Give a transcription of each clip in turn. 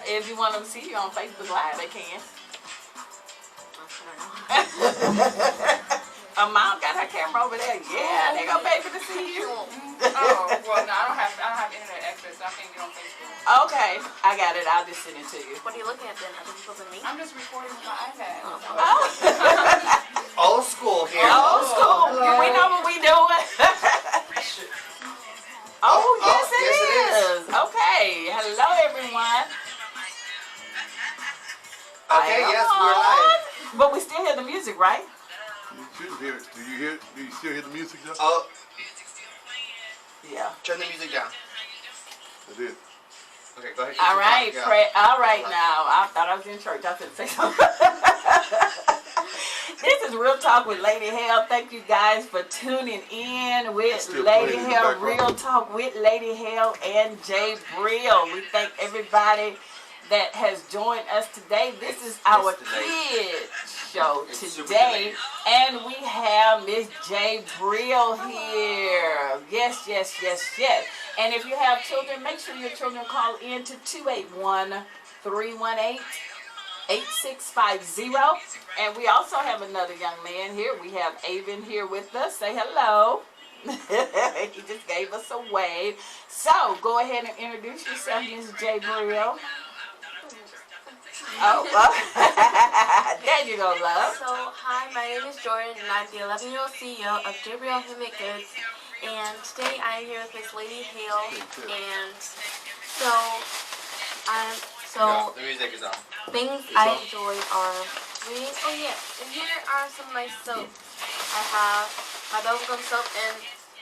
If you want them to see you on Facebook Live, they can. Mom got her camera over there. Yeah, they gonna pay for to see you. Oh, well, no, I don't have internet access, so I can't get on Facebook. Okay, I got it. I'll just send it to you. What are you looking at then? Other people than me? I'm just recording with my iPad. Oh. Old school here. Old school. We know what we doing. Yes, it is. Okay. Hello, everyone. Okay, yes, we're live. But we still hear the music, right? You shouldn't hear it. Do you still hear the music though? Oh, Yeah. turn the music down. It is. Okay, go ahead. All right, all right now. I thought I was in church. I said say something. This is Real Talk with Lady Hale. Thank you guys for tuning in with Lady Hale. Real Talk with Lady Hale and Jay Brielle. We thank everybody that has joined us today. This is our kids show today, and we have Miss Jay Brielle here. Yes. And if you have children, make sure your children call in to 281-318-8650. And we also have another young man here. We have Avon here with us. Say hello. He just gave us a wave. So go ahead and introduce yourself, Miss Jay Brielle. Oh, there you go, love. So, hi, my name is Jordyn, and I'm the 11-year-old CEO of Brielle Handmade Goods. And today I am here with Miss Lady Hale. And so, The music is on. Things I enjoy are reading. Oh yeah, and here are some of my soaps. I have my bubblegum soap, and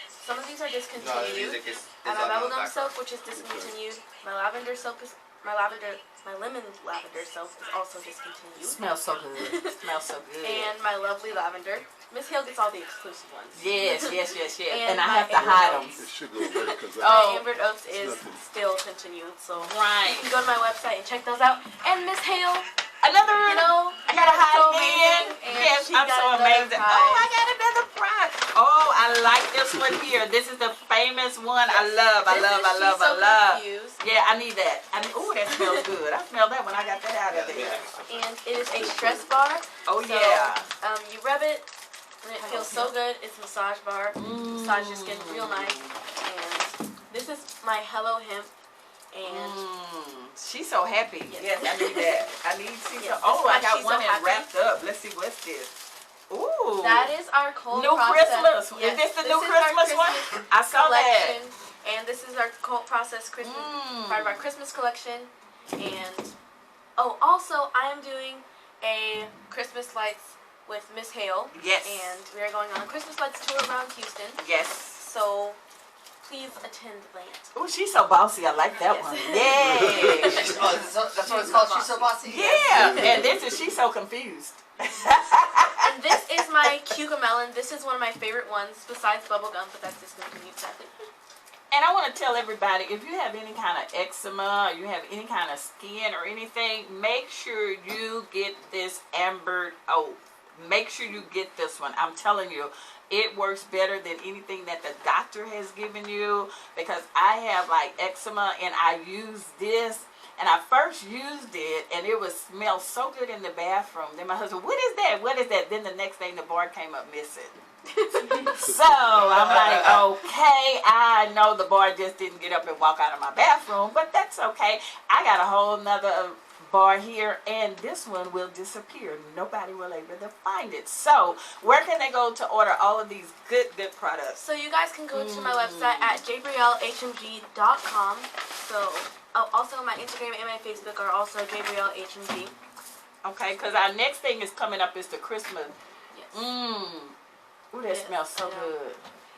some of these are discontinued. No, the music is I have on my the bubblegum background. soap, which is discontinued. My lemon soap is also discontinued. Smells so good. Smells so good. And my lovely lavender. Miss Hale gets all the exclusive ones. Yes. And I my have to hide them. It should go away because My Ambered Oats is still continued, so Right. you can go to my website and check those out. And Miss Hale, Another, I gotta hide so again. amazing, and Yes, she I'm got so another amazing. prize. Oh, I got another prize. Oh, I like this one here. This is the famous one. I love. Confused. Yeah, I need that. Oh, that smells good. I smelled that when I got that out of there. And it is a stress bar. Oh, So, yeah. you rub it, and it feels so good. It's a massage bar. Massage your skin real nice. And this is my Hello Hemp. And She's so happy. Yes, I need that. Yes, Oh, I got she's one so that's happy. wrapped up. Let's see, what's this? Ooh. that is our cold New process. Christmas. Yes, Is this the this new is our Christmas one? I saw collection. that. And this is our cold process Christmas, part of our Christmas collection. And also I am doing a Christmas lights with Miss Hale. Yes. And we are going on a Christmas lights tour around Houston. Yes. So please attend that. Oh, she's so bossy. I like that Yes. one. Yeah. That's what it's called. She's so bossy. Yeah. And this is She's So Confused. And this is my Cucamelon. This is one of my favorite ones besides bubblegum, but that's discontinued sadly. And I want to tell everybody, if you have any kind of eczema or you have any kind of skin or anything, make sure you get this Ambered Oat. Make sure you get this one. I'm telling you, it works better than anything that the doctor has given you, because I have like eczema and I use this. And I first used it, and it was smell so good in the bathroom. Then my husband, what is that? What is that? Then the next thing, the bar came up missing. So I'm like, okay, I know the bar just didn't get up and walk out of my bathroom, but that's okay. I got a whole nother bar here, and this one will disappear. Nobody will able to find it. So where can they go to order all of these good products? So you guys can go to my website at jbriellehmg.com. So also my Instagram and my Facebook are also jbriellehmg. Okay, because our next thing is coming up is the Christmas. Yes. Ooh, that smells so good.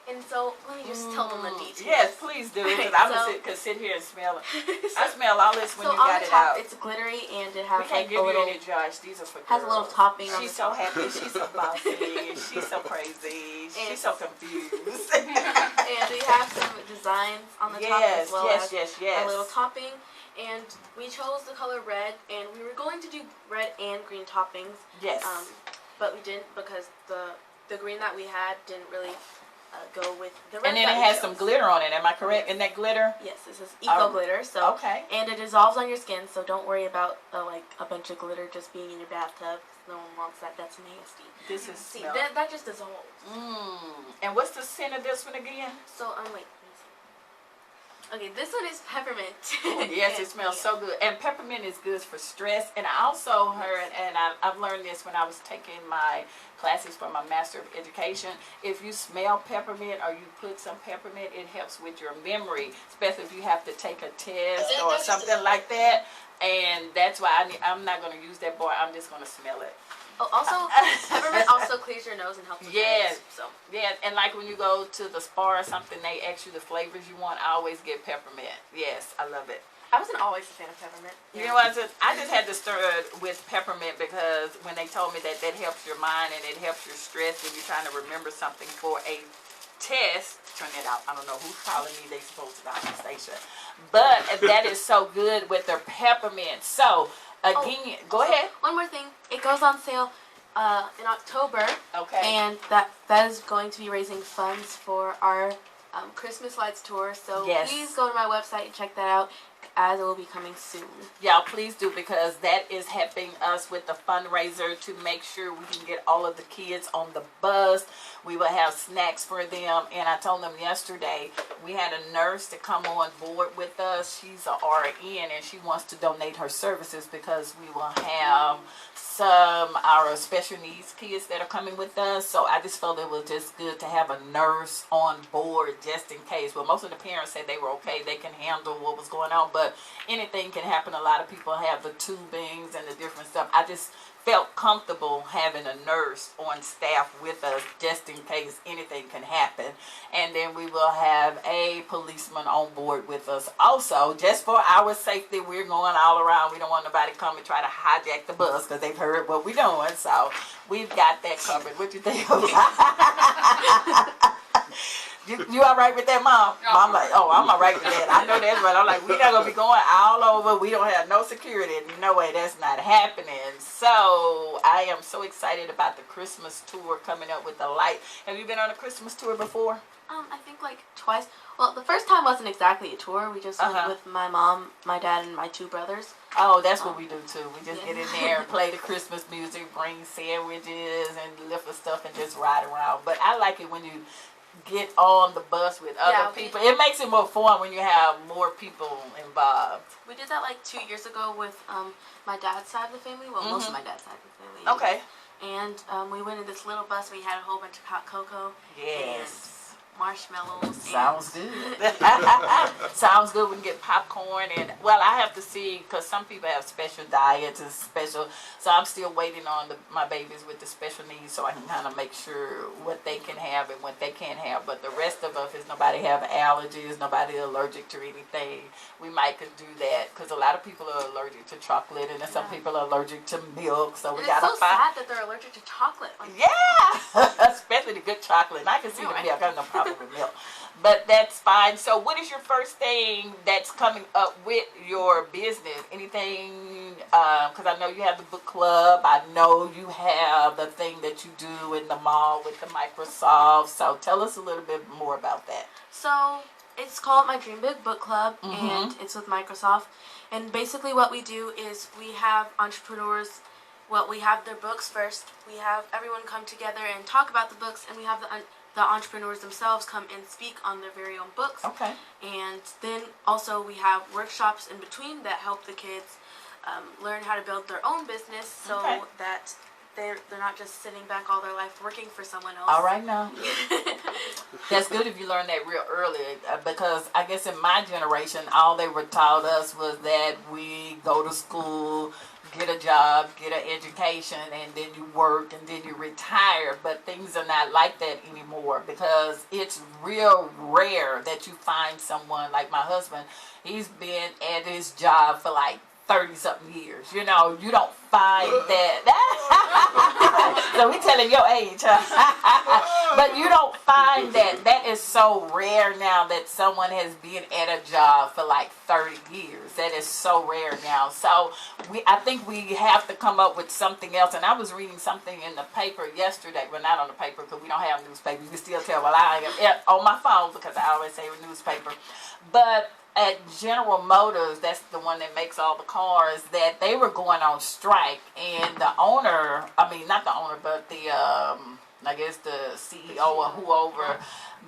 And so let me just tell them the details. Yes, please do, because Right, I'm going to sit here and smell it. I smell all this when so you got on it the top, out. it's glittery, and it We has can't like give a little. you any, Josh. These are for girls. Has a little topping on She's the so top. happy. She's so bossy. She's so crazy. She's so confused. And we have some designs on the top as well as a little topping. And we chose the color red, and we were going to do red and green toppings. Yes. But we didn't, because the green that we had didn't really go with the red And then it that we has some chose. glitter on it. Am I correct? In that glitter? Yes, this is eco glitter. So Okay. and it dissolves on your skin. So don't worry about like a bunch of glitter just being in your bathtub. 'Cause no one wants that. That's nasty. This is See, smell. that just dissolves. And what's the scent of this one again? So I'm like, okay, this one is peppermint. Yes, it smells so good. And peppermint is good for stress. And I also heard, and I've learned this when I was taking my classes for my Master of Education, if you smell peppermint or you put some peppermint, it helps with your memory, especially if you have to take a test or something like that. And that's why I'm not going to use that board. I'm just going to smell it. Oh, also, peppermint also clears your nose and helps with Yes. headaches, so. Yeah, and like when you go to the spa or something, they ask you the flavors you want. I always get peppermint. Yes, I love it. I wasn't always a fan of peppermint. You know what? I just had to stir it with peppermint because when they told me that helps your mind and it helps your stress when you're trying to remember something for a test. Turn it out. I don't know who's calling me. They supposed to be on the station. But that is so good with their peppermint. So, again, go ahead. One more thing. It goes on sale in October. Okay. And that is going to be raising funds for our Christmas Lights tour. So Yes. please go to my website and check that out, as it will be coming soon. Y'all please do, because that is helping us with the fundraiser to make sure we can get all of the kids on the bus. We will have snacks for them, and I told them yesterday we had a nurse to come on board with us. She's a RN and she wants to donate her services because we will have some our special needs kids that are coming with us. So I just felt it was just good to have a nurse on board just in case. Well, most of the parents said they were okay, they can handle what was going on, but anything can happen. A lot of people have the tubings and the different stuff. I just felt comfortable having a nurse on staff with us just in case anything can happen. And then we will have a policeman on board with us also, just for our safety. We're going all around. We don't want nobody to come and try to hijack the bus because they've heard what we're doing. So we've got that covered. What you think? You all right with that, Mom? No. Mom like, oh, I'm all right with that. I know that's right. I'm like, we're not going to be going all over. We don't have no security. No way, that's not happening. So I am so excited about the Christmas tour coming up with the light. Have you been on a Christmas tour before? I think like twice. Well, the first time wasn't exactly a tour. We just went with my mom, my dad, and my two brothers. Oh, that's what we do too. We just Yeah. get in there and play the Christmas music, bring sandwiches and different stuff and just ride around. But I like it when you get on the bus with other people. It makes it more fun when you have more people involved. We did that like 2 years ago with my dad's side of the family. Well, most of my dad's side of the family. Okay. And we went in this little bus. We had a whole bunch of hot cocoa. Yes. Marshmallows. Sounds good. Sounds good. We can get popcorn and, well, I have to see, because some people have special diets and special, so I'm still waiting on my babies with the special needs so I can kind of make sure what they can have and what they can't have. But the rest of us, is nobody have allergies, nobody allergic to anything. We might could do that because a lot of people are allergic to chocolate and then some people are allergic to milk. So we And got it's to so find. sad that they're allergic to chocolate. Like, Yeah, especially the good chocolate. And I can see the milk. I have no problem with milk. But that's fine. So what is your first thing that's coming up with your business? Anything, because I know you have the book club. I know you have the thing that you do in the mall with the Microsoft. So tell us a little bit more about that. So it's called My Dream Big Book Club, and it's with Microsoft. And basically what we do is we have entrepreneurs, well, we have their books first. We have everyone come together and talk about the books, and we have the entrepreneurs themselves come and speak on their very own books. Okay. And then also we have workshops in between that help the kids learn how to build their own business so that they're not just sitting back all their life working for someone else. All right now. That's good if you learn that real early, because I guess in my generation, all they were taught us was that we go to school, get a job, get an education, and then you work, and then you retire. But things are not like that anymore, because it's real rare that you find someone like my husband. He's been at his job for like 30-something years. You know, you don't find that. So we telling your age, huh? But you don't find that. That is so rare now that someone has been at a job for like 30 years. That is so rare now. So I think we have to come up with something else. And I was reading something in the paper yesterday. Well, not on the paper because we don't have newspapers. You can still tell. Well, I am on my phone because I always say newspaper. But at General Motors, that's the one that makes all the cars, that they were going on strike, and the owner, I mean, not the owner, but the, I guess the CEO or whoever,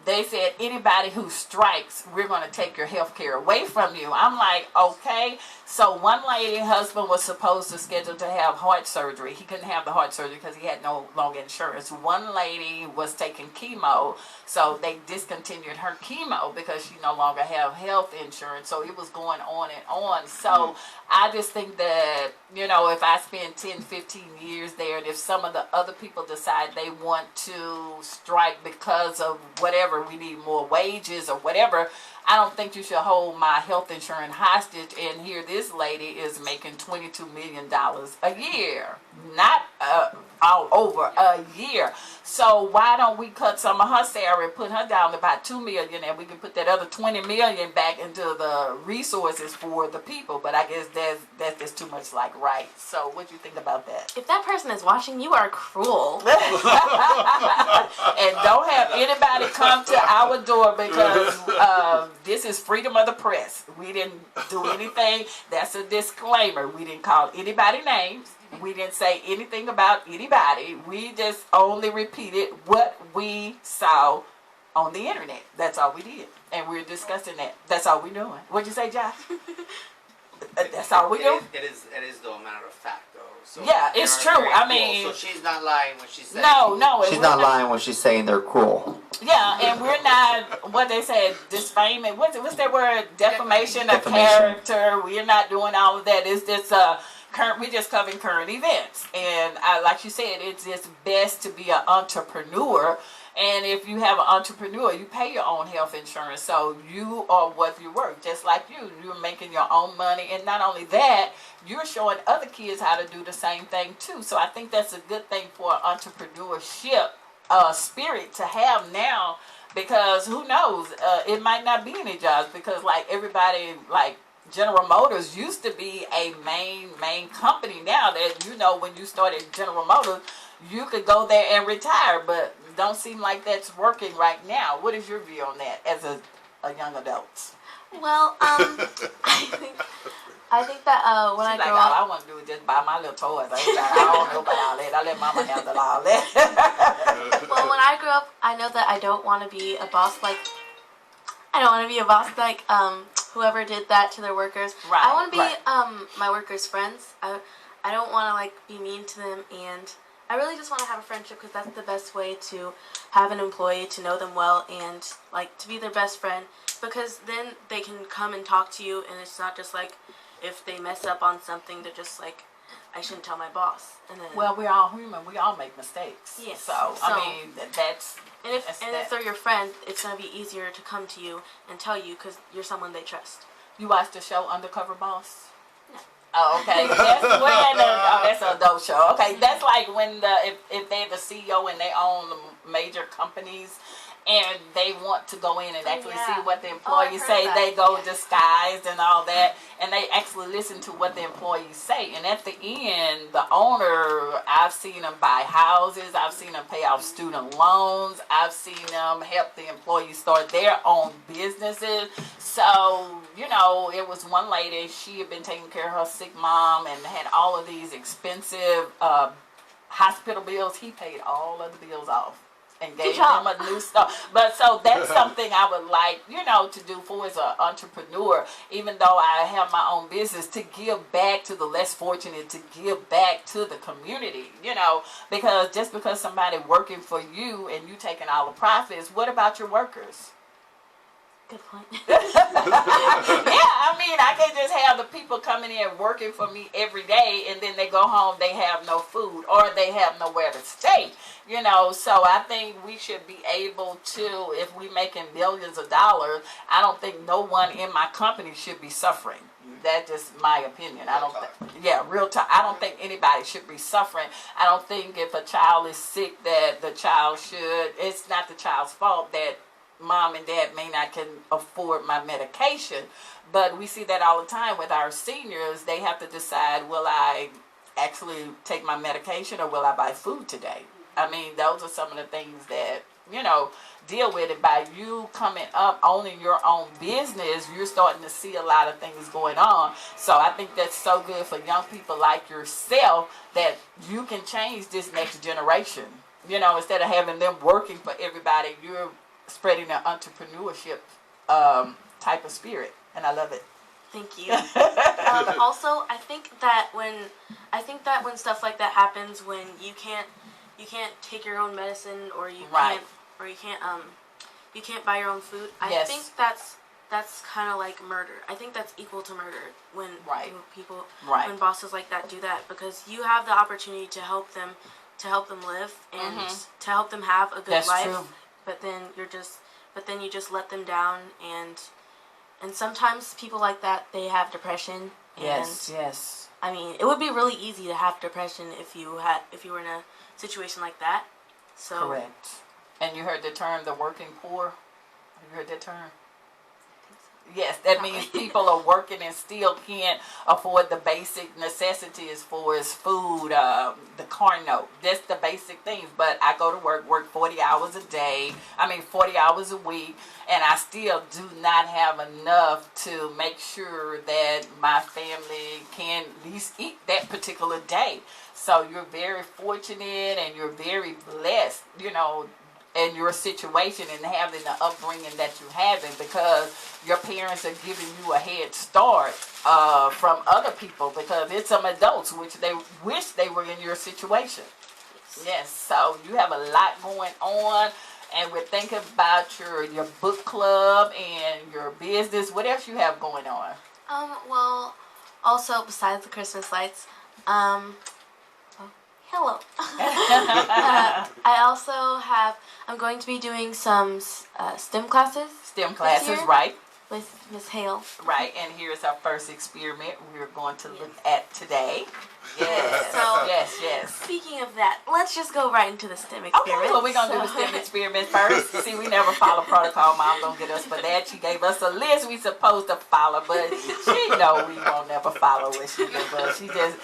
they said, anybody who strikes, we're going to take your health care away from you. I'm like, okay. So one lady husband was supposed to schedule to have heart surgery. He couldn't have the heart surgery because he had no longer insurance. One lady was taking chemo, so they discontinued her chemo because she no longer have health insurance. So it was going on and on. So I just think that, you know, if I spend 10, 15 years there, and if some of the other people decide they want to strike because of whatever, we need more wages or whatever, I don't think you should hold my health insurance hostage. And here this lady is making $22 million a year, not all over a year. So why don't we cut some of her salary and put her down to about $2 million, and we can put that other $20 million back into the resources for the people? But I guess that's just too much like right. So what do you think about that? If that person is watching, you are cruel. And don't have anybody come to our door because this is freedom of the press. We didn't do anything. That's a disclaimer. We didn't call anybody names. We didn't say anything about anybody. We just only repeated what we saw on the internet. That's all we did. And we're discussing that. That's all we're doing. What'd you say, Josh? That's all we do. It is though a matter of fact though. So Yeah, it's true. I mean, so she's not lying when she says no, She's not lying when she's saying they're cruel. Yeah, and we're not what they said, defaming. What's that word? Defamation of character. We're not doing all of that. It's just current. We just covering current events, and like you said, it's just best to be an entrepreneur. And if you have an entrepreneur, you pay your own health insurance, so you are what you work. Just like you're making your own money, and not only that, you're showing other kids how to do the same thing too. So I think that's a good thing for entrepreneurship spirit to have now, because who knows, it might not be any jobs, because like everybody, like General Motors used to be a main company. Now that, you know, when you started General Motors, you could go there and retire, but don't seem like that's working right now. What is your view on that as a young adult? Well, I think that when I grow all up, I want to do is just buy my little toys. I don't know about all that. I let mama handle all that. well, when I grow up, I know that I don't want to be a boss like. I don't want to be a boss like whoever did that to their workers. Right, I want to be right. My workers' friends. I don't want to like be mean to them, and I really just want to have a friendship, because that's the best way to have an employee, to know them well, and like to be their best friend, because then they can come and talk to you, and it's not just like if they mess up on something, they're just like, I shouldn't tell my boss. And then, Well, we're all human. We all make mistakes. Yes. So I mean, that's. and if they're your friend, it's gonna be easier to come to you and tell you, because you're someone they trust. You watched the show Undercover Boss? No. Oh, okay. That's an adult show. Okay, that's like when if they're the CEO and they own the major companies, and they want to go in and actually see what the employees say. They go disguised and all that, and they actually listen to what the employees say. And at the end, the owner, I've seen them buy houses, I've seen them pay off student loans, I've seen them help the employees start their own businesses. So, you know, it was one lady, she had been taking care of her sick mom and had all of these expensive hospital bills. He paid all of the bills off and gave them a new stuff. But so that's something I would like, you know, to do for as an entrepreneur, even though I have my own business, to give back to the less fortunate, to give back to the community, you know, because just because somebody working for you and you taking all the profits, what about your workers? Good point. Yeah, I mean, I can't just have the people coming in working for me every day and then they go home, they have no food or they have nowhere to stay, you know. So I think we should be able to, if we making millions of dollars, I don't think no one in my company should be suffering. That's just my opinion. I Real don't real talk. I don't think anybody should be suffering. I don't think if a child is sick that the child should, it's not the child's fault that mom and dad may not can afford my medication. But we see that all the time with our seniors. They have to decide, will I actually take my medication or will I buy food today? I mean, those are some of the things that, deal with it. By you coming up, owning your own business, you're starting to see a lot of things going on. So I think that's so good for young people like yourself that you can change this next generation. Instead of having them working for everybody, you're spreading an entrepreneurship type of spirit. And I love it. Thank you. Also, I think that when stuff like that happens, when you can't take your own medicine, or you can't buy your own food. I think that's kind of like murder. I think that's equal to murder when people when bosses like that do that, because you have the opportunity to help them live and to help them have a good life. True. But then you just let them down, and sometimes people like that, they have depression. Yes. I mean, it would be really easy to have depression if you were in a situation like that. So correct. And you heard the term, the working poor? Have you heard that term? Yes, that means people are working and still can't afford the basic necessities for his food, the car note. That's the basic things. But I go to work 40 hours a day. 40 hours a week. And I still do not have enough to make sure that my family can at least eat that particular day. So you're very fortunate and you're very blessed, in your situation and having the upbringing that you having, because your parents are giving you a head start from other people, because it's some adults which they wish they were in your situation. Yes, so you have a lot going on, and we're thinking about your book club and your business. What else you have going on? Well, also besides the Christmas lights, hello. I also I'm going to be doing some STEM classes. STEM classes, right? With Miss Hale. Right, and here's our first experiment we're going to look at today. Yes. So, yes. Speaking of that, let's just go right into the STEM experiment. Okay, well, we're going to do the STEM experiment first. See, we never follow protocol. Mom don't get us for that. She gave us a list we supposed to follow, but she know we won't never follow what she gave us. She just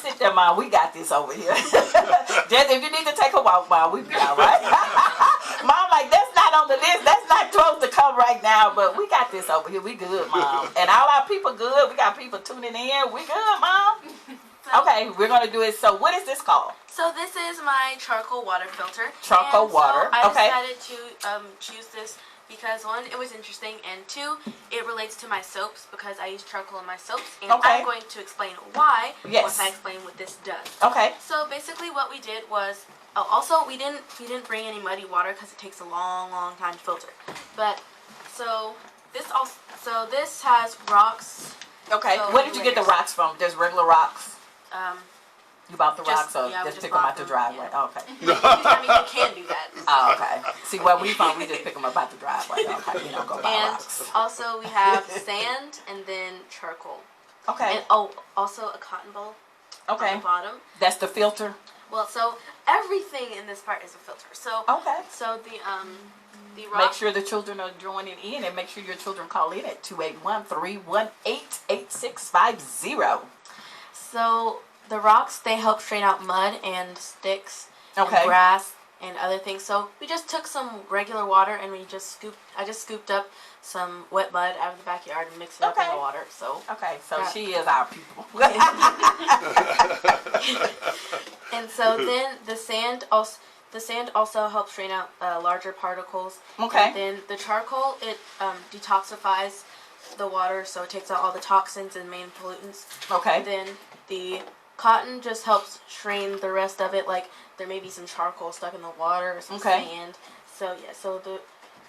sit there, Mom. We got this over here. Just if you need to take a walk, Mom, we be all right. Mom, like, that's not on the list. That's not supposed to come right now, but we got this over here. We good, Mom. And all our people good. We got people tuning in. We good, Mom. Okay, we're going to do it. So what is this called? So this is my charcoal water filter. Charcoal water. I Okay. decided to choose this because, one, it was interesting, and two, it relates to my soaps because I use charcoal in my soaps, and I'm going to explain why once I explain what this does. Okay. So basically what we did was, also we didn't bring any muddy water because it takes a long time to filter. But so this has rocks. Okay. So Where did you get the rocks from? Just regular rocks? You bought the rocks, or just pick them out the driveway? Yeah. Okay. You can do that. Oh, okay. See, where we from, we just pick them up out the driveway. Okay, you don't go buy And rocks. also we have sand and then charcoal. Okay. And also a cotton ball on the bottom. That's the filter? Well, so everything in this part is a filter. So So the rock. Make sure the children are joining in, and make sure your children call in at 281-318-8650. So the rocks, they help strain out mud and sticks and grass and other things. So we just took some regular water and I just scooped up some wet mud out of the backyard and mixed it up in the water. So she is our people. And so then the sand also helps strain out larger particles. Okay. And then the charcoal, it detoxifies the water, so it takes out all the toxins and main pollutants. Okay. And then the cotton just helps strain the rest of it. Like there may be some charcoal stuck in the water or some sand. So so the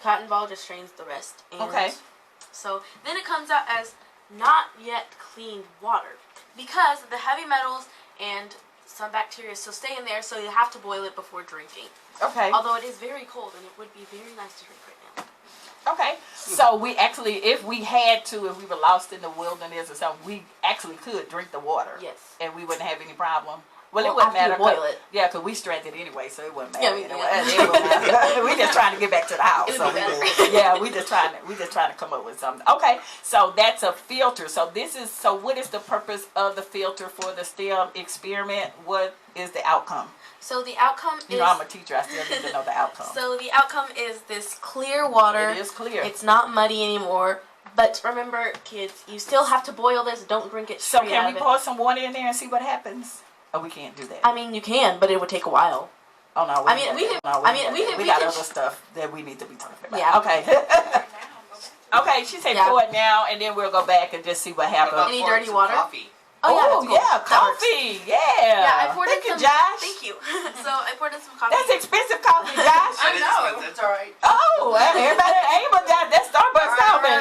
cotton ball just strains the rest. And so then it comes out as not yet clean water because the heavy metals and some bacteria still stay in there, so you have to boil it before drinking. Okay. Although it is very cold and it would be very nice to drink right now. Okay. So we actually, if we had to, if we were lost in the wilderness or something, we actually could drink the water. Yes. And we wouldn't have any problem. Well, it Well, wouldn't after matter. you boil it. Yeah, because we stranded anyway, so it wouldn't matter. Yeah, we- anyway. yeah. It wouldn't matter. We just trying to get back to the house. It So would be we better. just, yeah, we just trying to come up with something. Okay, so that's a filter. So what is the purpose of the filter for the STEM experiment? What is the outcome? So the outcome is. You know, I'm a teacher. I still need to know the outcome. So the outcome is this clear water. It is clear. It's not muddy anymore. But remember, kids, you still have to boil this. Don't drink it So straight can out we of it. pour some water in there and see what happens? Oh, we can't do that. I mean, you can, but it would take a while. Oh no, I mean, we can- I mean, we got can- other stuff that we need to be talking about. Yeah. Okay. Okay, she said Yeah. pour it now, and then we'll go back and just see what What happens. about Any pouring dirty some water? Coffee? Oh, yeah, Oh that's cool. yeah, That works. coffee. Yeah. Yeah, I poured Thank in you, some. Josh. Thank you. So I poured in some coffee. That's expensive coffee, Josh. I It is know. expensive. It's all right. Oh, everybody ain't but that's Starbucks coffee.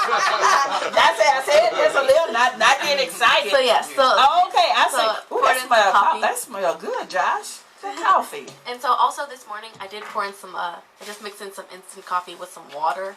I said it's a little not getting excited. So yeah, so Okay, I So, see. Ooh, pour that in some smell. coffee. That smell good, Josh. That coffee. and so also this morning I did pour in some. I just mixed in some instant coffee with some water.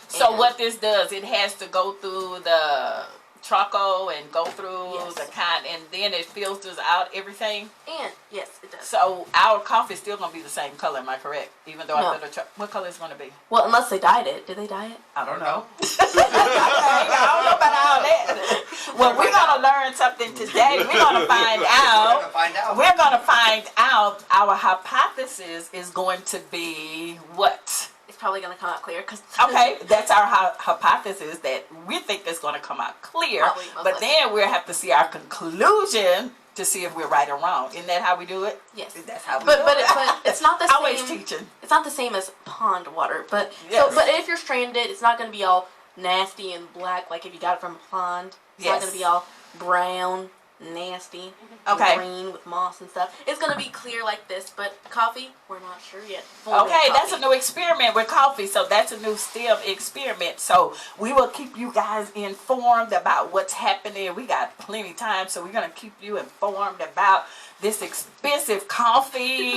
So And- what this does, it has to go through the charcoal and go through Yes. the and then it filters out everything. And yes, it does. So our coffee is still gonna be the same color. Am I correct? Even though No. I put what color is gonna be? Well, unless they dyed it. Did they dye it? I don't know. I don't know about all that. Well, we're gonna learn something today. We're gonna find We're out. gonna find out. We're gonna find out. Our hypothesis is going to be what? It's probably gonna come out clear because. Okay, that's our hypothesis that we think it's going to come out clear. Probably, most But likely. then we'll have to see our conclusion to see if we're right or wrong. Isn't that how we do it? Yes. That's how we But do but it. but it's not the same. Always teaching. It's not the same as pond water, but Yes. but if you're stranded, it's not gonna be all nasty and black like if you got it from a pond. It's not Yes. gonna be all brown, nasty, Okay. and green with moss and stuff. It's gonna be clear like this, but coffee, we're not sure yet. Full Okay, red that's a coffee. new experiment with coffee. So that's a new STEM experiment. So we will keep you guys informed about what's happening. We got plenty of time, so we're gonna keep you informed about this expensive coffee.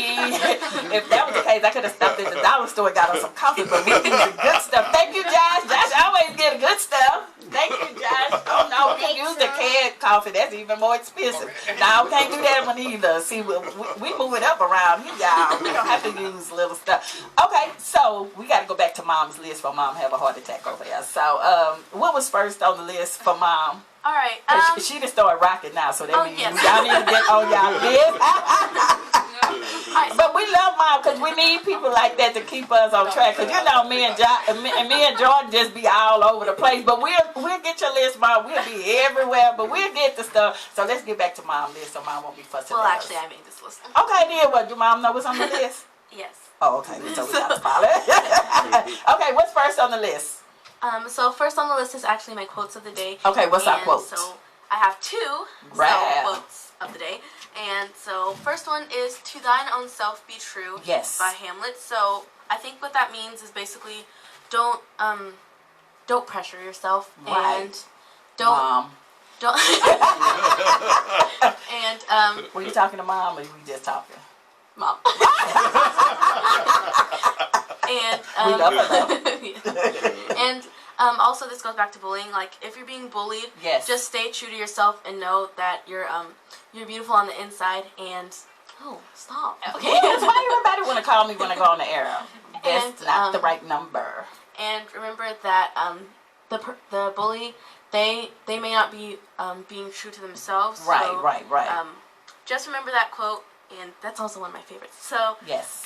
If that was the case, I could have stopped at the dollar store and got us some coffee, but we need the good stuff. Thank you, Josh. Josh always get the good stuff. Thank you, Josh. Oh no, we can use the canned coffee. That's even more expensive. No, we can't do that one either. See, we move it up around here, y'all. We don't have to use little stuff. Okay, so we got to go back to Mom's list for Mom have a heart attack over there. So, what was first on the list for Mom? All right. 'Cause she just started rocking now, so that Oh, means yes. y'all need to get on y'all list. Alright, But we love Mom because we need people like that to keep us on track. Because you know, me and Jordyn just be all over the place. But we'll get your list, Mom. We'll be everywhere, but we'll get the stuff. So let's get back to Mom's list, so Mom won't be fussing. well, at actually, us. I made this list. Okay, then what? Do Mom know what's on the list? Yes. Oh, okay. So we got to follow. Okay, what's first on the list? So first on the list is actually my quotes of the day. Okay, what's our And quote? So I have two Right. quotes of the day. And so first one is "To thine own self be true" Yes. by Hamlet. So I think what that means is basically don't pressure yourself Right. and don't Mom. and Were you talking to Mom or we just talking? mom. And We love her and also this goes back to bullying. Like if you're being bullied, Yes. just stay true to yourself and know that you're beautiful on the inside. And stop. Okay. That's why everybody want to call me when I go on the air. That's And, not the right number. And remember that the bully, they may not be being true to themselves. Right, so, right. Just remember that quote, and that's also one of my favorites. So Yes.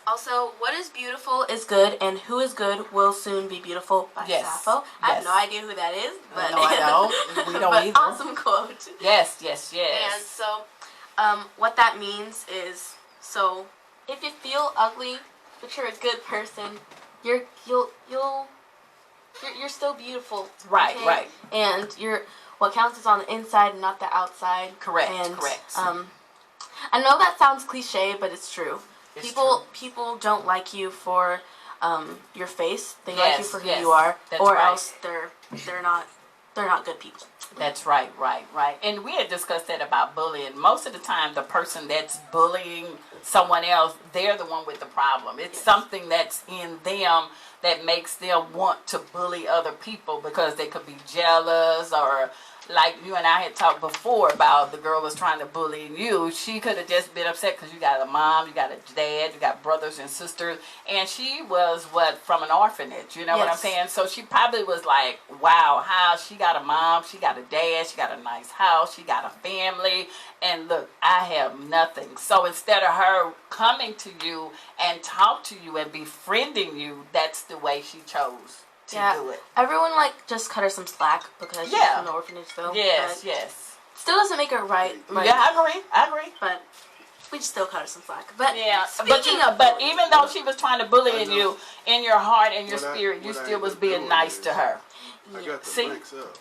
also, what is beautiful is good, and who is good will soon be beautiful by Yes, Sappho. I have yes. no idea who that is, but No, I don't. We don't but either. awesome quote. Yes. And so, what that means is, so if you feel ugly, but you're a good person, you're still beautiful. Right, okay? right. And what counts is on the inside, and not the outside. Correct, And, correct. I know that sounds cliche, but it's true. It's People don't like you for your face. They like you Yes, for who yes, you are, that's or right. else they're not good people. That's right. And we had discussed that about bullying. Most of the time, the person that's bullying someone else, they're the one with the problem. It's something that's in them that makes them want to bully other people because they could be jealous, or like you and I had talked before about the girl was trying to bully you. She could have just been upset because you got a mom, you got a dad, you got brothers and sisters, and she was from an orphanage, you know what I'm saying? So she probably was like, wow, how she got a mom, she got a dad, she got a nice house, she got a family, and look, I have nothing. So instead of her coming to you and talk to you and befriending you, that's the way she chose to do it. Everyone just cut her some slack because she's from the orphanage though. Yes. Still doesn't make her right. Yeah, I agree. But we just still cut her some slack. But but even though she was trying to bully you, in your heart and your spirit, you still was being nice to her. I got the See? links up.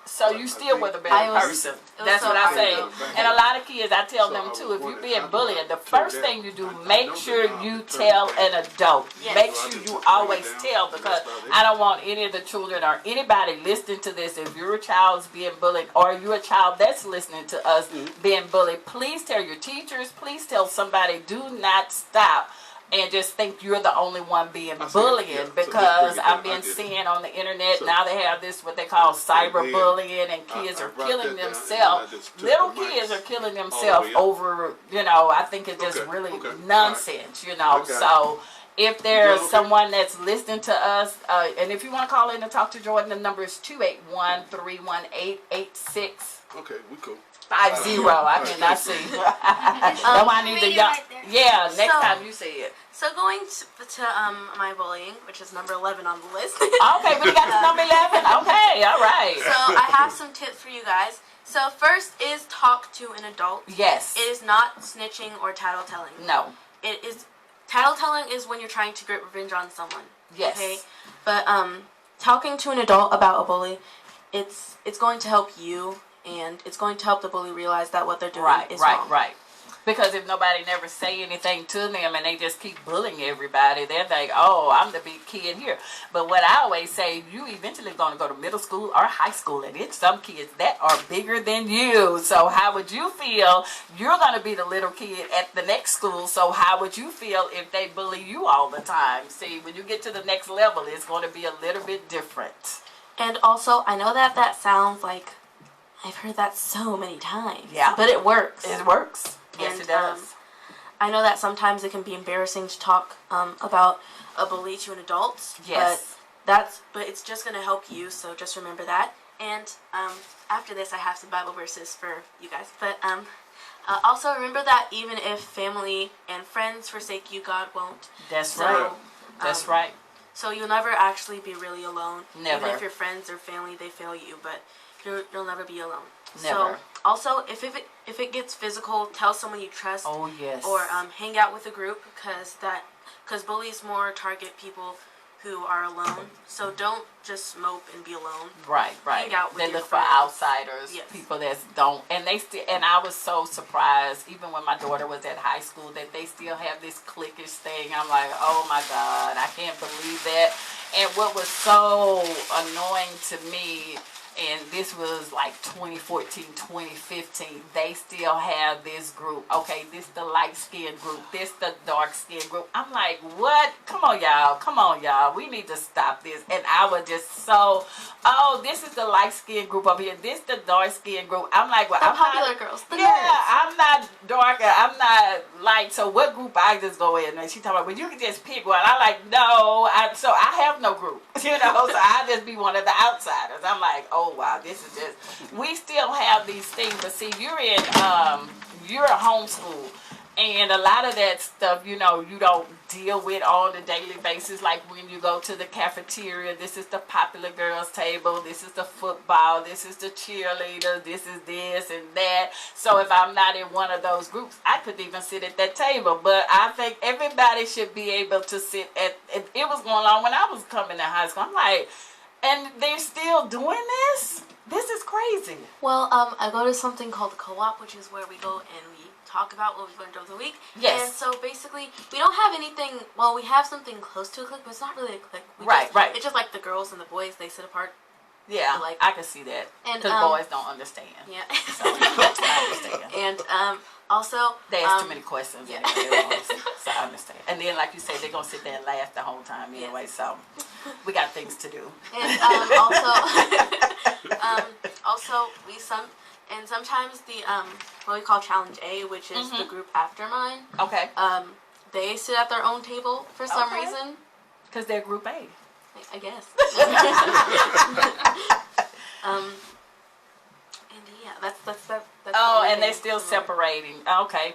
So you still were the better person. That's what I say. And a lot of kids, I tell them too, if you're being bullied, the first thing you do, make sure you tell an adult. Make sure you always tell, because I don't want any of the children or anybody listening to this, if your child's being bullied or you're a child that's listening to us being bullied, please tell your teachers, please tell somebody, do not stop and just think you're the only one being bullying, because I've been seeing on the internet now they have this what they call cyberbullying, and kids are killing themselves. Little kids are killing themselves over, I think it's just really nonsense, So if there's someone that's listening to us, and if you want to call in and talk to Jordyn, the number is 281-318-86. Okay, we cool. 50. I cannot see. That's why I need the young. Next time you say it. So going to my bullying, which is number 11 on the list. Okay, we got to number 11. Okay, all right. So I have some tips for you guys. So first is talk to an adult. Yes. It is not snitching or tattletelling. No. It is tattletelling is when you're trying to get revenge on someone. Yes. Okay. But talking to an adult about a bully, it's going to help you, and it's going to help the bully realize that what they're doing is wrong. Right. Because if nobody never say anything to them and they just keep bullying everybody, they're like, oh, I'm the big kid here. But what I always say, you eventually going to go to middle school or high school, and it's some kids that are bigger than you. So how would you feel? You're going to be the little kid at the next school, so how would you feel if they bully you all the time? See, when you get to the next level, it's going to be a little bit different. And also, I know that sounds like I've heard that so many times. Yeah. But it works. It works. Yes, And, it does. I know that sometimes it can be embarrassing to talk about a bully to an adult. Yes. But it's just going to help you, so just remember that. And after this, I have some Bible verses for you guys. But also remember that even if family and friends forsake you, God won't. That's right. That's right. So you'll never actually be really alone. Never. Even if your friends or family, they fail you, but you'll never be alone. Never. So also, if it gets physical, tell someone you trust. Oh, yes. Or hang out with a group, because bullies more target people who are alone. So don't just mope and be alone. Right. Hang out with They your look for friends. outsiders, Yes. people that don't, and they still. And I was so surprised, even when my daughter was at high school, that they still have this cliquish thing. I'm like, oh my God, I can't believe that. And what was so annoying to me, and this was like 2014, 2015, they still have this group. Okay, this the light-skinned group, this the dark-skinned group. I'm like, what? Come on, y'all. We need to stop this. And I was just so, this is the light-skinned group over here. This the dark-skinned group. I'm like, well, I'm popular not, girls. The yeah, nerds. I'm not darker. I'm not light. So what group I just go in? And she talking about, well, you can just pick one. I'm like, no. So I have no group. So I just be one of the outsiders. I'm like, oh wow, this is just. We still have these things, but see, you're a homeschool, and a lot of that stuff, you don't deal with on a daily basis. Like when you go to the cafeteria, this is the popular girls table, this is the football, this is the cheerleader, this is this and that. So if I'm not in one of those groups, I couldn't even sit at that table. But I think everybody should be able to sit at. It was going on when I was coming to high school. I'm like, and they're still doing this? This is crazy. Well, I go to something called the co-op, which is where we go and we talk about what we've learned over the week. Yes. And so basically, we don't have anything. Well, we have something close to a clique, but it's not really a clique. Right. It's just like the girls and the boys. They sit apart. Yeah, Like- I can see that. And, Because boys don't understand. Yeah. So, I understand. And also, They ask too many questions yeah. anyway. They don't understand. So I understand. And then, like you said, they're going to sit there and laugh the whole time anyway. So we got things to do. and sometimes the what we call Challenge A, which is the group after mine. Okay. They sit at their own table for some Okay. reason. Because they're group A. I guess. And yeah, that's Oh, the and only they're thing still to remember. separating. Okay.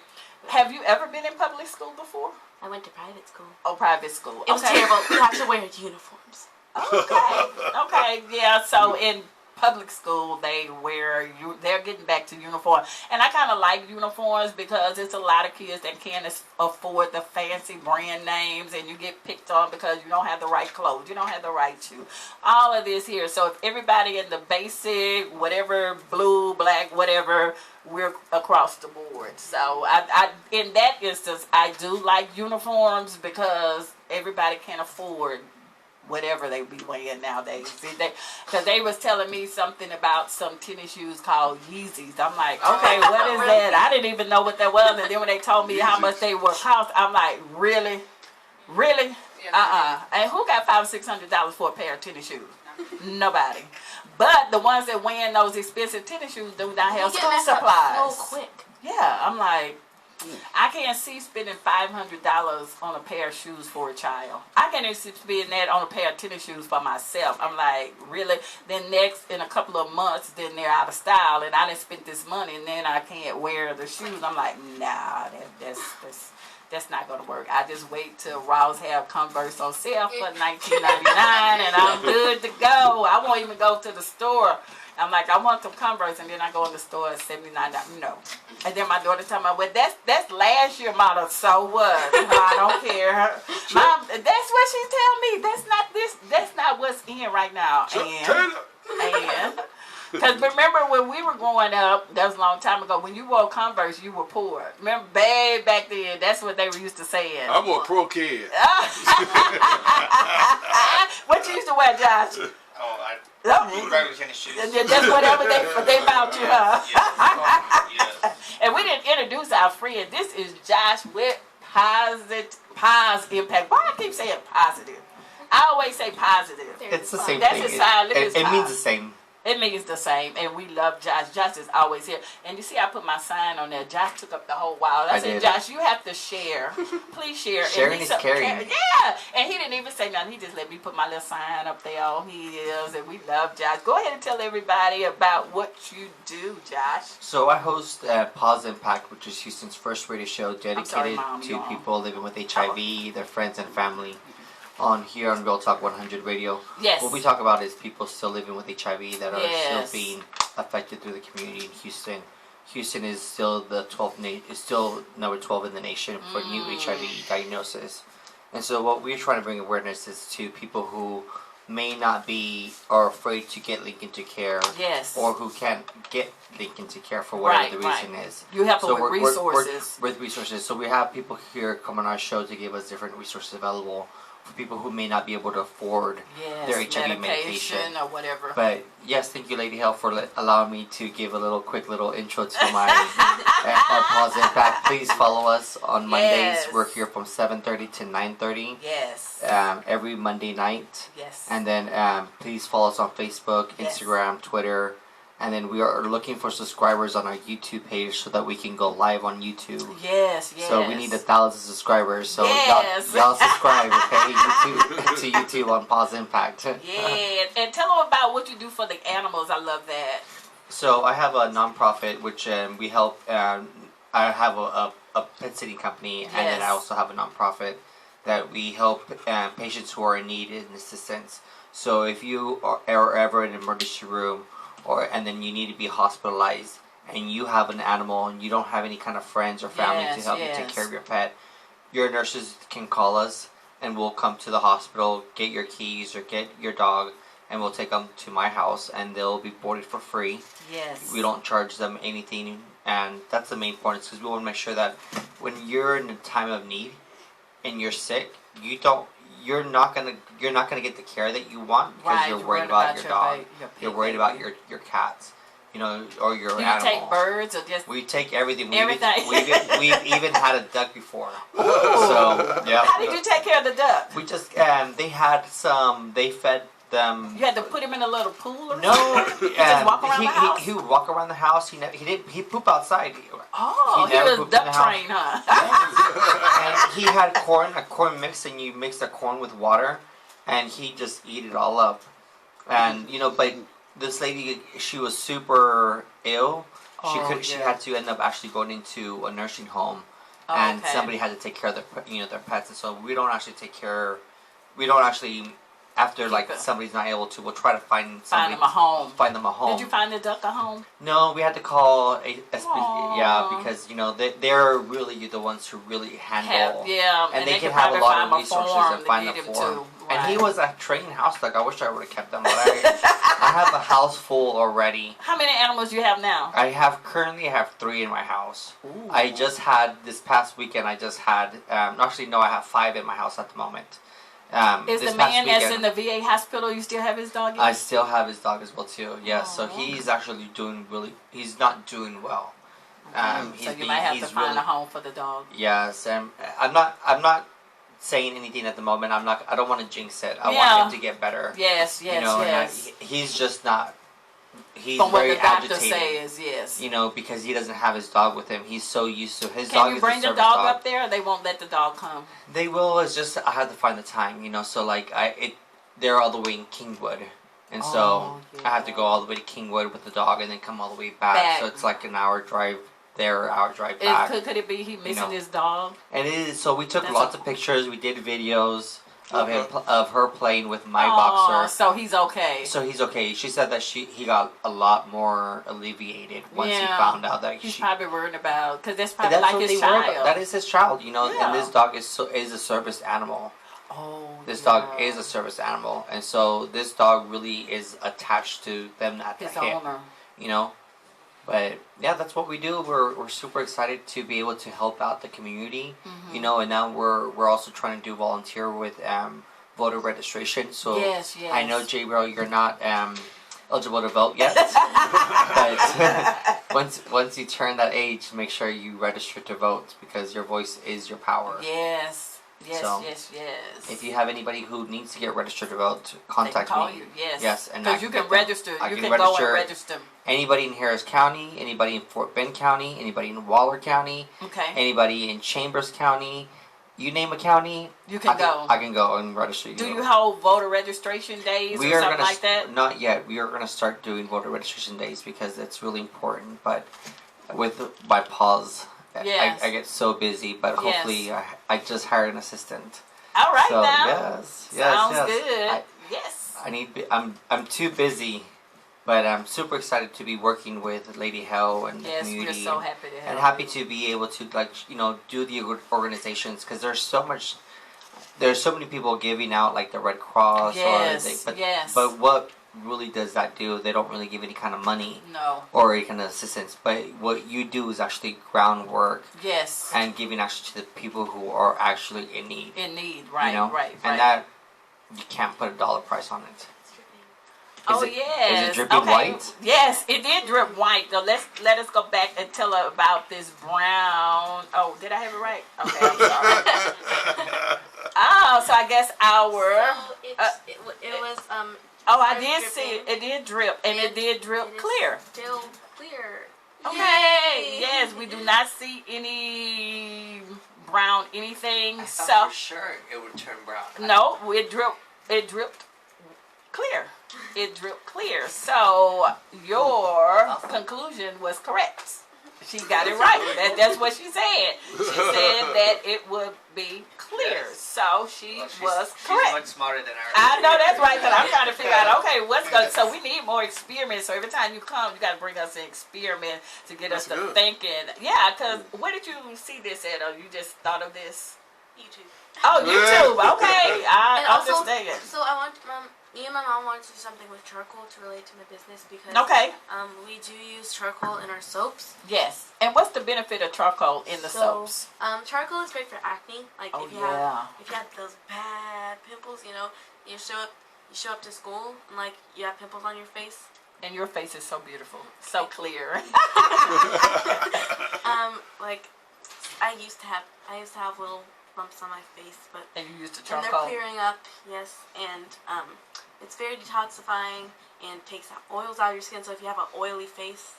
Have you ever been in public school before? I went to private school. Oh, private school. It was Okay. terrible. We had to wear uniforms. Okay. Okay. Yeah. So in public school, they're getting back to uniform, and I kind of like uniforms because it's a lot of kids that can't afford the fancy brand names, and you get picked on because you don't have the right clothes, you don't have the right shoe, all of this here. So if everybody in the basic, whatever, blue, black, whatever, we're across the board. So I in that instance, I do like uniforms because everybody can't afford whatever they be wearing nowadays. Because they was telling me something about some tennis shoes called Yeezys. I'm like, okay, what is that? I didn't even know what that was. And then when they told me how much they were cost, I'm like, really? Really? Yeah. And who got $500-$600 for a pair of tennis shoes? Nobody. But the ones that wearing those expensive tennis shoes do not have You get school messed up supplies. so quick. Yeah, I'm like, I can't see spending $500 on a pair of shoes for a child. I can't even see spending that on a pair of tennis shoes for myself. I'm like, really? Then next, in a couple of months, then they're out of style, and I didn't spend this money, and then I can't wear the shoes. I'm like, nah, that's not gonna work. I just wait till Ross have Converse on sale for $19.99, and I'm good to go. I won't even go to the store. I'm like, I want some Converse, and then I go in the store at $79. No. And then my daughter tell me, well, that's last year model, so what? I don't care. Mom, that's what she tell me. That's not what's in right now. And because remember when we were growing up, that was a long time ago, when you wore Converse, you were poor. Remember, back then, that's what they were used to saying. I want pro kid. What you used to wear, Josh? Oh, Oh, regular tennis shoes. that's whatever they bought you, huh? Yeah. And we didn't introduce our friend. This is Josh with Pos Impact. Why I keep saying positive? I always say positive. It's the same That's thing. his sign. Look at his It means sign. the same. It means the same, and we love Josh. Josh is always here. And you see, I put my sign on there. Josh took up the whole wall. I said, did. Josh, you have to share. Please share. And Sharing he's is caring. Yeah. And he didn't even say nothing. He just let me put my little sign up there. All he is, and we love Josh. Go ahead and tell everybody about what you do, Josh. So I host Pause Impact, which is Houston's first radio show dedicated Mom, to you're on. people living with HIV, their friends and family. On here on Real Talk 100 Radio. Yes. What we talk about is people still living with HIV that are Yes. still being affected through the community in Houston. Houston is still is still number 12 in the nation for new HIV diagnosis. And so what we're trying to bring awareness is to people who may not be or afraid to get linked into care. Yes. Or who can't get linked into care for whatever Right, the right. reason is. You help them with we're- resources. with resources. So we have people here come on our show to give us different resources available for people who may not be able to afford their HIV medication. or whatever. But yes, thank you, Lady Hale, for allowing me to give a quick little intro to my our Pause Impact. Please follow us on Mondays. Yes. We're here from 7:30 to 9:30 Yes. every Monday night. Yes. And then please follow us on Facebook, Yes. Instagram, Twitter. And then we are looking for subscribers on our YouTube page so that we can go live on YouTube. Yes. Yes. So we need 1,000 subscribers. So Yes. y'all subscribe, okay? to YouTube on Pause Impact. Yeah, and tell them about what you do for the animals. I love that. So I have a nonprofit which we help. I have a pet sitting company, and then I Yes. also have a nonprofit that we help patients who are in need in assistance. So if you are ever in an emergency room, and then you need to be hospitalized, and you have an animal and you don't have any kind of friends or family to help you take care of your pet, your nurses can call us and we'll come to the hospital, get your keys or get your dog, and we'll take them to my house and they'll be boarded for free. Yes. We don't charge them anything, and that's the main point, because we want to make sure that when you're in a time of need and you're sick, you're not gonna get the care that you want because Right, you're worried about your dog. your You're pet worried about baby. your cats, you know, or your Do you animal. take birds or just We take everything. everything? We've even had a duck before. Ooh. So yeah. How did you take care of the duck? We just they had some. They fed them. You had to put him in a little pool or No, something? He just walk around the house? he would walk around the house. He poop outside. Oh, he he never was pooped in duck the house. trained, huh? And he had a corn mix, and you mix the corn with water, and he just eat it all up. And but this lady, she was super ill. She had to end up actually going into a nursing home, and Okay. somebody had to take care of their pets. And so we don't actually after like it. somebody's not able to, we'll try to find somebody. Find them a home. Find them a home. Did you find the duck a home? No, we had to call Aw. because they're really the ones who really handle. And they can could have a probably lot find of a resources farm and to find get a him form. to. And he Right. was a trained house dog. I wish I would have kept him, but I have a house full already. How many animals do you have now? I currently have 3 in my house. Ooh. I just had this past weekend. I have 5 in my house at the moment. Is this the past man that's in weekend, the VA hospital, you still have his dog? I still have his dog as well too. Yes, so Aw. he's actually he's not doing well. So you might have to find a home for the dog. Yes, and I'm not saying anything at the moment. I don't want to jinx it. I Yeah. want him to get better. Yes, And he's just not. He's From what very the doctor agitated. says, yes. Because he doesn't have his dog with him. He's so used to his dog. Can you is bring a the service dog dog up there, or they won't let the dog come? They will. It's just I have to find the time. So like they're all the way in Kingwood, and so I have to go all the way to Kingwood with the dog, and then come all the way back. So it's like an hour drive there, hour drive back. Could it be he missing his dog? And it is. So we took That's lots a- of pictures. We did videos of her playing with my Oh, boxer. so he's okay. So he's okay. She said that he got a lot more alleviated once he Yeah. found out that He's probably worried about, because that's probably that's like what his they worry about. child. That is his child, Yeah. and this dog is a service animal. Oh, This dog is a service animal, and so this dog really is attached to them at his the hip, owner. But yeah, that's what we do. We're super excited to be able to help out the community, Mm-hmm. and now we're also trying to do volunteer with voter registration. So Yes. I know, Brielle, you're not eligible to vote yet, but once you turn that age, make sure you register to vote because your voice is your power. Yes. So, Yes. If you have anybody who needs to get registered to vote, They can contact call me. you. Yes. Yes, and Because you can register. You can go and register. Anybody in Harris County, anybody in Fort Bend County, anybody in Waller County, Okay. anybody in Chambers County, you name a county, You can go. I can go and register you. Do you hold voter registration days or something like that? Not yet. We are going to start doing voter registration days because it's really important. But with my pause, Yes. I get so busy. But hopefully, I just hired an assistant. All right So now. yes, Sounds good. yes. I'm too busy, but I'm super excited to be working with Lady Hale and the Yes, community. we're so happy to have and you. happy to be able to do the organizations because there's so many people giving out like the Red Cross Yes, but yes. but what really does that do? They don't really give any kind of money No. or any kind of assistance, but what you do is actually groundwork Yes. and giving actually to the people who are actually in need. In need. Right. you know? Right. And that you can't put a dollar price on it. Oh Is it yes. dripping white? Yes, it did drip white. So let us go back and tell her about this brown. Oh, did I have it right? Okay, I'm sorry. Oh, so I guess our. So it was Oh, I started did see it. dripping. It did drip, and it did drip It is clear. Still clear. Okay. Yay! Yes, we do not see any brown anything. for sure it would turn brown. No, it dripped. It dripped clear. It dripped clear. So your conclusion was correct. She got it right. That's what she said. She said that it would be clear. So she was correct. She's much smarter than I know that's right, because I'm trying to figure out, okay, what's going. So we need more experiments. So every time you come, you got to bring us an experiment to get us That's to good. thinking. Yeah, because where did you see this at? Or you just thought of this? YouTube. Oh, YouTube. Okay, And I also, understand. so I want me and my mom wanted to do something with charcoal to relate to my business because Okay. we do use charcoal in our soaps. Yes. And what's the benefit of charcoal in the soaps? Charcoal is great for acne. Like Oh, if you yeah. have those bad pimples, you know, you show up to school and like you have pimples on your face. And your face is so beautiful, so clear. Like I used to have little bumps on my face, but And you use the and they're charcoal. clearing up, yes, and it's very detoxifying and takes out oils out of your skin. So if you have an oily face,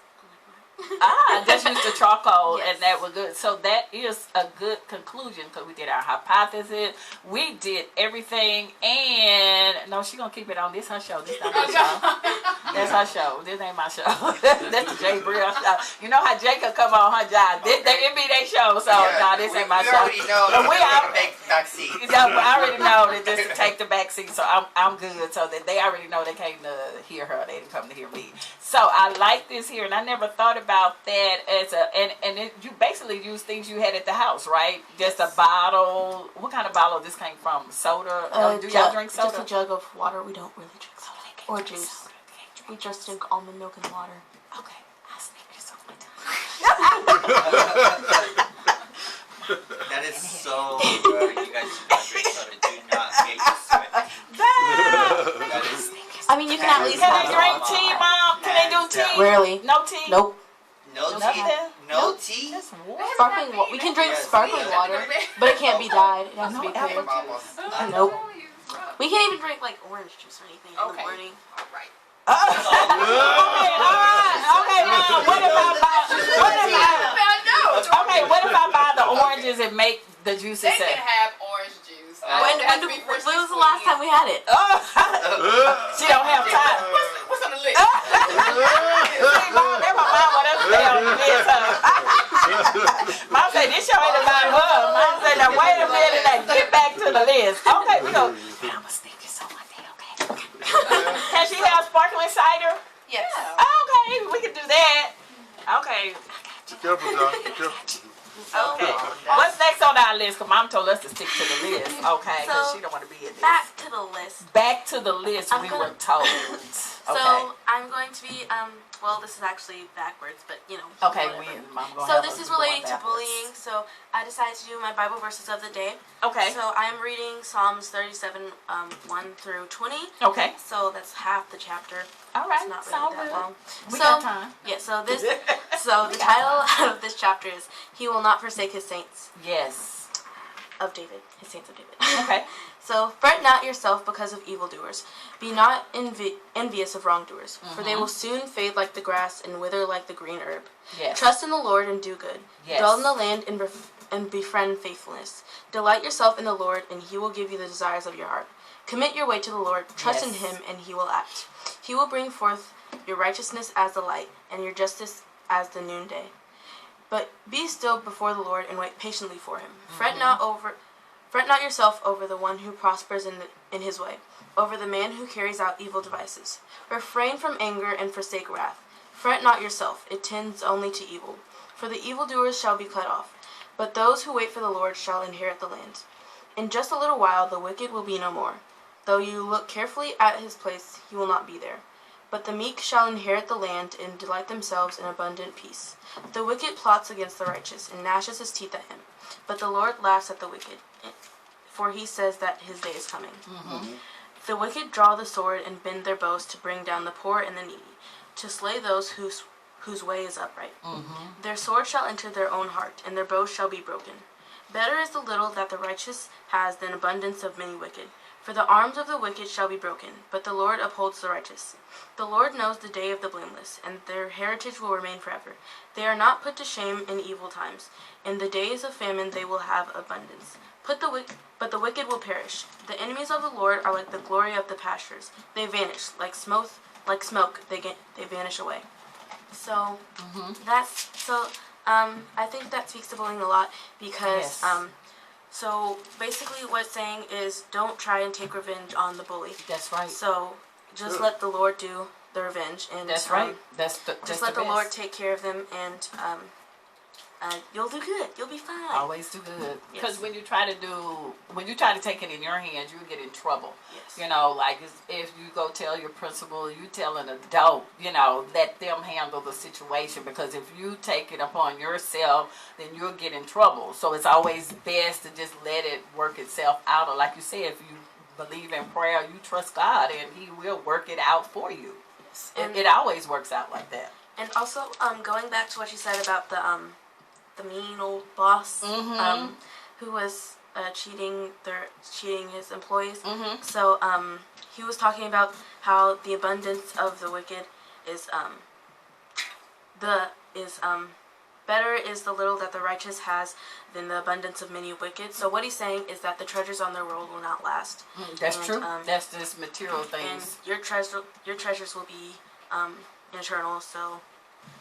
Just use the charcoal, Yes. and that was good. So that is a good conclusion because we did our hypothesis, we did everything, and no, she gonna keep it on this her show. This not my show. That's her show. This ain't my show. That's the Jay Brielle show. You know how Jay could come on her job. This it be their show. So no, this ain't my we show. already know But we we're are. gonna make back seat. I already know that just to take the back seat, so I'm good. So that they already know they came to hear her, they didn't come to hear me. So I like this here, and I never thought about that as you basically use things you had at the house, right? Just a bottle. What kind of bottle this came from? Soda? Do y'all drink soda? Just a jug of water. We don't really drink soda or juice. Soda. They can't drink We just drink almond milk and water. Okay, I'll sneak you some time. That is so good. You guys should not drink soda. Do not get used to it. That is I mean, you can at least Can have they it. drink tea, Mom? Can they do tea? Rarely. No tea? Nope. no tea. Nothing? No tea. Just water? Sparkling water. We can drink Yes. sparkling water, but it can't be dyed. It has to No be clear. apple Nope. We can't even drink like orange juice or anything in the Okay. morning. Alright. Okay, Mom. What if I buy the oranges and make the juices? They can have orange juice. When was the last time we had it? She don't have time. What's on the list? See, Mom, that's what Mom want us to stay on the list. Mom said, this show ain't about her. Mom said, now wait a minute, now get back to the list. Okay, we go. But I'm going to sneak you some one day, okay? Can she have sparkling cider? Yes. Okay, we can do that. Okay. Be careful, John. Be careful. Okay. What's next on our list? Because Mom told us to stick to the list. Okay, because So, she don't want to be in this. Back to the list. Back to the list, I'm we gonna- were told. So Okay. I'm going to be well, this is actually backwards, but you know. Okay, whatever. we and Mom going So this is relating to bullying. So I decided to do my Bible verses of the day. Okay. So I'm reading Psalms 37, 1 through 20. Okay. So that's half the chapter. All right. It's not Sound really that good. long. We so, got time. Yeah, so the title of this chapter is He Will Not Forsake His Saints Yes. of David. His saints of David. Okay. So fret not yourself because of evildoers. Be not envious of wrongdoers, for they will soon fade like the grass and wither like the green herb. Yes. Trust in the Lord and do good. Yes. Dwell in the land and befriend faithfulness. Delight yourself in the Lord, and He will give you the desires of your heart. Commit your way to the Lord. Trust in Yes. Him, and He will act. He will bring forth your righteousness as the light, and your justice as the noonday. But be still before the Lord and wait patiently for Him. Fret not yourself over the one who prospers in his way, over the man who carries out evil devices. Refrain from anger and forsake wrath. Fret not yourself, it tends only to evil. For the evildoers shall be cut off, but those who wait for the Lord shall inherit the land. In just a little while the wicked will be no more. Though you look carefully at his place, he will not be there. But the meek shall inherit the land and delight themselves in abundant peace. The wicked plots against the righteous and gnashes his teeth at him. But the Lord laughs at the wicked, for he says that his day is coming. Mm-hmm. The wicked draw the sword and bend their bows to bring down the poor and the needy, to slay those whose way is upright. Mm-hmm. Their sword shall enter their own heart, and their bows shall be broken. Better is the little that the righteous has than abundance of many wicked. For the arms of the wicked shall be broken, but the Lord upholds the righteous. The Lord knows the day of the blameless, and their heritage will remain forever. They are not put to shame in evil times. In the days of famine they will have abundance. But the wicked will perish. The enemies of the Lord are like the glory of the pastures. They vanish like smoke. They vanish away. So I think that speaks to bullying a lot because Yes. so basically what it's saying is don't try and take revenge on the bully. That's right. So just let the Lord do the revenge, and That's right. That's just the let the best. Lord take care of them, and you'll do good. You'll be fine. Always do good. Because Yes. when you try to take it in your hands, you get in trouble. Yes. You know, like if you go tell your principal, you tell an adult, you know, let them handle the situation. Because if you take it upon yourself, then you'll get in trouble. So it's always best to just let it work itself out. Or like you said, if you believe in prayer, you trust God, and He will work it out for you. Yes. It always works out like that. And also, going back to what you said about the mean old boss, Mhm. who was cheating his employees. Mhm. So he was talking about how the abundance of the wicked is better is the little that the righteous has than the abundance of many wicked. So what he's saying is that the treasures on their world will not last. That's And, true. That's just material And things. your treasures will be eternal. So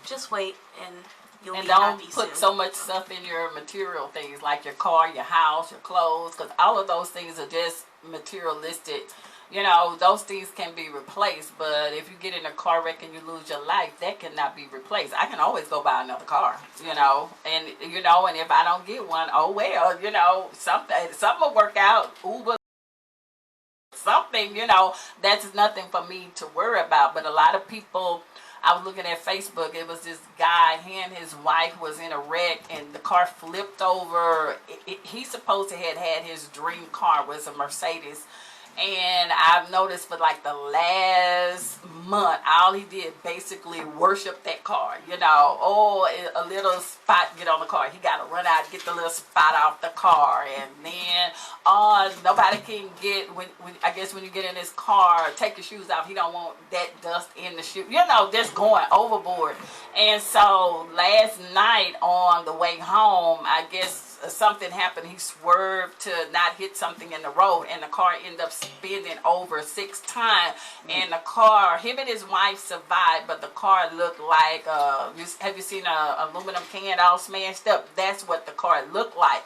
just wait and you'll And be don't happy put soon. so much stuff in your material things like your car, your house, your clothes, because all of those things are just materialistic. You know, those things can be replaced, but if you get in a car wreck and you lose your life, that cannot be replaced. I can always go buy another car, you know, and if I don't get one, oh well, you know, something will work out. Uber, something, you know, that's nothing for me to worry about. But a lot of people, I was looking at Facebook, it was this guy, he and his wife was in a wreck and the car flipped over. He's supposed to had his dream car, was a Mercedes. And I've noticed for like the last month, all he did basically worship that car. You know, a little spot get on the car. He got to run out, get the little spot off the car. And then nobody can get, when you get in his car, take your shoes off. He don't want that dust in the shoe. You know, just going overboard. And so last night on the way home, I guess something happened. He swerved to not hit something in the road, and the car ended up spinning over 6 times. And the car, him and his wife survived, but the car looked like, have you seen a aluminum can all smashed up? That's what the car looked like.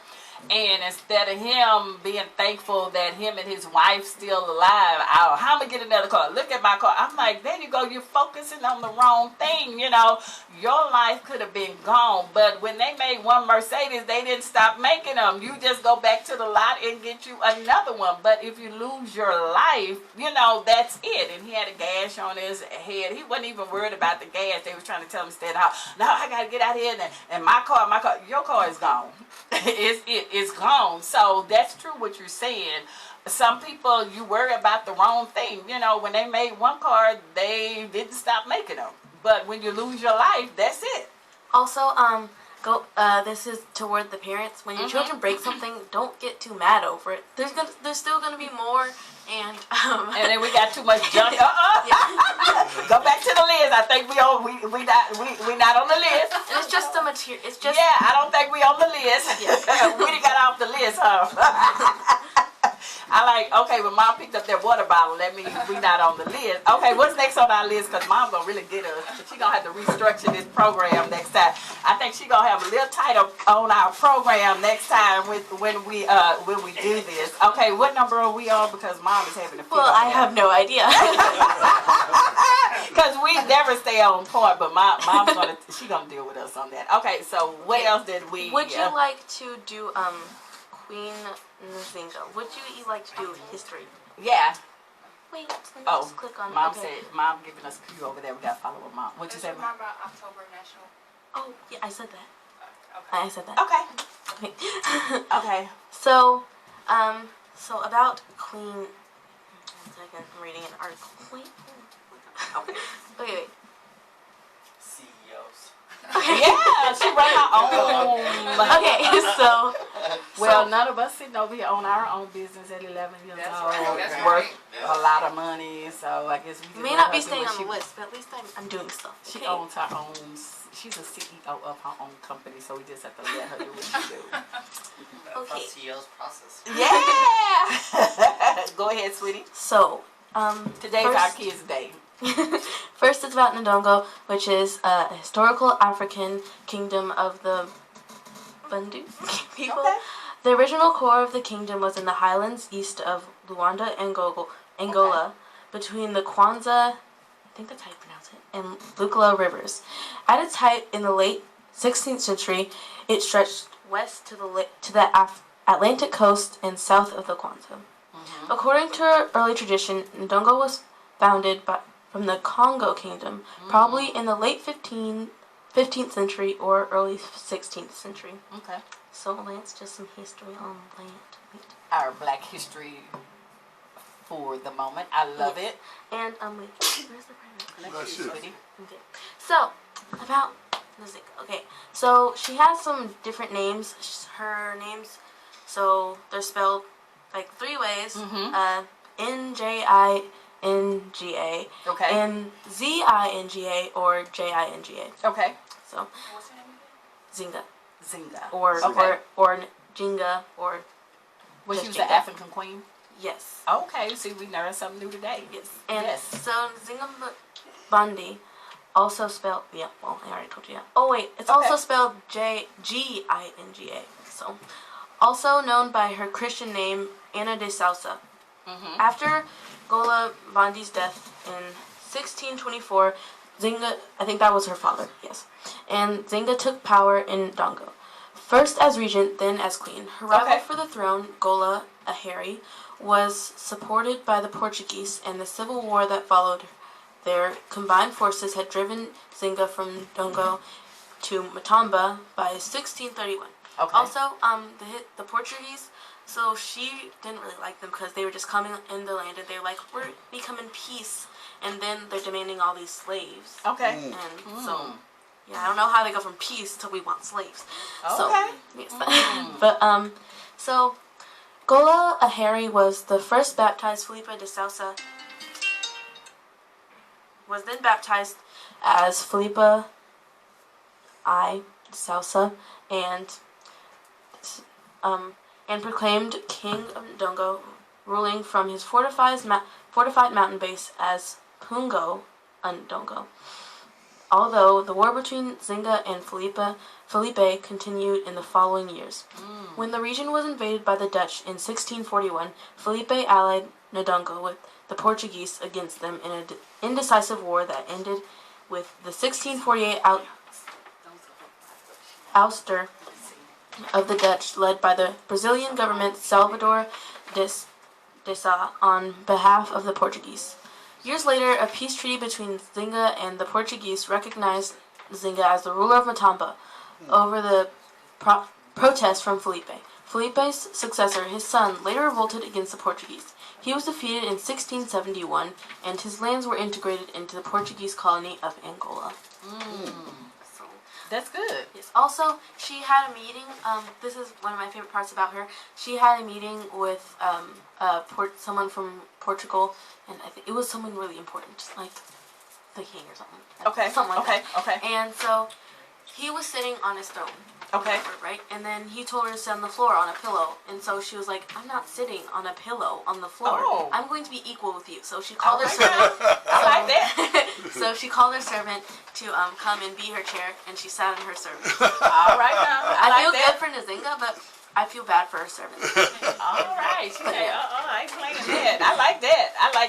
And instead of him being thankful that him and his wife still alive, how am I gonna get another car? Look at my car. I'm like, there you go. You're focusing on the wrong thing. You know, your life could have been gone. But when they made one Mercedes, they didn't stop making them. You just go back to the lot and get you another one. But if you lose your life, you know, that's it. And he had a gash on his head. He wasn't even worried about the gas. They was trying to tell him instead, no, I gotta get out here and my car, your car is gone. It's gone. So that's true what you're saying. Some people, you worry about the wrong thing. You know, when they made one car, they didn't stop making them. But when you lose your life, that's it. Also, this is toward the parents. When your children break something, don't get too mad over it. There's still gonna be more, and then we got too much junk. Go back to the list. I think we not on the list. And it's just the material. It's just I don't think we on the list. We done got off the list, huh? I like, okay, when Mom picked up that water bottle, that means we not on the list. Okay, what's next on our list? Because Mom gonna really get us. She gonna have to restructure this program next time. I think she gonna have a little tighter on our program next time when we do this. Okay, what number are we on? Because Mom is having a fit. Well, I have no idea. Because we never stay on point, but Mom's gonna deal with us on that. Okay, so what else did we? Would you like to do Queen Nzinga? Would you like to do history? Yeah. Wait, let me just click on. Mom okay. said, Mom giving us a cue over there. We gotta follow with Mom. What you say? Mom about October National. Oh, yeah, I said that. Okay. I said that. Okay. Okay. So about Queen. 1 second, I'm reading an article. Wait. Okay. Wait. CEOs. Yeah, she run her own. Okay, so. Well, none of us sitting over here on our own business at 11 years That's old. right, that's Worth right. a lot of money, so I guess we just May let not her be do staying what on she- the list, but at least I'm doing stuff. She Okay. owns her own. She's a CEO of her own company, so we just have to let her do what she do. Okay. CEO's process. Yeah. Go ahead, sweetie. So, Today's our kids' day. First, it's about Ndongo, which is a historical African kingdom of the Bantu people. Okay. The original core of the kingdom was in the highlands east of Luanda, Angola, between the Kwanzaa, I think that's how you pronounce it, and Lukla rivers. At its height in the late 16th century, It stretched west to the Atlantic coast and south of the Kwanzaa. According to early tradition, Ndongo was founded from the Congo Kingdom, probably in the late 15th century or early 16th century. Okay. So, Lance, just some history on land. Our Black history for the moment. I love it. And, wait, where's the primary? Bless you, sweetie. Okay. So, about music. Okay, so she has some different names. Her names, so they're spelled like 3 ways. Njinga, Okay. Nzinga, or Jinga. Okay. So, What's her name? Zinga. Zinga. Or Jinga, or Was just she was Jinga. the African queen? Yes. Okay, see, we learned something new today. Yes. And Yes. so Bandi, also spelled, I already told you that. Oh wait, it's also spelled Jinga. So, also known by her Christian name, Ana de Sousa. After Gola Bandi's death in 1624, Zinga, I think that was her father, yes. And Zinga took power in Dongo. First as regent, then as queen. Her rival for the throne, Gola Aheri, was supported by the Portuguese, and the civil war that followed their combined forces had driven Zinga from Dongo to Matamba by 1631. Okay. Also, the Portuguese, so she didn't really like them because they were just coming in the land and they're like, we come in peace, and then they're demanding all these slaves. Okay. And so, yeah, I don't know how they go from peace to we want slaves. Okay. So, yes. But, so, Gola Aheri was the first baptized. Felipe de Sousa was then baptized as Felipe I Sousa and proclaimed king of Ndongo, ruling from his fortified mountain base as Pungo Ndongo. Although the war between Zinga and Felipe continued in the following years. When the region was invaded by the Dutch in 1641, Felipe allied Ndongo with the Portuguese against them in an indecisive war that ended with the 1648 ouster of the Dutch, led by the Brazilian government Salvador de Sá on behalf of the Portuguese. Years later, a peace treaty between Zinga and the Portuguese recognized Zinga as the ruler of Matamba over the protest from Felipe. Felipe's successor, his son, later revolted against the Portuguese. He was defeated in 1671, and his lands were integrated into the Portuguese colony of Angola. So, that's good. Yes. Also, she had a meeting. This is one of my favorite parts about her. She had a meeting with someone from Portugal, and I think it was someone really important, like the king or something. Okay. Something like that. Okay. And so he was sitting on his throne. Okay. Right? And then he told her to sit on the floor on a pillow. And so she was like, I'm not sitting on a pillow on the floor. Oh. I'm going to be equal with you. So she called her servant. I like that. So she called her servant to come and be her chair, and she sat in her servant. All right now. I like feel that. good for Nzinga, but I feel bad for her servant. All right. She said, I ain't playing that. I like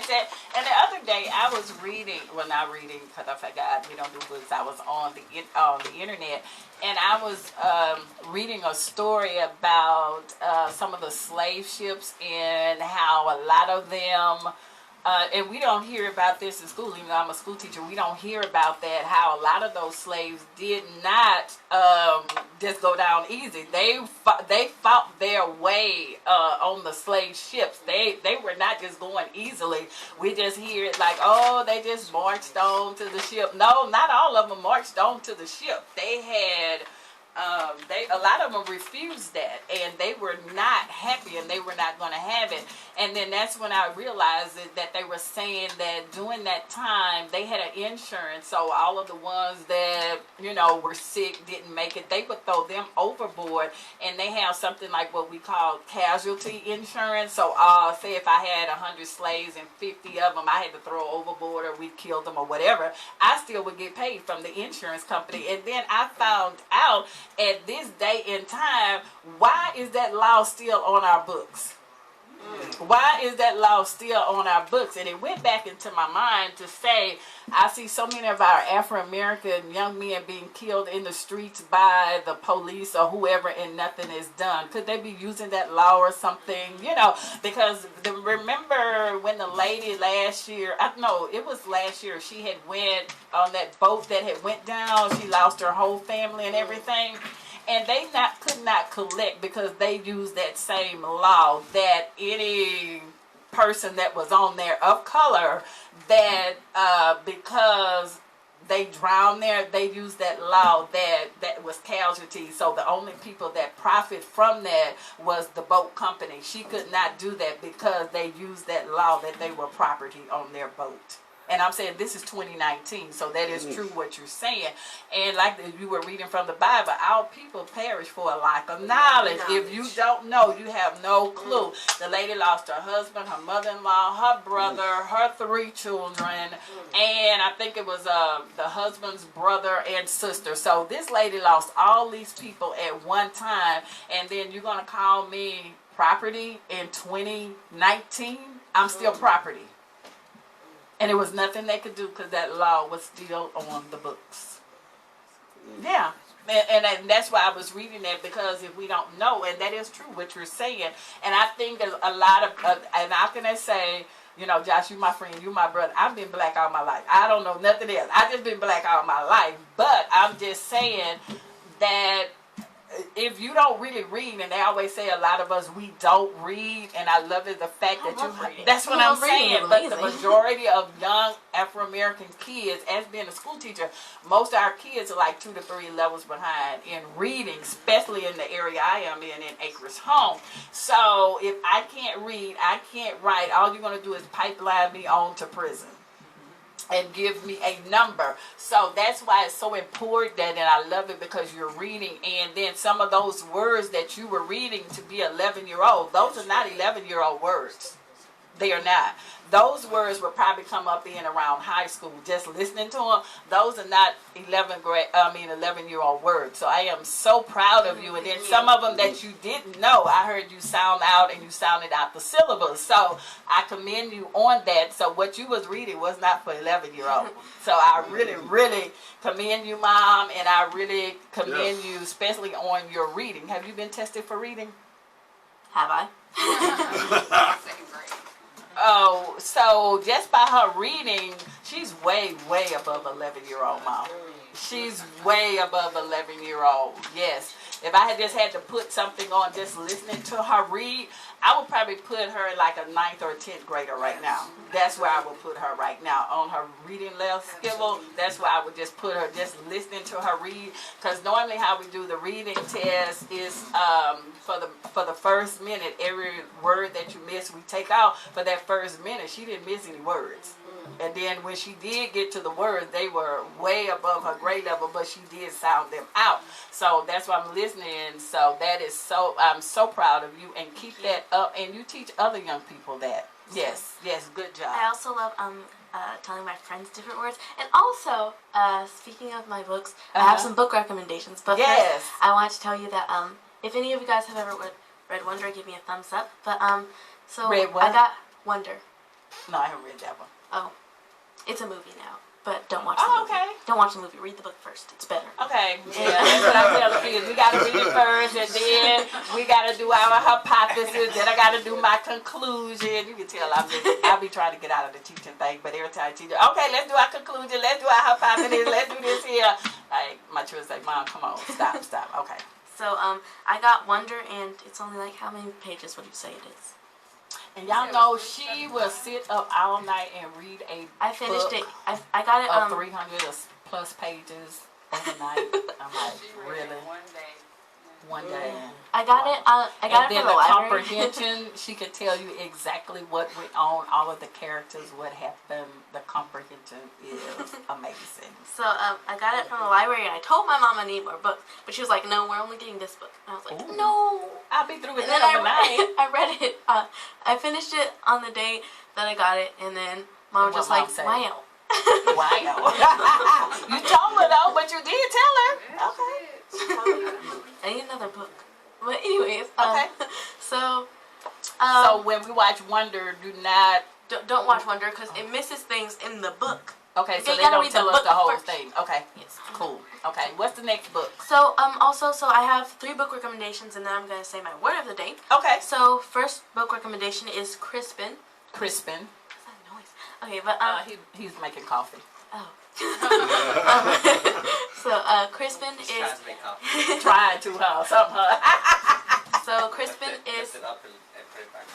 that. And the other day, I was reading, well, not reading, because I forgot we don't do books. I was on the internet, and I was reading a story about some of the slave ships and how a lot of them, and we don't hear about this in school, even though I'm a school teacher, we don't hear about that, how a lot of those slaves did not just go down easy. They fought their way on the slave ships. They were not just going easily. We just hear it like, oh, they just marched on to the ship. No, not all of them marched on to the ship. They had... a lot of them refused that, and they were not happy, and they were not going to have it. And then that's when I realized that they were saying that during that time they had an insurance, so all of the ones that were sick, didn't make it, they would throw them overboard, and they have something like what we call casualty insurance. So say if I had 100 slaves and 50 of them I had to throw overboard, or we killed them or whatever, I still would get paid from the insurance company. And then I found out at this day in time, why is that law still on our books? Why is that law still on our books? And it went back into my mind to say, I see so many of our Afro-American young men being killed in the streets by the police or whoever, and nothing is done. Could they be using that law or something? You know, because remember when the lady last year, it was last year, she had went on that boat that had went down. She lost her whole family and everything. And they could not collect because they used that same law that any person that was on there of color, that because they drowned there, they used that law that was casualties. So the only people that profit from that was the boat company. She could not do that because they used that law that they were property on their boat. And I'm saying this is 2019, so that is true what you're saying. And like you were reading from the Bible, our people perish for a lack of knowledge. If you don't know, you have no clue. The lady lost her husband, her mother-in-law, her brother, her 3 children, and I think it was the husband's brother and sister. So this lady lost all these people at one time, and then you're going to call me property in 2019? I'm still property. And there was nothing they could do because that law was still on the books. Yeah. And that's why I was reading that, because if we don't know, and that is true what you're saying. And I think there's a lot of, and how can I say, you know, Josh, you my friend, you my brother. I've been black all my life. I don't know nothing else. I just been black all my life. But I'm just saying that if you don't really read, and they always say a lot of us, we don't read, and I love it, the fact that you, that's what I'm saying, but the majority of young Afro-American kids, as being a school teacher, most of our kids are like 2 to 3 levels behind in reading, especially in the area I am in Acres Home. So if I can't read, I can't write, all you're going to do is pipeline me on to prison and give me a number. So that's why it's so important that, and I love it because you're reading, and then some of those words that you were reading to be 11-year-old, those are not 11-year-old words. They are not. Those words will probably come up in around high school. Just listening to them, those are not 11-year-old words. So I am so proud of you. And then some of them that you didn't know, I heard you sound out, and you sounded out the syllables. So I commend you on that. So what you was reading was not for 11-year-old. So I really, really commend you, Mom, and I really commend you, especially on your reading. Have you been tested for reading? Have I? Second grade. Oh, so just by her reading, she's way, way above 11-year-old, Mom. She's way above 11-year-old, yes. If I had just had to put something on just listening to her read, I would probably put her in like a 9th or 10th grader right now. That's where I would put her right now, on her reading level. That's where I would just put her, just listening to her read. Because normally how we do the reading test is for the first minute, every word that you miss, we take out. For that first minute, she didn't miss any words. And then when she did get to the words, they were way above her grade level, but she did sound them out. So that's why I'm listening. So that is so, I'm so proud of you, and keep that up. And you teach other young people that. Yes, yes, good job. I also love telling my friends different words. And also, speaking of my books, I have some book recommendations. But first, I want to tell you that if any of you guys have ever read Wonder, give me a thumbs up. But so Read what? I got Wonder. No, I haven't read that one. Oh, it's a movie now, but don't watch the movie. Okay. Don't watch the movie. Read the book first. It's better. Okay, yeah, that's what I tell the kids. We got to read it first, and then we got to do our hypothesis. Then I got to do my conclusion. You can tell I'll be trying to get out of the teaching thing, but every time I teach, okay, let's do our conclusion. Let's do our hypothesis. Let's do this here. Like my children say, Mom, come on, stop. Okay. So I got Wonder, and it's only like, how many pages would you say it is? And y'all know she will sit up all night and read a I finished book it. I got it. of 300 plus pages overnight. I'm like, She read really? it one day. One day. I got it. I got it And then from the the library. comprehension, she could tell you exactly what went on, all of the characters, what happened. The comprehension is amazing. So I got it from the library, and I told my mom I need more books, but she was like, "No, we're only getting this book." And I was like, Ooh. "No." I'll be through with And then that overnight. I read it. I finished it on the day that I got it, and then Mom was just what like, Mom said? "Wow." Wow. You told her though, but you did tell her. Okay. I need another book. But anyways, Okay. so So when we watch Wonder, do not. Don't watch Wonder because it misses things in the book. Okay, so You they gotta don't read tell the us book the whole first. thing. Okay, Yes. cool. Okay, what's the next book? So so I have 3 book recommendations, and then I'm gonna say my word of the day. Okay, So first book recommendation is Crispin. Crispin. What's that noise? Okay, but He's making coffee. oh. So Crispin Just trying is to make coffee. Trying to something. so Crispin Lift is it up and put it back.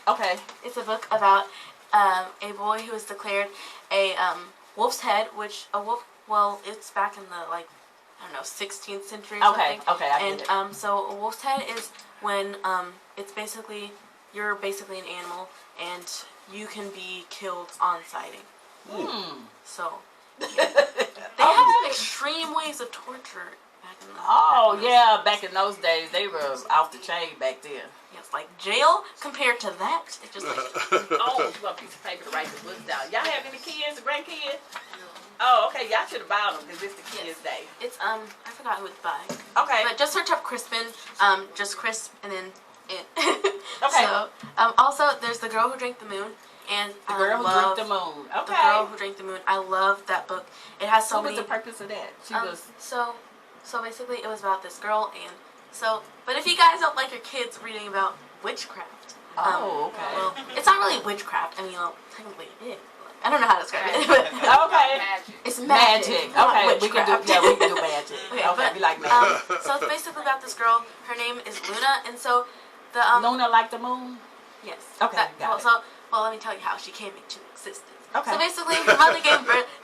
Okay. it's a book about a boy who is declared a wolf's head, which a wolf. Well, it's back in the I don't know 16th century or Okay. something. Okay. I get And it. so a wolf's head is when it's basically you're basically an animal and you can be killed on sighting. So they have some extreme ways of torture back in the Oh back in the- yeah, back in those days they were off the chain back then. Yes, like jail compared to that. It's just like Oh, you want a piece of paper to write the books down. Y'all have any kids, grandkids? Oh, okay. Y'all should have bought them because it's the kids' day. it's I forgot who it's by. Okay. But just search up Crispin, just Crisp and then it. Okay. So also there's The Girl Who Drank the Moon and The Girl Who love Drank the Moon. The Okay. Girl Who Drank the Moon. I love that book. It has so What was many the purpose of that? She was. so basically it was about this girl and but if you guys don't like your kids reading about witchcraft. Oh, okay. Well, it's not really witchcraft. I mean, technically it is. I don't know how to describe it, but Okay. Magic. it's Magic. magic. not Okay, we can do. witchcraft. Yeah, we can do magic. Okay, Okay, but, we like magic. so it's basically about this girl. Her name is Luna, and so the Luna like the moon. yes. Okay, got it. Well, let me tell you how she came into existence. Okay. So basically, her mother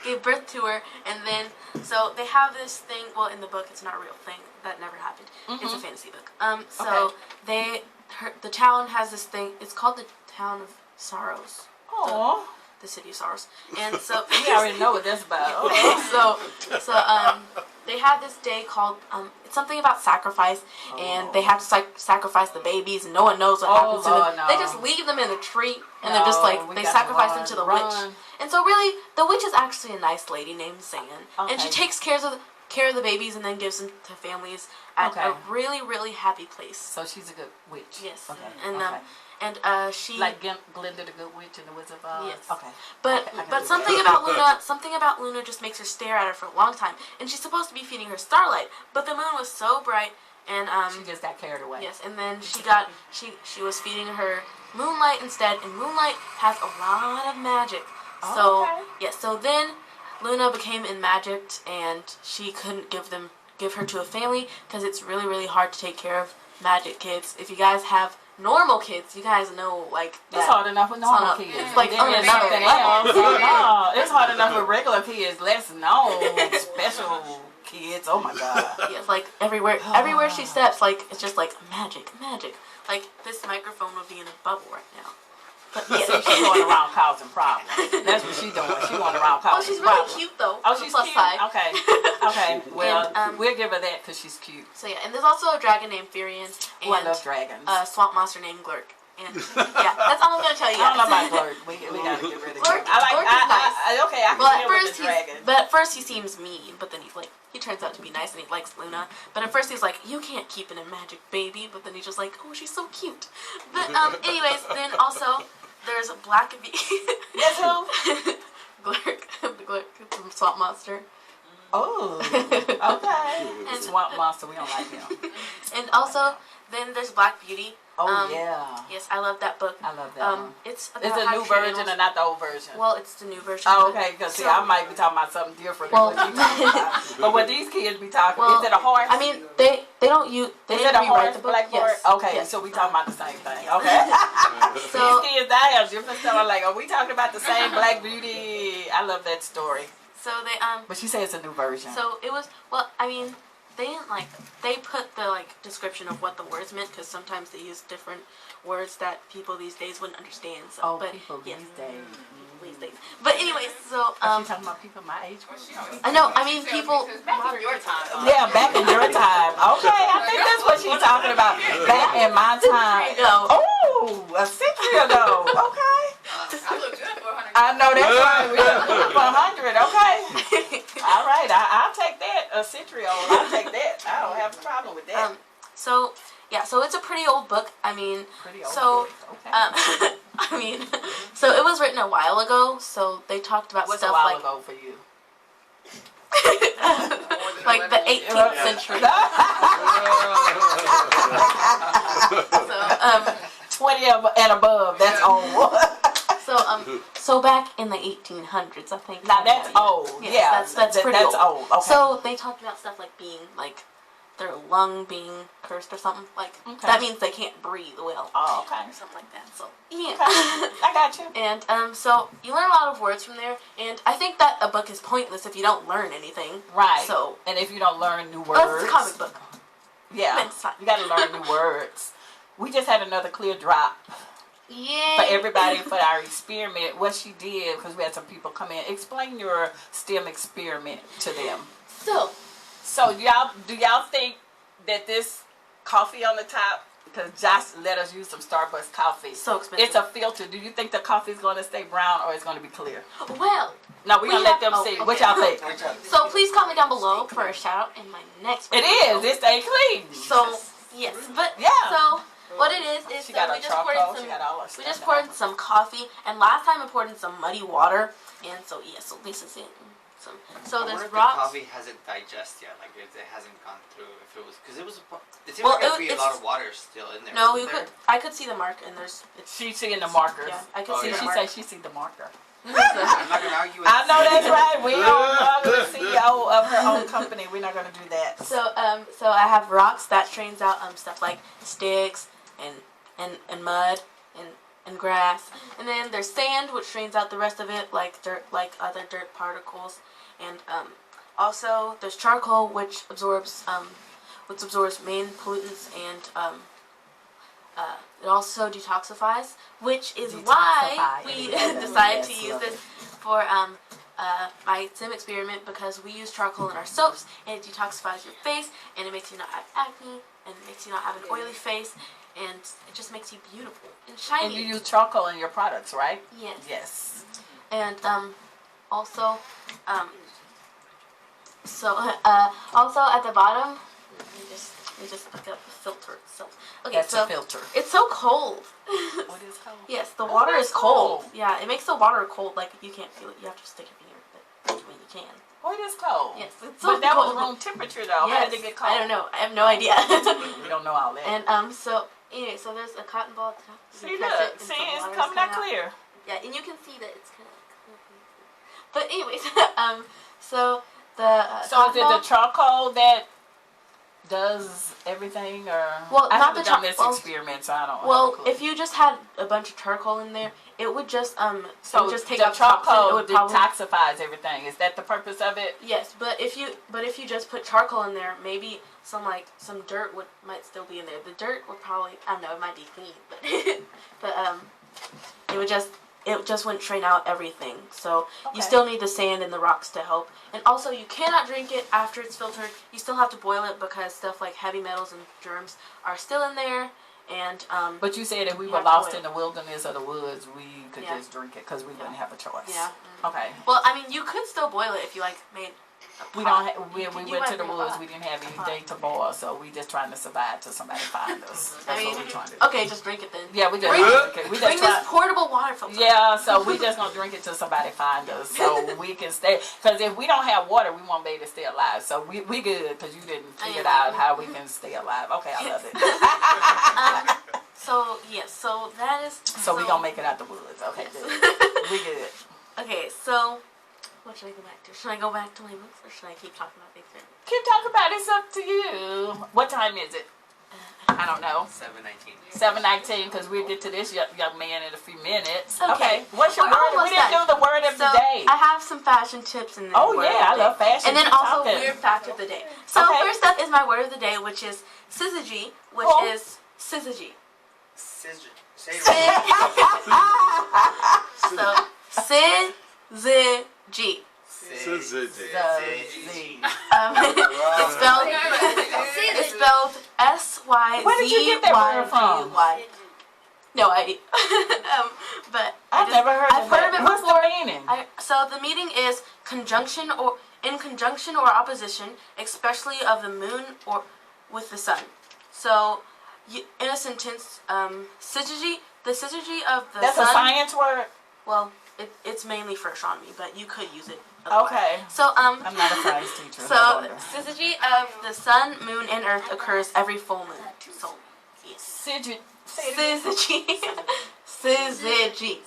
gave birth to her, and then so they have this thing. Well, in the book, it's not a real thing. That never happened. It's a fantasy book. So the town has this thing. It's called the Town of Sorrows. Oh, The City of Sorrows. And so we already know what that's about. Okay. so they have this day called it's something about sacrifice, and they have to sacrifice the babies, and no one knows what happens to them. Lord, no. They just leave them in a tree, and they're just No, we they got sacrifice to them to the run. witch. And so really, the witch is actually a nice lady named Zan, and she Okay. takes care of the babies and then gives them to families at Okay. a really really happy place. So she's a good witch. Yes, Okay. and okay. she Like Glinda the Good Witch and the Wizard of Oz. Yes. Okay. But Okay, I can but do something about Luna just makes her stare at her for a long time, and she's supposed to be feeding her starlight, but the moon was so bright, and She just got carried away. yes, and then she was feeding her moonlight instead, and moonlight has a lot of magic. Oh, So okay. yes, so then Luna became enmagicked, and she couldn't give her to a family because it's really really hard to take care of magic kids. If you guys have normal kids, you guys know It's hard enough with normal hard- kids. it's like Then on there's another something level. else. Oh, no, it's hard enough with regular kids, less known, special kids. Oh my God. Yes, like everywhere she steps, like it's just like magic. Like this microphone would be in a bubble right now. But Yeah, she's going around causing problems. That's what she's doing. She's going around causing oh, she's really problems. cute though. Oh, on the she's plus cute. side. Okay. Okay. Well, And, we'll give her that because she's cute. So yeah, and there's also a dragon named Furion Oh, I and love dragons. a swamp monster named Glurk. And yeah, that's all I'm gonna tell you. I don't know guys. about Glurk. We gotta get rid of Glurk- Glurk. I like. Glurk is nice. Okay, I can Well, deal with the dragon. but at first he seems mean, but then he turns out to be nice and he likes Luna. But at first he's like, you can't keep an magic baby. But then he's just like, oh, she's so cute. But anyways, then also there's a black Guess who? Glurk, the Glurk from Swamp Monster. Oh, okay. And- Swamp monster. We don't like him. And also then there's Black Beauty. Oh yeah. Yes, I love that book. I love that one. It's about It's a how new to treat version animals. and not the old version. Well, it's the new version. Oh, but- okay, because see, so- I might be talking about something different Well- than what you talking about. But what these kids be talking, Well, is it a horse? I mean, they don't use. They is it didn't a rewrite horse, the book. black Yes. horse? Okay, Yes. so we talking about the same thing. Okay. So These kids, I have different stuff. I'm like, are we talking about the same Black Beauty? I love that story. so they But she said it's a new version. So it was, well, I mean, they didn't they put the description of what the words meant because sometimes they use different words that people these days wouldn't understand. So, oh, but people yes, these days. these days. But anyways, so She talking about people my age group? I know. I mean, people. Back in your time. Yeah, back in your time. Okay, I think that's what she's talking about. Back in my time. ago. Oh, a century ago. Okay. I look good for 100. I know that's right. We look for 100. Okay. All right. I'll take that. A century old. I'll take that. I don't have a problem with that. So Yeah, so it's a pretty old book. I mean, Pretty old. so book. Okay. I mean, so it was written a while ago. So they talked about What's a stuff while like ago for you? like the 18th century. So 20 and above. That's old. so back in the 1800s, I think. Now that's old. Yes, Yeah, that's pretty that's old. Okay. So they talked about stuff like being like their lung being cursed or something. Like Okay. that means they can't breathe well. Oh, okay. Or something like that. So yeah. I got you. And so you learn a lot of words from there, and I think that a book is pointless if you don't learn anything. Right. So and if you don't learn new words, well, it's a comic book. yeah, It's fine. you got to learn new words. We just had another clear drop Yeah. for everybody for our experiment. What she did, because we had some people come in. Explain your STEM experiment to them. So do y'all think that this coffee on the top, because Josh let us use some Starbucks coffee. So expensive. It's a filter. Do you think the coffee is going to stay brown or it's going to be clear? Well, No, we're going to let them have- see. oh, What okay. y'all think? so please comment down below for a shout out in my next It video. is. It stay clean. So yes, but Yeah. So what it is She so got we a just poured charcoal. in She some got all her we stuff just in poured there. some coffee, and last time I poured in some muddy water, and so yeah, so this is it. So I there's wonder if the rocks. coffee hasn't digested yet, like if it hasn't gone through. If it was, because it was, it seemed Well, like there'd be a it's- lot of water still in there. No, wasn't you there? could. I could see the mark, and there's. It's, She seeing the markers. yeah, I could Oh, see yeah. the She mark. say she see the marker. I'm not gonna argue with I know that's right. We don't know the CEO of her own company. We're not gonna do that. So I have rocks that strains out stuff like sticks and mud and grass, and then there's sand which strains out the rest of it like dirt, like other dirt particles, and also there's charcoal which absorbs main pollutants, and it also detoxifies, which is why we decided to use this for my sim experiment, because we use charcoal in our soaps, and it detoxifies your face, and it makes you not have acne, and it makes you not have an oily face, and it just makes you beautiful and shiny. And you use charcoal in your products, right? Yes. Yes. And also also at the bottom, we just pick up the filter itself. Okay, That's so a filter. it's so cold. What is cold? Yes, the Oh, water that's is cold. cold. Yeah, it makes the water cold. Like you can't feel it. You have to stick your finger, but I mean you can. Oh, it is cold. Yes, it's so But that cold. was room temperature though. How Yes, did it get cold? I don't know. I have no idea. We don't know all that. And so anyway, so there's a cotton ball at the top. You See, press look. it, and See, some it's water's coming out coming clear. Yeah, and you can see that it's kind of. But anyways, so the So cotton is it ball, the charcoal that does everything, or Well, I not haven't the done this charcoal. experiment, so I don't. well, have a clue. if you just had a bunch of charcoal in there, it would just it so would just take the up toxin. It charcoal would probably detoxifies everything. Is that the purpose of it? yes, but if you just put charcoal in there, maybe some dirt might still be in there. The dirt would probably, I don't know, it might be clean, but it just wouldn't strain out everything. So Okay. you still need the sand and the rocks to help. And also you cannot drink it after it's filtered. You still have to boil it because stuff like heavy metals and germs are still in there. And But you said if we You were have to lost boil. in the wilderness or the woods, we could Yeah. just drink it because we wouldn't have a choice. yeah. Okay. Well, I mean, you could still boil it if you made. We don't. We You went might to the bring a woods. pot. We didn't have anything to boil, so we just trying to survive till somebody find us. That's I mean, what we're trying to do. okay, just drink it then. Yeah, we just Bring- drink it. We just Bring try. this portable water filter. Yeah, so we just gonna drink it till somebody find us, so we can stay. Because if we don't have water, we won't be able to stay alive. So we good because you didn't figure out how we can stay alive. Okay, I love it. So yes, so that is. So we gonna make it out the woods. Okay, good. We good. Okay, so what should I go back to? Should I go back to my books or should I keep talking about the experiment? Keep talking about it. It's up to you. What time is it? I don't know. 7:19. 7:19, because we'll get to this young man in a few minutes. Okay. What's your We're word? We almost didn't done. do the word of So the day. I have some fashion tips and then Oh, word yeah, I of the love day. fashion. And then Keep also talking. weird fact of the day. So Okay. first up is my word of the day, which is syzygy, which Cool. is syzygy. Scissor. Say it So syzygy. Syzygy. It's spelled S-Y-Z-Y-G-Y. Where did you get that word from? No, but I've never heard I've of heard that. of it What's before. the meaning? So the meaning is conjunction or in conjunction or opposition, especially of the moon or with the sun. So in a sentence, syzygy. The syzygy of the That's sun. a science word. Well, it's mainly for astronomy, but you could use it. Otherwise. Okay. So I'm not a science teacher. So syzygy of the sun, moon, and earth occurs every full moon. So yes. Syzygy. Syzygy. Syzygy.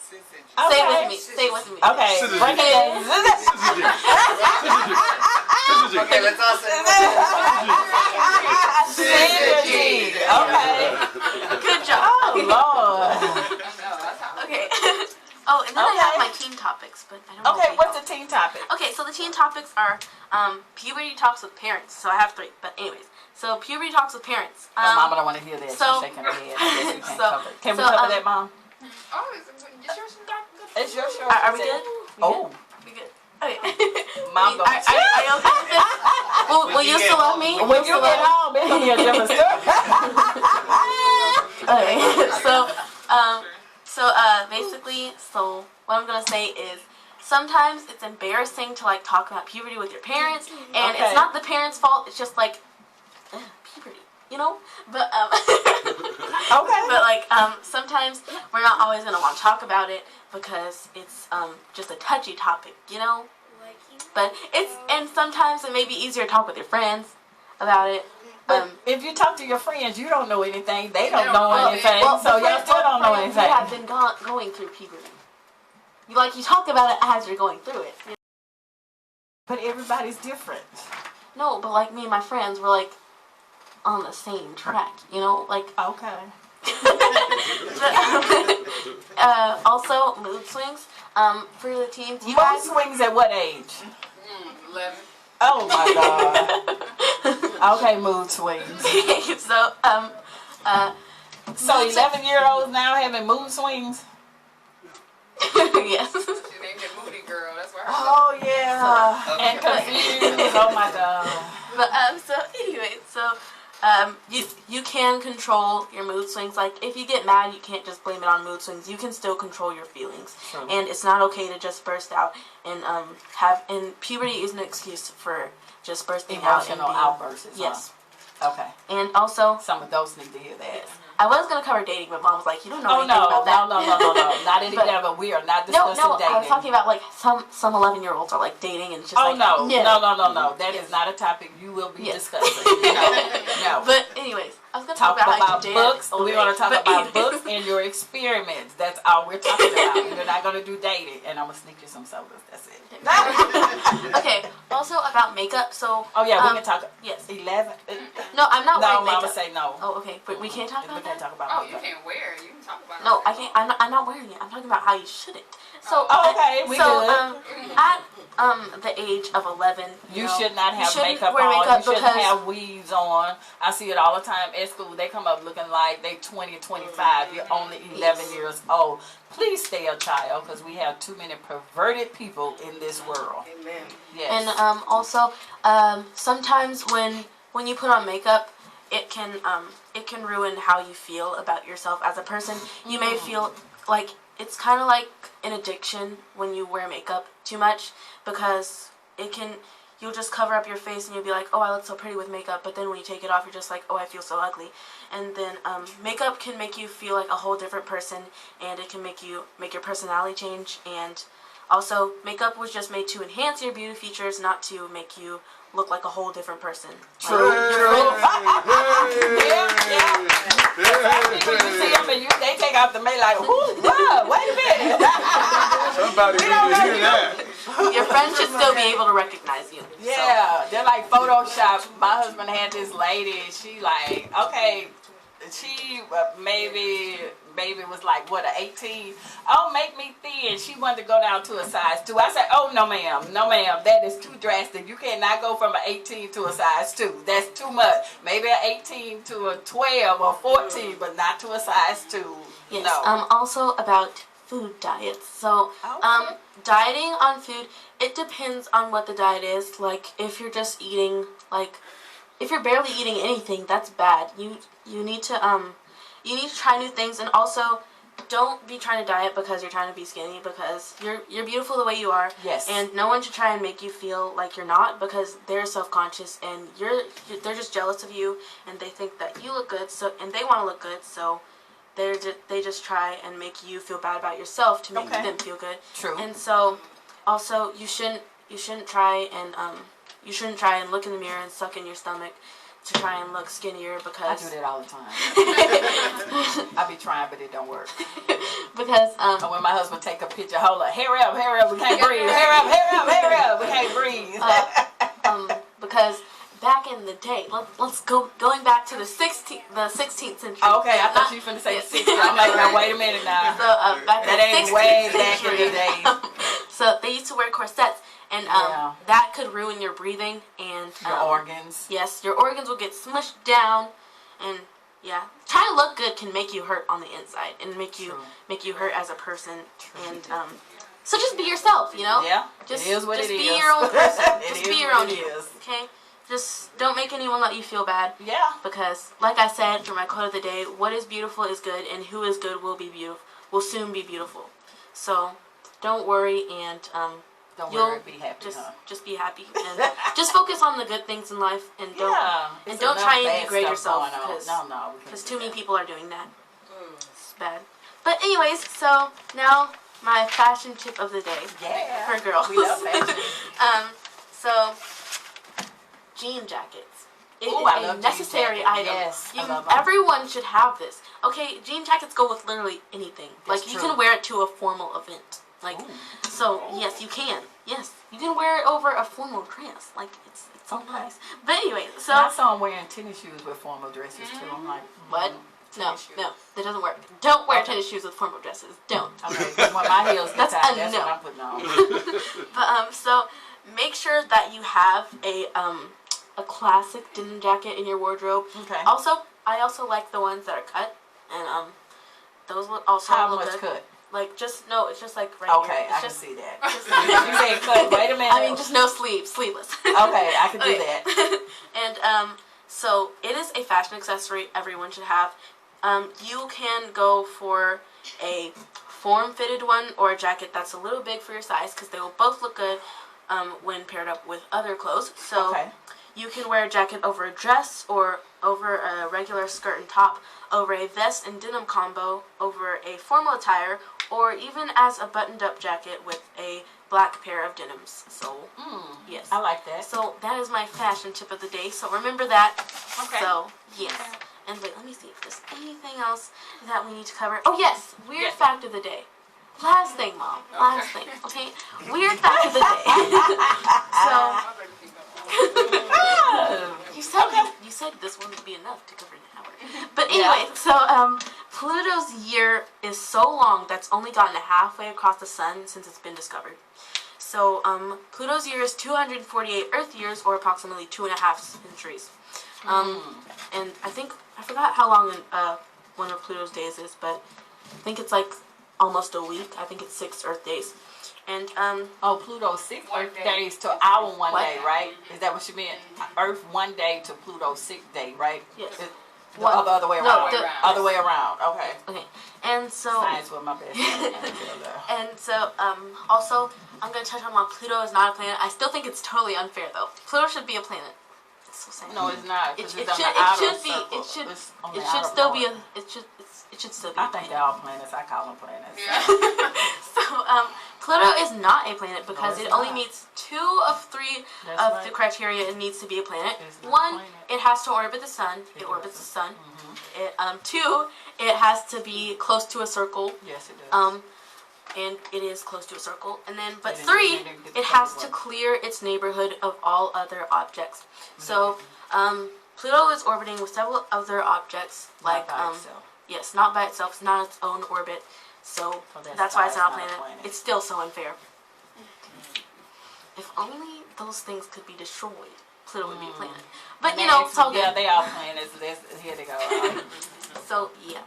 Okay. Say it with me. Say it with me. Okay. Syzygy. Break it down. Okay, let's all say Syzygy. Okay. Good job. Oh Lord. Okay. Oh, and then I have Okay. my teen topics, but I don't know. Okay. if What's the teen topic? Okay, so the teen topics are puberty talks with parents. So I have 3, but anyways. So puberty talks with parents. Mama don't want to hear that. so- She's shaking her head. I guess we can't so- cover it. Can we so, cover that, Mom? Oh, is yours some dark? It's your show. Are we good? Oh, We good? Okay. Mom Are you okay with this? Will you still love me? when you get home, it's gonna be a different story. Okay. So basically, so what I'm gonna say is sometimes it's embarrassing to like talk about puberty with your parents, and Okay. it's not the parents' fault. It's just like puberty, you know. But Okay. but like sometimes we're not always gonna want to talk about it because it's just a touchy topic, you know. But and sometimes it may be easier to talk with your friends about it. But if you talk to your friends, you don't know anything. They don't don't know know anything. so y'all still don't know anything. You have been going through puberty. You talk about it as you're going through it. But everybody's different. No, but like me and my friends were like on the same track, you know, like. Okay. Also mood swings. For the teens, you Mood guys. swings at what age? 11. Oh my God. Okay, mood swings. So So mood swings- 11-year-olds now having mood swings? Yes. She named it Moody Girl. That's why. Oh yeah. Okay. And confused. Oh my God. But so anyway, so you can control your mood swings. Like if you get mad, you can't just blame it on mood swings. You can still control your feelings, True. and it's not okay to just burst out and and puberty is an excuse for just bursting out and Emotional being, outbursts. Yes, Okay. and also Some adults need to hear that. I was gonna cover dating, but Mom was like, "You don't know Oh anything no, about that." no. Not any But- level. We are not No, discussing dating. I was talking about like some 11-year-olds are like dating and it's just Oh like no, yeah. no. That is not a topic you will be Yes. discussing. No. But anyways, I was gonna Talk talk about how you dance. books. We're going to talk about books and your experiments. That's all we're talking about. We're not going to do dating. And I'm going to sneak you some sodas. That's it. Okay. Also about makeup. So Oh yeah, we can talk. Yes. 11. No, I'm not No, wearing Mama makeup. say no. Oh, okay. But we can't talk We about can't that. talk about Oh, you makeup. can't wear it. You can talk about it. No, I can't. I'm not wearing it. I'm talking about how you shouldn't. So Oh, okay, we so good. at the age of 11, You know, should not you have shouldn't makeup wear on. makeup You shouldn't because have weaves on. I see it all the time at school. They come up looking like they 20 or 25. You're only 11 years old. Please stay a child because we have too many perverted people in this world. Amen. Yes. and also sometimes when you put on makeup, it can ruin how you feel about yourself as a person. You may feel like it's kind of like an addiction when you wear makeup too much because you'll just cover up your face and you'll be like, oh, I look so pretty with makeup, but then when you take it off, you're just like, oh, I feel so ugly. And then makeup can make you feel like a whole different person, and it can make your personality change. And also, makeup was just made to enhance your beauty features, not to make you look like a whole different person. True. People, you see them and they take off the makeup like, whoa, wait a minute. Somebody need to hear that. Your friends should still be able to recognize you. Yeah, they're like Photoshop. My husband had this lady. She like, okay, she maybe was like what, 18. Oh, make me thin. She wanted to go down to a size 2. I said, oh no ma'am, that is too drastic. You cannot go from an 18 to a size 2. That's too much. Maybe an 18 to a 12 or 14, but not to a size 2. Yes. No. Also about food diets. So, Okay. dieting on food, it depends on what the diet is. Like, if you're just eating, like, if you're barely eating anything, that's bad. You need to try new things, and also don't be trying to diet because you're trying to be skinny, because you're beautiful the way you are. Yes. And no one should try and make you feel like you're not, because they're self-conscious and they're just jealous of you, and they think that you look good, so and they want to look good, so they just try and make you feel bad about yourself to make them feel good. True. And so also you shouldn't try and look in the mirror and suck in your stomach to try and look skinnier, I because do that all the time. I be trying, but it don't work. because So when my husband take a picture, hold up, hair up, we can't breathe. Hair up, we can't breathe. because back in the day, let's going back to the 16th century. Okay, I thought you were finna say 60. I'm like, now wait a minute now. So back That in ain't the 16th way back in century, the day. so they used to wear corsets, and that could ruin your breathing and Your organs. Yes, your organs will get smushed down, and yeah, trying to look good can make you hurt on the inside and make you hurt as a person. And so just be yourself, you know. Yeah, Just, it is what just it be is. your own person. It Just is be your what own it you. is. Okay. Just don't make anyone let you feel bad. Yeah. Because, like I said for my quote of the day, what is beautiful is good, and who is good will soon be beautiful. So don't worry, and Don't you'll worry, be happy, just be happy, and just focus on the good things in life, and don't it's don't enough try and bad degrade stuff yourself, going on. because too many people are doing that. It's bad. But anyways, so now my fashion tip of the day. Yeah. For girls. We love fashion. So jean jackets. It Ooh, is I a love jean necessary jackets. item. Yes, I love 'em. Everyone should have this. Okay, jean jackets go with literally anything. That's Like you true. can wear it to a formal event. Like so, yes, you can. Yes, you can wear it over a formal dress. Like it's so nice. But anyway, so I saw him wearing tennis shoes with formal dresses too. I'm like, what? No, tennis shoes. no, that doesn't work. Don't wear tennis shoes with formal dresses. Don't. Okay, 'cause when my heels get That's tight, a that's no. what I'm putting on. But so make sure that you have a classic denim jacket in your wardrobe. Okay. Also, I also like the ones that are cut, and those will also How look much good. cut? Like it's just like right Okay, here. It's I can just, see that. just- You said cut. Wait a minute. I mean, just no sleeves, sleeveless. Okay, I can do Okay. that. And so it is a fashion accessory everyone should have. You can go for a form-fitted one or a jacket that's a little big for your size, because they will both look good when paired up with other clothes. So Okay. you can wear a jacket over a dress, or over a regular skirt and top, over a vest and denim combo, over a formal attire, or even as a buttoned-up jacket with a black pair of denims. So yes, I like that. so that is my fashion tip of the day. So remember that. Okay. So yes. And wait, let me see if there's anything else that we need to cover. Oh yes, weird Yes. fact of the day. Last thing, Mom. Last thing. Okay. Weird fact of the day. So you said this wouldn't be enough to cover an hour. But anyway, so Pluto's year is so long that's only gotten halfway across the sun since it's been discovered. So Pluto's year is 248 Earth years, or approximately 2.5 centuries. And I forgot how long one of Pluto's days is, but I think it's like almost a week. I think it's 6 Earth days. And Oh, Pluto's 6 One Earth day. days to our one What? day, right? Is that what you meant? Earth one day to Pluto's 6th day, right? Yes. The What? other way No, around. the- Other way around. Okay. okay, and so Science was my best friend. and so also I'm gonna touch on why Pluto is not a planet. I still think it's totally unfair though. Pluto should be a planet. It's so sad. No, it's not. It 'cause should it's on the outer be. circle. It should. It's on It the should outer still be part. a. It should still be. I a think planet. they're all planets. I call them planets. Yeah. So Pluto is not a planet because it's it only not. meets 2 of 3 That's of right. the criteria it needs to be a planet. It's not a 1, planet. it has to orbit the sun. It orbits the sun. 2, it has to be close to a circle. Yes, it does. And it is close to a circle. And then, but And then 3, you get the it has third to one. clear its neighborhood of all other objects. So, Pluto is orbiting with several other objects, like, Not by itself. yes, not by itself, it's not its own orbit. So, So that's why it's not a a planet. It's still so unfair. If only those things could be destroyed, Pluto would be a planet. But, you know, it's all good. Yeah, they all planets. Here they go. So, yeah.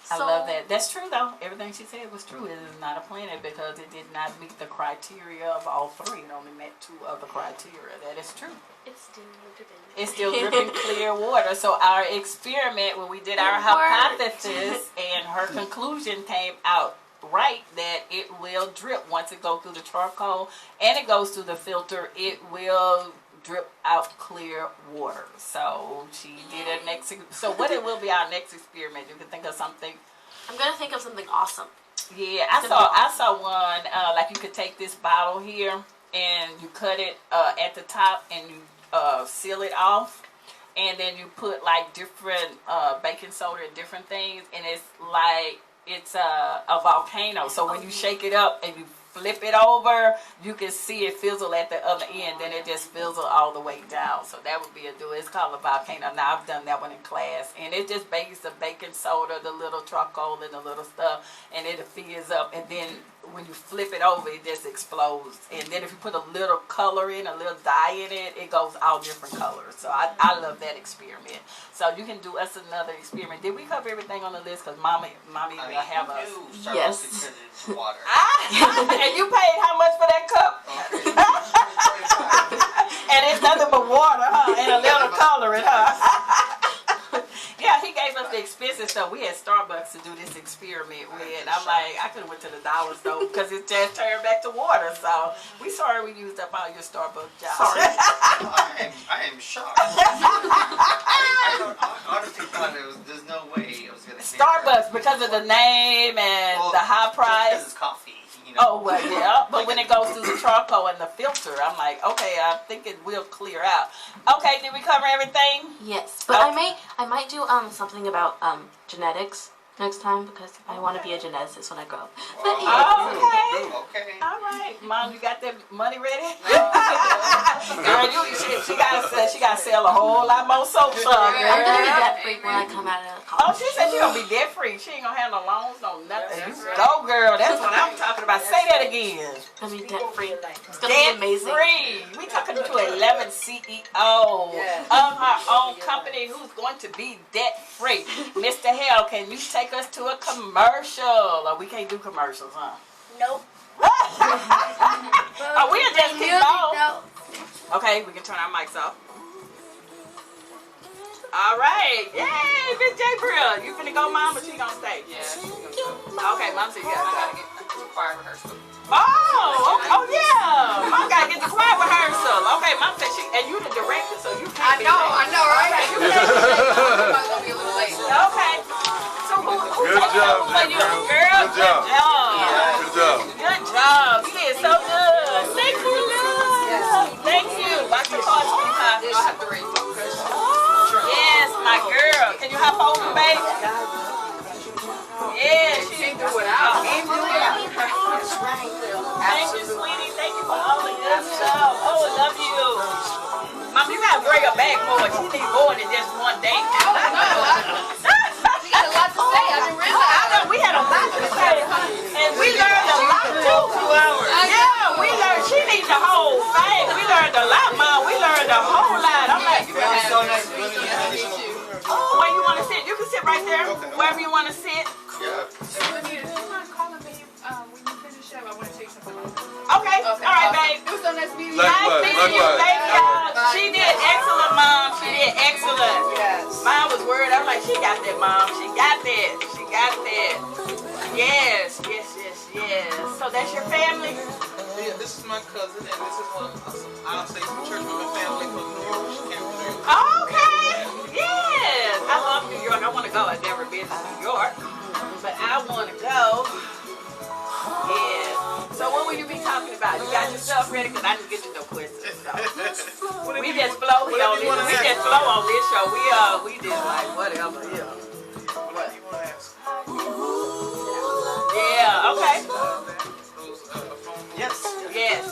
I love that. That's true, though. Everything she said was true. It is not a planet because it did not meet the criteria of all three. It only met 2 of the criteria. That is true. It's still dripping. It's still dripping clear water. So our experiment, when we did our hypothesis, and her conclusion came out right, that it will drip once it goes through the charcoal and it goes through the filter. It will drip out clear water. So she did a next. So what it will be our next experiment? You can think of something. I'm gonna think of something awesome. Yeah, I saw one like you could take this bottle here and you cut it at the top and you seal it off, and then you put like different baking soda and different things, and it's like it's a volcano. So when you shake it up and you flip it over, you can see it fizzle at the other end, then it just fizzle all the way down. So that would be a do. It's called a volcano. Now I've done that one in class, and it just bakes the baking soda, the little charcoal, and the little stuff, and it fizz up, and then when you flip it over, it just explodes. And then if you put a little color in, a little dye in it, it goes all different colors. So I love that experiment. So you can do us another experiment. Did we cover everything on the list? Because mommy will have us. Yes. Water. And you paid how much for that cup? And it's nothing but water, huh? And a little coloring, huh? Yeah, he gave us the expensive stuff. We had Starbucks to do this experiment with. I'm like, I could have went to the dollar store because it just turned back to water. So we sorry we used up all your Starbucks jobs. Sorry. I am shocked. I honestly thought there's no way it was going to Starbucks because of the name and the high price. Because it's coffee. Oh, well, yeah. But when it goes through the charcoal and the filter, I'm like, okay, I think it will clear out. Okay, did we cover everything? Yes, but I might do something about genetics next time because I want to be a geneticist when I grow up. But Okay. All right, Mom, you got that money ready? Girl, she got to sell a whole lot more soap. I'm gonna be debt free when I come out of college. Oh, she said she gonna be debt free. She ain't gonna have no loans, no nothing. Go, girl. That's what I'm talking about. Say that again. I'm gonna be debt free. It's gonna be amazing. Free. We talking to 11 CEO of her own company who's going to be debt free. Mr. Hale, can you take us to a commercial? Or we can't do commercials, huh? Nope. Oh, we'll just keep going. No. Okay, we can turn our mics off. All right. Yay, Miss J. Brielle. You finna go, Mom, or she gonna stay? Yeah, she's gonna go. Okay, Mom said you I gotta gotta go. get to choir rehearsal. Oh, yeah. Mom gotta get the choir rehearsal. Okay, Mom said and you the director, so you can't be late. I know, right? Okay, you can't be late. I'm gonna be a little late. Okay. So who Good job, for you? J. Girl, Good job. Good job. Good job. You did so good. Thank you, love. Thank you. Watch the cards, sweetheart. I'll have to read. Yes, my girl. Can you hop over, baby? Yeah, she Can't do without. Can't do without. Thank you, sweetie. Thank you for all the good stuff. Oh, I love you. Mom, you gotta bring her back more. She needs more than just one day. You got a lot to say. I didn't realize. I know we had a lot to say, and we learned a lot too. 2 hours. Yeah, we learned. She needs the whole thing. We learned a lot, Mom. We learned a whole lot. I'm like, so nice. where you want to sit? You can sit right there. Wherever you want to sit. Do you mind calling me when you finish up? I want to take something. Okay. All right, babe. It was so nice meeting you. Nice meeting you. Thank y'all. She did excellent, Mom. She did excellent. Yes. Mom was worried. I was like, she got that, Mom. She got that. She got that. Yes. So that's your family? Yeah, this is my cousin, and this is one of I'll say some church woman family from New York. She came from New York. Okay. Yes. I love New York. I want to go. I've never been to New York, but I want to go. Yes. So what will you be talking about? You got your stuff ready? Because I didn't get you no questions. So. We just flow here on this. We just flow on this show. We just like whatever. Yeah. Whatever you want to ask. Yeah. Okay. Yes. Yes.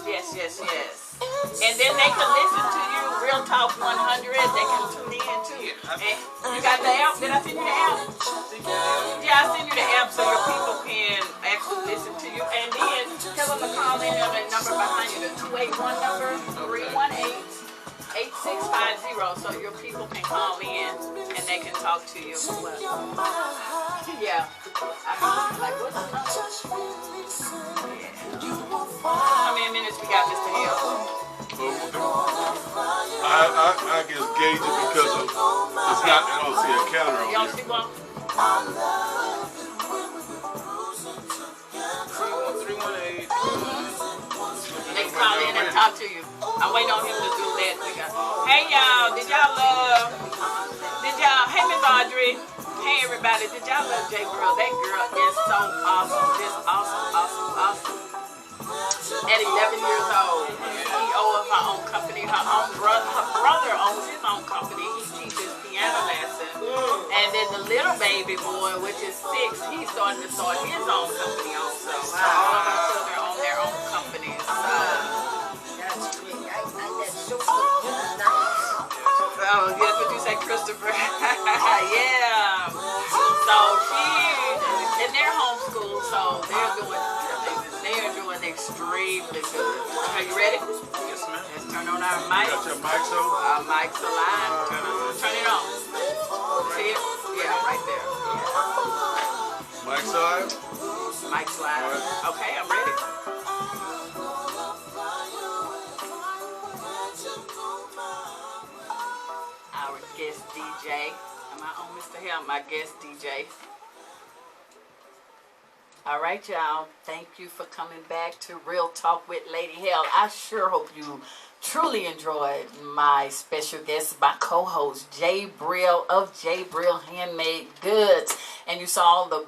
And then they can listen to you, Real Talk 100. They can tune in too. And you got the app? Did I send you the app? Yeah, I send you the app so your people can actually listen to you. And then tell them to call in on the number behind you, the 281 number, 318-8650, so your people can call in and they can talk to you. Yeah. I mean, like, what's how many minutes we got, Mr. Hill? I guess gauge it because of it's not. I don't see a counter on You don't here. see one? 318. They can call in and talk to you. I'm waiting on him to do that. Hey y'all, hey Miss Audrey, hey everybody, did y'all love J Brielle? That girl is so awesome, just awesome. At 11 years old, CEO of her own company, her brother owns his own company. He teaches piano lessons. And then the little baby boy, which is 6, he's starting to start his own company also. So all of our children own their own companies. So That's great. That's so nice. oh, that's what you say, Christopher. Yeah. So and they're homeschooled, so they're doing extremely good. Are you ready? Yes, ma'am. Let's turn on our mic. Got your mics on? Our mics are live. Turn it on. See it? Yeah, right there. Mic's live? Mic's live. Okay, I'm ready. Our guest DJ. Am I on, Mr. Hill? My guest DJ. All right, y'all. Thank you for coming back to Real Talk with Lady Hale. I sure hope you truly enjoyed my special guest, my co-host, J Brielle of J Brielle Handmade Goods. And you saw the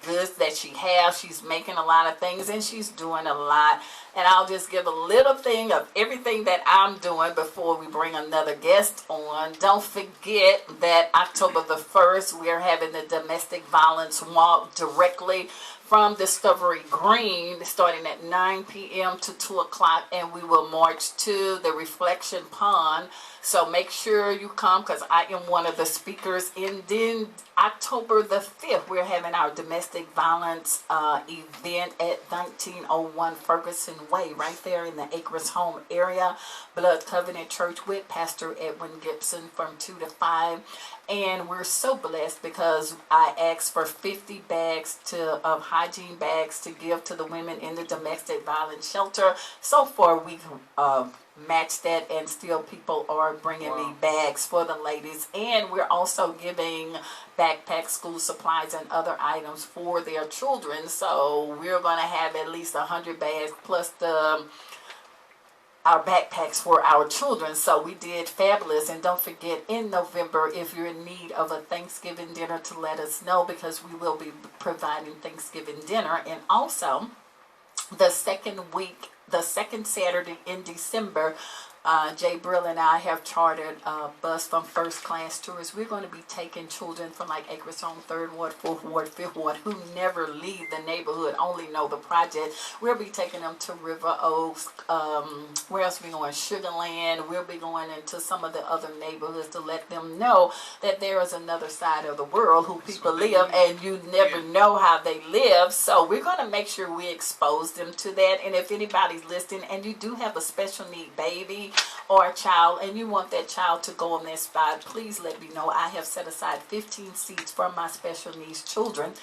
goods that she has. She's making a lot of things and she's doing a lot. And I'll just give a little thing of everything that I'm doing before we bring another guest on. Don't forget that October the 1st, we are having the Domestic Violence Walk directly from Discovery Green, starting at 9 p.m. to 2 o'clock, and we will march to the Reflection Pond. So make sure you come because I am one of the speakers. And then October the 5th, we're having our domestic violence event at 1901 Ferguson Way, right there in the Acres Home area. Blood Covenant Church with Pastor Edwin Gibson from 2 to 5. And we're so blessed because I asked for 50 bags of hygiene bags to give to the women in the domestic violence shelter. So far, we've matched that, and still people are bringing me bags for the ladies. And we're also giving backpacks, school supplies, and other items for their children. So we're going to have at least 100 bags plus our backpacks for our children. So we did fabulous. And don't forget, in November, if you're in need of a Thanksgiving dinner, to let us know, because we will be providing Thanksgiving dinner. And also the second Saturday in December, J Brielle and I have chartered a bus from First Class Tours. We're going to be taking children from like Acres Home, 3rd Ward, 4th Ward, 5th Ward, who never leave the neighborhood, only know the project. We'll be taking them to River Oaks. Where else are we going? Sugarland. We'll be going into some of the other neighborhoods to let them know that there is another side of the world who people live, and you never know how they live. So we're going to make sure we expose them to that. And if anybody's listening and you do have a special need baby or a child and you want that child to go on that spot, please let me know. I have set aside 15 seats for my special needs children.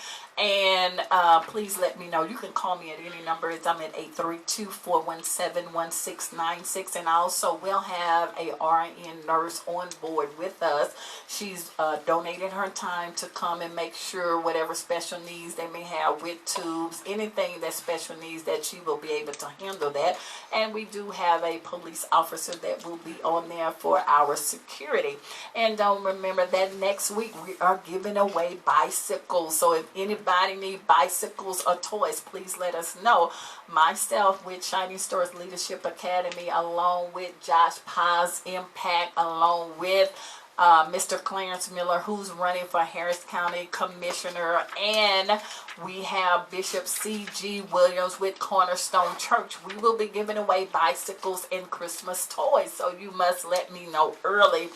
And please let me know. You can call me at any number. I'm at 832-417-1696. And I also will have a RN nurse on board with us. She's donated her time to come and make sure whatever special needs they may have with tubes, anything that special needs, that she will be able to handle that. And we do have a police officer that will be on there for our security. And don't remember that next week we are giving away bicycles. So if anybody need bicycles or toys, please let us know. Myself with Shining Stars Leadership Academy, along with Josh Paz Impact, along with Mr. Clarence Miller, who's running for Harris County Commissioner, and we have Bishop C.G. Williams with Cornerstone Church. We will be giving away bicycles and Christmas toys, so you must let me know early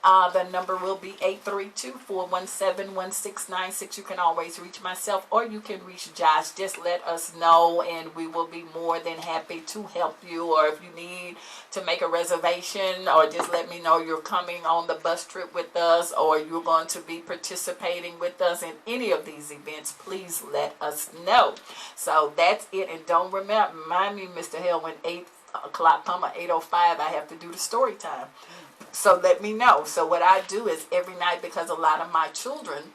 The number will be 832-417-1696. You can always reach myself or you can reach Josh. Just let us know and we will be more than happy to help you. Or if you need to make a reservation, or just let me know you're coming on the bus trip with us, or you're going to be participating with us in any of these events, please let us know. So that's it. And don't remind me, Mr. Hale, when 8 o'clock come at 8:05, I have to do the story time. So let me know. So what I do is every night, because a lot of my children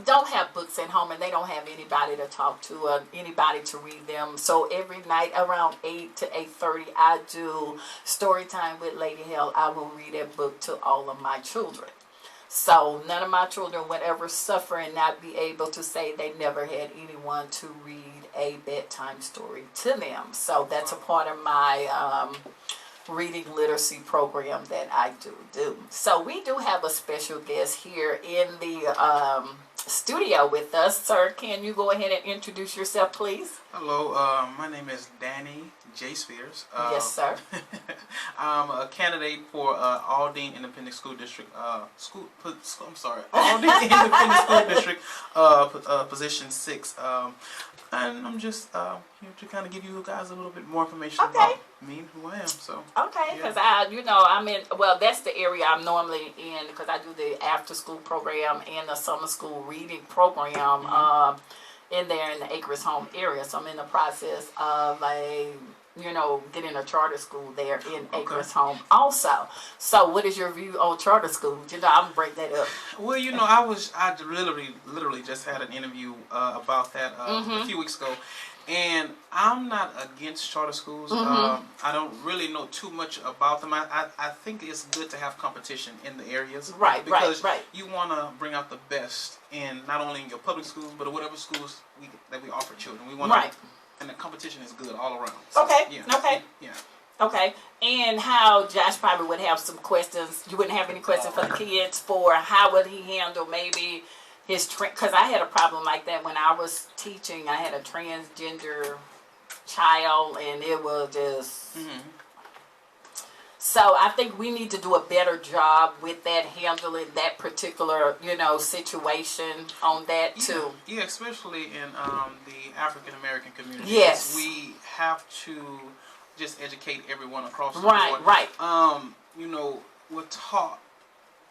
don't have books at home and they don't have anybody to talk to or anybody to read them. So every night around 8 to 8:30, I do story time with Lady Hale. I will read a book to all of my children. So none of my children would ever suffer and not be able to say they never had anyone to read a bedtime story to them. So that's a part of my reading literacy program that I do. So we do have a special guest here in the studio with us. Sir, can you go ahead and introduce yourself, please? Hello, my name is Danny J. Spears. Yes, sir. I'm a candidate for Aldine Independent School District, Aldine Independent School District, position 6. And I'm just here to kind of give you guys a little bit more information about me and who I am. So okay, because I'm in. Well, that's the area I'm normally in because I do the after school program and the summer school reading program in there in the Acres Home area. So I'm in the process of getting a charter school there in Acres Home also. So what is your view on charter school? I'm gonna break that up. Well, I literally just had an interview about that a few weeks ago, and I'm not against charter schools. I don't really know too much about them. I think it's good to have competition in the areas, because you want to bring out the best in not only in your public schools but whatever schools that we offer children. We want and the competition is good all around. So, Okay. And how Josh probably would have some questions. You wouldn't have any questions for the kids for how would he handle maybe his because I had a problem like that when I was teaching. I had a transgender child and it was just so I think we need to do a better job with that, handling that particular situation on that too. Yeah, especially in the African American community. Yes, we have to just educate everyone across the board. Right. We're taught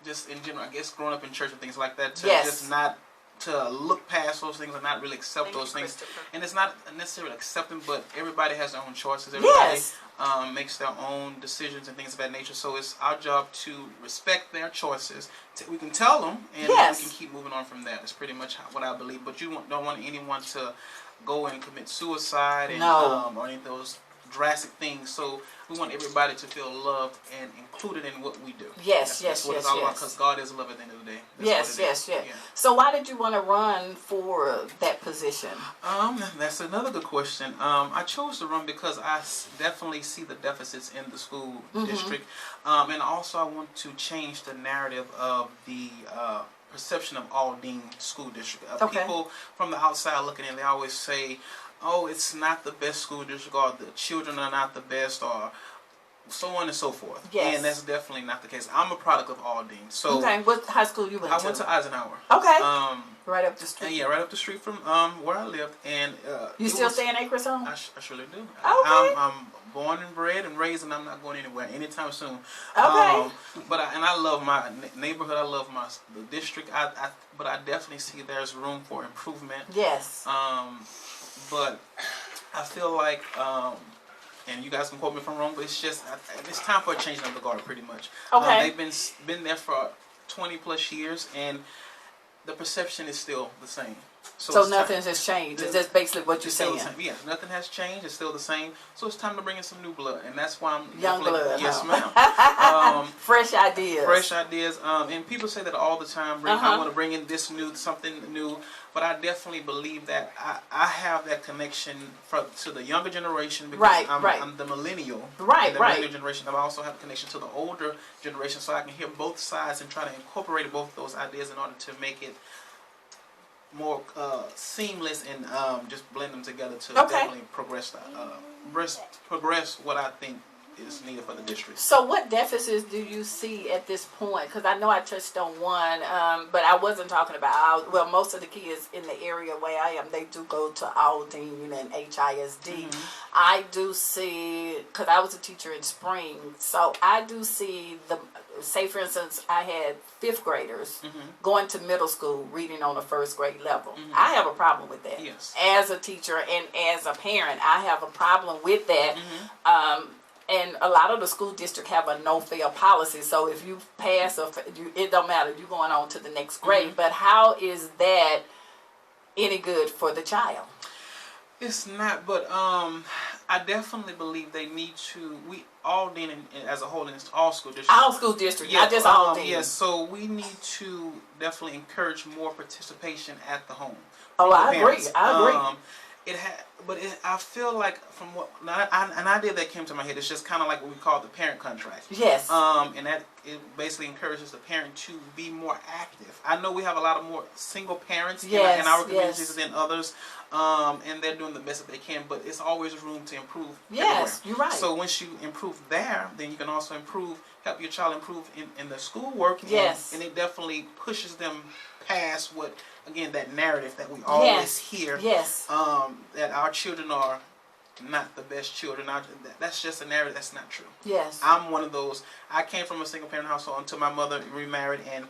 just in general, I guess, growing up in church and things like that, to just not to look past those things and not really accept those things. And it's not necessarily accepting, but everybody has their own choices. Everybody makes their own decisions and things of that nature. So it's our job to respect their choices. We can tell them, and we can keep moving on from that. That's pretty much what I believe. But you don't want anyone to go and commit suicide and or any of those drastic things. So we want everybody to feel loved and included in what we do. That's what it's all about, because God is love at the end of the day. That's yes. So why did you want to run for that position? That's another good question. I chose to run because I definitely see the deficits in the school district, and also I want to change the narrative of the perception of Aldine School District. People from the outside looking in, they always say, oh, it's not the best school district, or the children are not the best, or so on and so forth. Yes. And that's definitely not the case. I'm a product of Aldine. So what high school you went to? I went to Eisenhower. Right up the street. And right up the street from where I lived. And you still stay in Acres Home? I surely do. I'm born and bred and raised, and I'm not going anywhere anytime soon. But I love my neighborhood. I love the district. But I definitely see there's room for improvement. Yes. But I feel like, and you guys can quote me if I'm wrong, but it's just it's time for a change of the guard, pretty much. They've been there for 20 plus years, and the perception is still the same. So nothing has changed. Is that basically what you're saying? Yes, nothing has changed. It's still the same. So it's time to bring in some new blood, and that's why I'm young blood. Yes, ma'am. Fresh ideas. Fresh ideas. And people say that all the time. I want to bring in something new. But I definitely believe that I have that connection to the younger generation, because I'm the millennial. The millennial generation. I also have a connection to the older generation, so I can hear both sides and try to incorporate both of those ideas in order to make it more seamless and just blend them together to definitely progress what I think is needed for the district. So what deficits do you see at this point? Because I know I touched on one, but I wasn't talking about, well, most of the kids in the area where I am, they do go to Aldine and HISD. I do see, because I was a teacher in spring, so I do see say for instance, I had 5th graders going to middle school reading on a 1st grade level. I have a problem with that. Yes. As a teacher and as a parent, I have a problem with that. And a lot of the school district have a no-fail policy. So if you pass, it don't matter. You're going on to the next grade. But how is that any good for the child? It's not, but I definitely believe they need to. We Aldine as a whole, and it's all school districts. All school districts, not just Aldine. Yes, so we need to definitely encourage more participation at the home. Oh, I agree. I feel like from what an idea that came to my head, it's just kind of like what we call the parent contract. Yes. And that it basically encourages the parent to be more active. I know we have a lot of more single parents in our communities than others, and they're doing the best that they can. But it's always room to improve. Yes, everywhere. You're right. So once you improve there, then you can also help your child improve in the schoolwork. Yes. And it definitely pushes them past what. Again, that narrative that we always hear, that our children are not the best children. That's just a narrative that's not true. Yes. I'm one of those. I came from a single-parent household until my mother remarried, and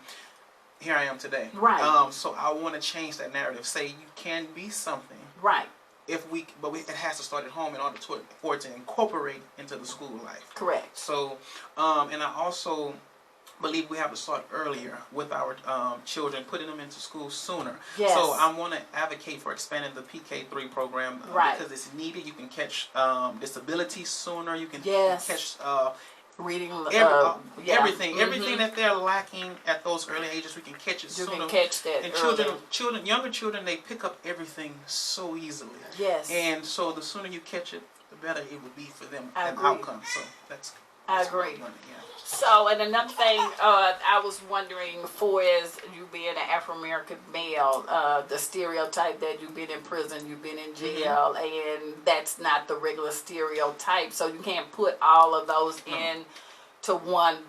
here I am today. Right. So I want to change that narrative. Say you can be something. Right. But it has to start at home in order for it to incorporate into the school life. Correct. So, and I also believe we have to start earlier with our children, putting them into school sooner. Yes. So I want to advocate for expanding the PK3 program because it's needed. You can catch disabilities sooner. You can catch reading, everything that they're lacking at those early ages. We can catch it sooner. You can catch that. And younger children, they pick up everything so easily. Yes. And so the sooner you catch it, the better it would be for them an outcome. So that's I agree. Yeah. So, and another thing I was wondering for is you being an Afro-American male, the stereotype that you've been in prison, you've been in jail, and that's not the regular stereotype. So you can't put all of those into one.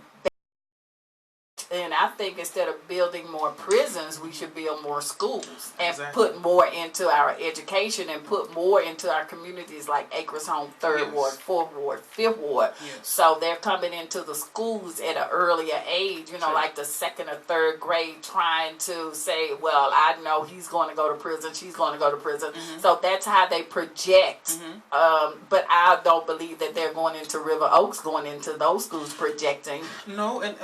And I think instead of building more prisons, we should build more schools and put more into our education and put more into our communities like Acres Home, 3rd Ward, 4th Ward, 5th Ward. Yes. So they're coming into the schools at an earlier age, like the 2nd or 3rd grade, trying to say, well, I know he's going to go to prison, she's going to go to prison. So that's how they project. But I don't believe that they're going into River Oaks, going into those schools projecting. No, and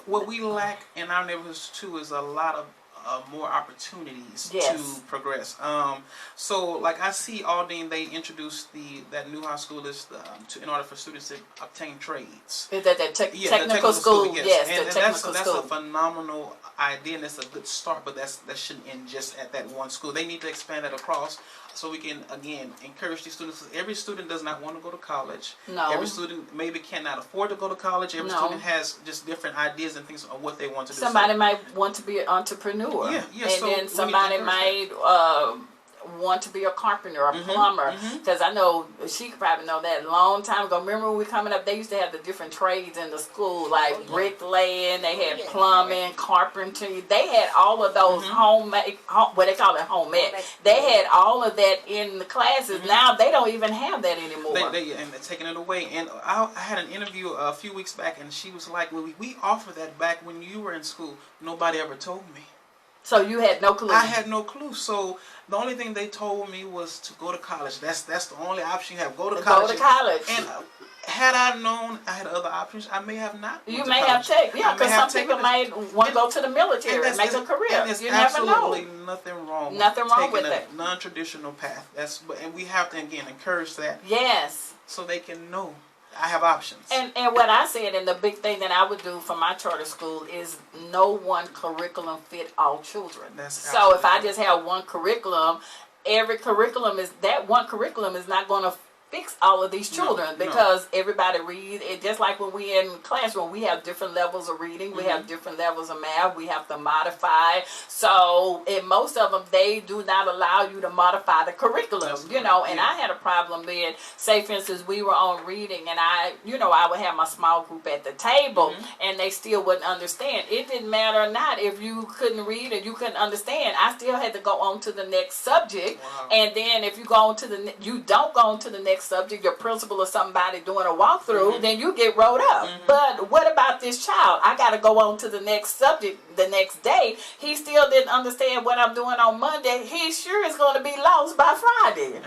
what we lack in our neighborhoods too is a lot of more opportunities to progress. So like I see Aldine, they introduced that new high school list in order for students to obtain trades. Is that technical school? Yes, and technical school. That's a phenomenal idea, and it's a good start, but that shouldn't end just at that one school. They need to expand that across so we can, again, encourage these students. Every student does not want to go to college. No. Every student maybe cannot afford to go to college. Every student has just different ideas and things of what they want to do. Somebody might want to be an entrepreneur. Yeah. And so then somebody might want to be a carpenter or a plumber. Because I know, she could probably know that a long time ago. Remember when we were coming up, they used to have the different trades in the school, like bricklaying, they had plumbing, carpentry. They had all of those homemade, what they call it, homemade. They had all of that in the classes. Now they don't even have that anymore. And they're taking it away. And I had an interview a few weeks back, and she was like, well, we offered that back when you were in school. Nobody ever told me. So you had no clue? I had no clue. So the only thing they told me was to go to college. That's the only option you have. Go to college. Go to college. And had I known I had other options, I may have not. You may have taken, because some people may want to go to the military and make a career. And there's you never know. absolutely nothing wrong. Nothing wrong with taking it. a non-traditional path. And we have to again encourage that. Yes. So they can know. I have options. And what I said, and the big thing that I would do for my charter school is no one curriculum fit all children. So if I just have one curriculum, every curriculum is, that one curriculum is not going to fix all of these children because everybody reads. It just like when we in classroom, we have different levels of reading, we have different levels of math, we have to modify. So in most of them, they do not allow you to modify the curriculum, you know. And I had a problem with, say for instance, we were on reading, and I would have my small group at the table, and they still wouldn't understand. It didn't matter or not if you couldn't read and you couldn't understand. I still had to go on to the next subject. And then if you go on to you don't go on to the next subject, your principal or somebody doing a walkthrough, then you get rolled up. But what about this child? I got to go on to the next subject the next day. He still didn't understand what I'm doing on Monday. He sure is going to be lost by Friday.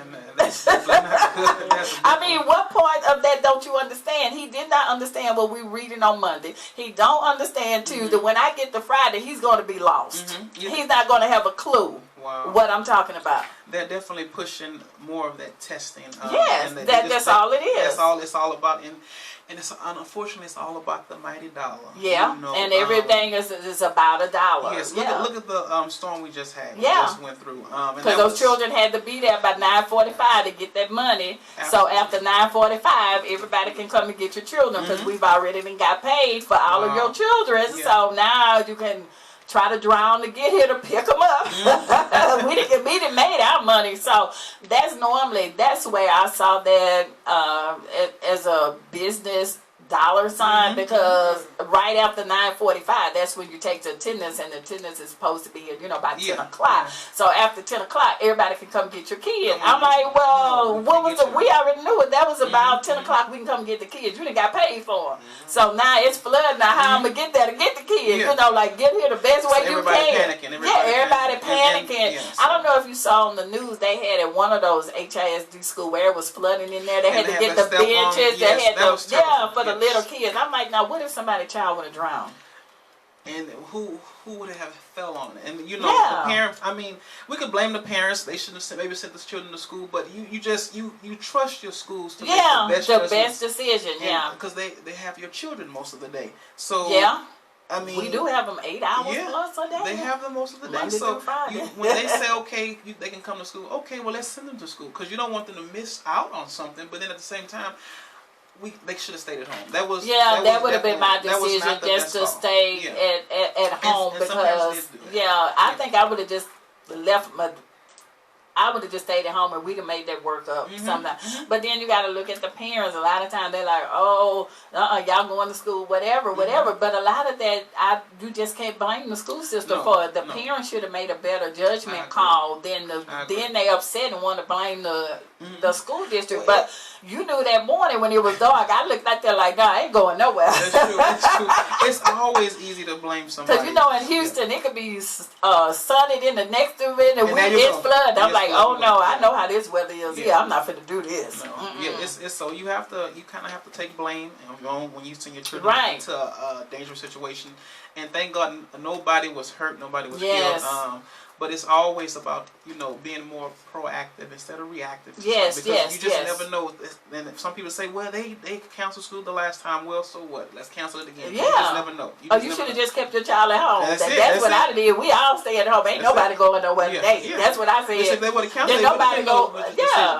I mean, what part of that don't you understand? He did not understand what we were reading on Monday. He don't understand Tuesday. When I get to Friday, he's going to be lost. He's not going to have a clue what I'm talking about. They're definitely pushing more of that testing. Yes, that's all it is. That's all it's all about. And it's unfortunately it's all about the mighty dollar. Yeah, you know, and everything is about $1. Yes, look at the storm we just had. We just went through. Because those children had to be there by 9:45 to get that money. So after 9:45, everybody can come and get your children because we've already been got paid for all of your children. Yeah. So now you can try to drown to get here to pick them up. we didn't made our money. So that's where I saw that as a business dollar sign, because right after 9:45, that's when you take the attendance, and the attendance is supposed to be, by 10 o'clock. So after 10 o'clock, everybody can come get your kids. I'm like, well, what was it? We already knew it. That was about 10 o'clock. We can come get the kids. You done got paid for them. So now it's flooding. Now how I'm gonna get there to get the kids? Like get here the best way you can. Everybody panicking. I don't know if you saw on the news, they had at one of those HISD school where it was flooding in there. They had to get the benches. They had for the little kids. I'm like, now what if somebody's child would have drowned? And who would have fell on it? And the parents. I mean, we could blame the parents. They should have maybe sent the children to school. But you trust your schools to make the best decision. Because they have your children most of the day. So I mean, we do have them 8 hours plus a day. They have them most of the day. Monday so when they say, okay, they can come to school, okay, well, let's send them to school. Because you don't want them to miss out on something. But then at the same time, they should have stayed at home. That would have been my decision, just to stay at home, because I think I would have just left I would have just stayed at home and we'd have made that work up sometimes. But then you got to look at the parents. A lot of times they're like, oh, y'all going to school, whatever. But a lot of that, you just can't blame the school system for it. The parents should have made a better judgment call than then they upset and want to blame the school district. But you knew that morning when it was dark, I looked out there like, nah, I ain't going nowhere. That's true. That's true. It's always easy to blame somebody. Because in Houston, it could be sunny, then the next minute it's flooded. I'm like, oh no, I know how this weather is. Yeah, I'm not finna do this. No. It's so you kind of have to take blame when you send your children into a dangerous situation. And thank God nobody was hurt, nobody was killed. But it's always about, being more proactive instead of reactive. Because you just never know. And if some people say, well, they canceled school the last time. Well, so what? Let's cancel it again. You just never know. You should have just kept your child at home. That's what I did. We all stay at home. Ain't nobody going nowhere today. That's what I said. If they would have canceled, nobody go.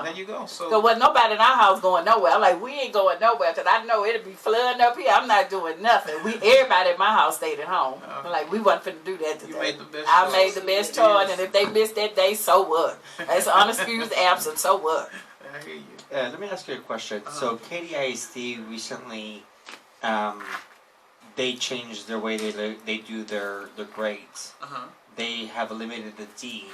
There you go. So wasn't nobody in our house going nowhere. I'm like, we ain't going nowhere because I know it'll be flooding up here. I'm not doing nothing. Everybody in my house stayed at home. Like, we wasn't finna do that today. You made the best I made the best choice. And if they missed that day, so what? It's unexcused absence, so what? I hear you. Let me ask you a question. So KDISD recently, they changed their way they do their grades. They have eliminated the D.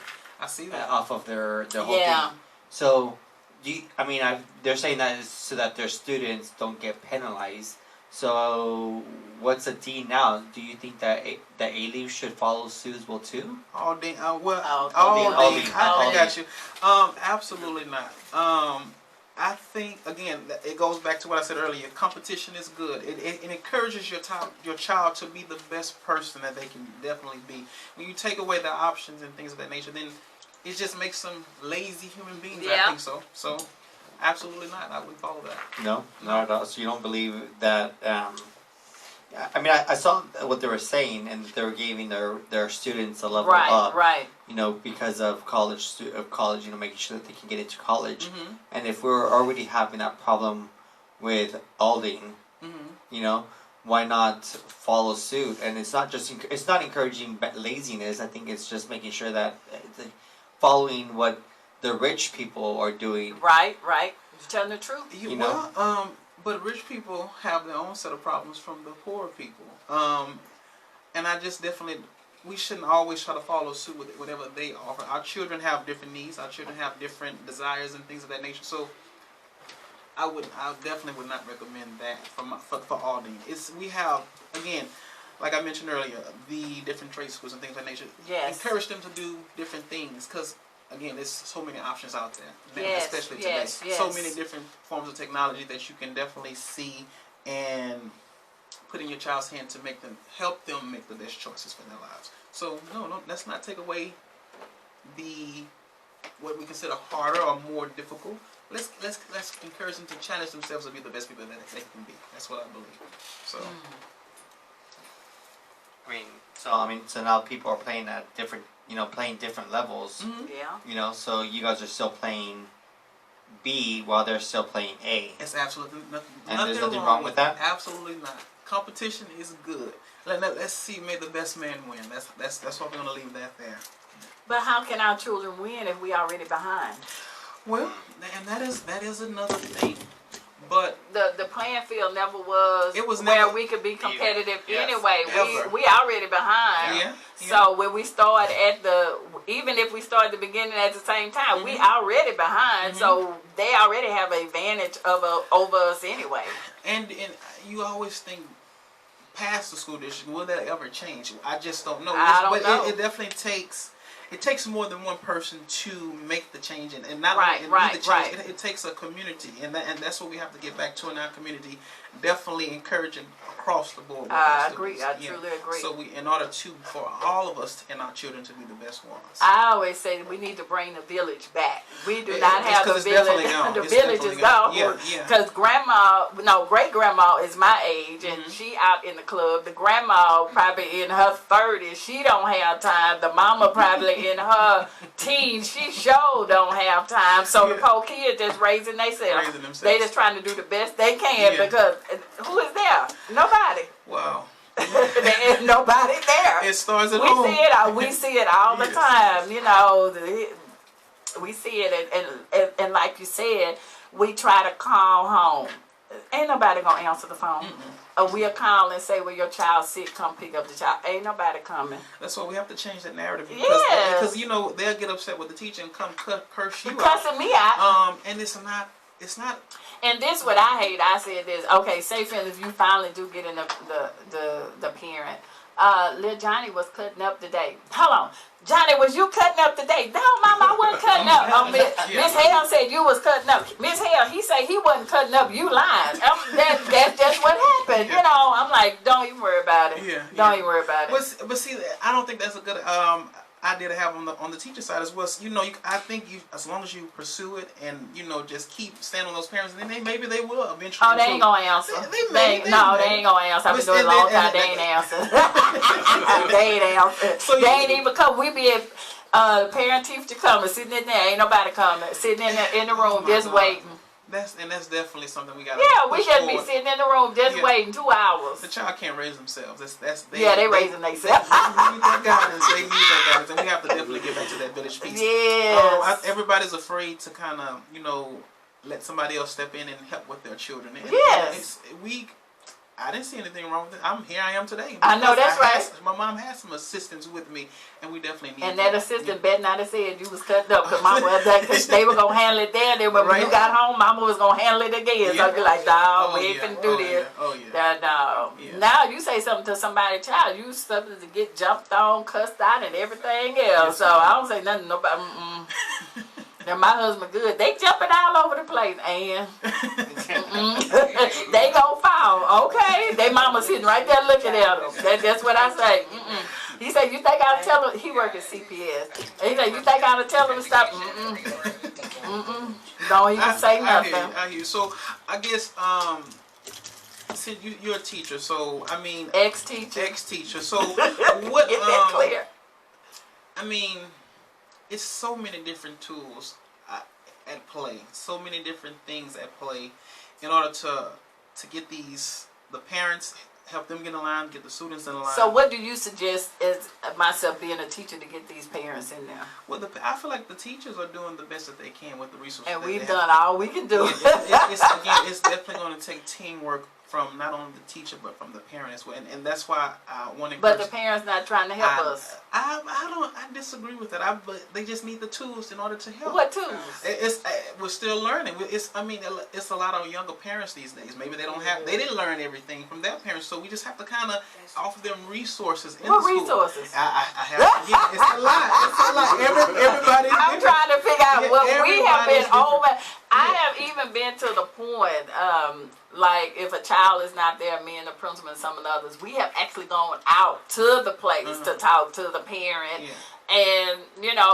I see that off of their whole thing. So, they're saying that is so that their students don't get penalized. So, what's a D now? Do you think that A-Leaves should follow suit as well too? All D. I D. got you. Absolutely not. I think again it goes back to what I said earlier. Competition is good. It encourages your child to be the best person that they can definitely be. When you take away the options and things of that nature, then it just makes them lazy human beings. I think so. So. Absolutely not. I wouldn't follow that. No, not at all. So you don't believe that I mean, I saw what they were saying, and they were giving their students a level Right, up. right. You know, because of college, you know, making sure that they can get into college. Mm-hmm. And if we're already having that problem with Alding, Mm-hmm. you know, why not follow suit? And it's not just it's not encouraging laziness. I think it's just making sure that following what the rich people are doing. Right, right. You're telling the truth. You know? But rich people have their own set of problems from the poor people. And I just definitely, we shouldn't always try to follow suit with whatever they offer. Our children have different needs. Our children have different desires and things of that nature. So I definitely would not recommend that for Aldine. We have, again, like I mentioned earlier, the different trade schools and things of that nature. Yes. Encourage them to do different things, because again, there's so many options out there, Yes, especially yes, today. yes. So many different forms of technology that you can definitely see and put in your child's hand to help them make the best choices for their lives. So no, let's not take away what we consider harder or more difficult. Let's encourage them to challenge themselves to be the best people that they can be. That's what I believe. So. I mean, so now people are playing at different, playing different levels. Mm-hmm. Yeah. So you guys are still playing B while they're still playing A. It's absolutely nothing. And there's nothing wrong with that? Absolutely not. Competition is good. Let's see. May the best man win. That's what we're gonna leave that there. But how can our children win if we already behind? Well, and that is another thing. But the playing field never was. It was where never we could be competitive Yes. anyway. Ever. We already behind. Yeah. So when we start even if we start at the beginning at the same time, we already behind. So they already have an advantage over us anyway. And you always think past the school district, will that ever change? I just don't know. I don't know. It definitely takes more than one person to make the change, and not Right, only right, the change, right. It takes a community, and that's what we have to get back to in our community. Definitely encouraging across the board. I agree. I truly agree. So in order for all of us and our children to be the best ones. I always say that we need to bring the village back. We do It's not have 'cause the it's village. definitely gone. The It's village definitely is gone. gone. Yeah. Because great grandma is my age, and she out in the club. The grandma probably in her 30s. She don't have time. The mama probably in her teens. She sure don't have time. So the poor kids just raising themselves. They just trying to do the best they can because who is there? Nobody. Wow. There is nobody there. It starts at we home. We see it all the Yes. time. We see it, and like you said, we try to call home. Ain't nobody gonna answer the phone. Or we'll call and say, "Well, your child's sick. Come pick up the child." Ain't nobody coming. That's why we have to change that narrative. Yes. Because they'll get upset with the teacher and come curse you out. Cussing me out. And it's not. And this what I hate. I said this. Okay, say for instance, if you finally do get in the parent. Little Johnny was cutting up today. Hold on. Johnny, was you cutting up today? No, Mama, I wasn't cutting up. Miss Hale said you was cutting up. Miss Hale, he said he wasn't cutting up. You lying. That's just what happened. I'm like, don't even worry about it. Don't even worry about it. But see, I don't think that's a good idea to have on the teacher side as well. I think as long as you pursue it and just keep standing on those parents, and then maybe they will eventually. Oh, they ain't gonna answer. They ain't gonna answer. I've been doing it a long time. They ain't answer. They ain't answer. So they ain't even come. We be at parent teacher coming, sitting in there. Ain't nobody coming. Sitting in the room just waiting. That's definitely something we got. Yeah, we just be sitting in the room just waiting 2 hours. The child can't raise themselves. They raising themselves. They need that guidance. They need that guidance, and we have to definitely get back to that village piece. Yes. Everybody's afraid to kind of let somebody else step in and help with their children. And Yes. I didn't see anything wrong with it. Here I am today. I know that's right. My mom had some assistants with me, and we definitely need. And that assistant better not have said you was cutting up, because they were gonna handle it there. Then when you got home, Mama was gonna handle it again. So you're like, dog, we ain't finna do this. No. Now you say something to somebody's child, you something to get jumped on, cussed out, and everything else. So I don't say nothing to nobody. Now my husband good. They jumping all over the place, and they gon' fall. Okay, they mama sitting right there looking at them. That's what I say. He said, "You think I'll tell him?" He work at CPS. He said, "You think I'll tell him to stop?" Don't even say nothing. I hear you. So I guess since you're a teacher, so I mean, ex-teacher. So what? Get that clear. I mean, it's so many different tools at play. So many different things at play in order to get the parents, help them get in line, get the students in line. So what do you suggest as myself being a teacher to get these parents in there? Well, I feel like the teachers are doing the best that they can with the resources. And we've done all we can do. It's definitely going to take teamwork from not only the teacher but from the parent as well, and that's why I want to. But the parents not trying to help us. I disagree with that. But they just need the tools in order to help. What tools? We're still learning. It's a lot of younger parents these days. Maybe they don't have. They didn't learn everything from their parents, so we just have to kind of offer them resources. What resources? I have. Again, it's a lot. It's a lot. Everybody. I'm trying to figure out what we have been over. I Yeah. have even been to the point, like if a child is not there, me and the principal and some of the others, we have actually gone out to the place to talk to the parent. Yeah. And,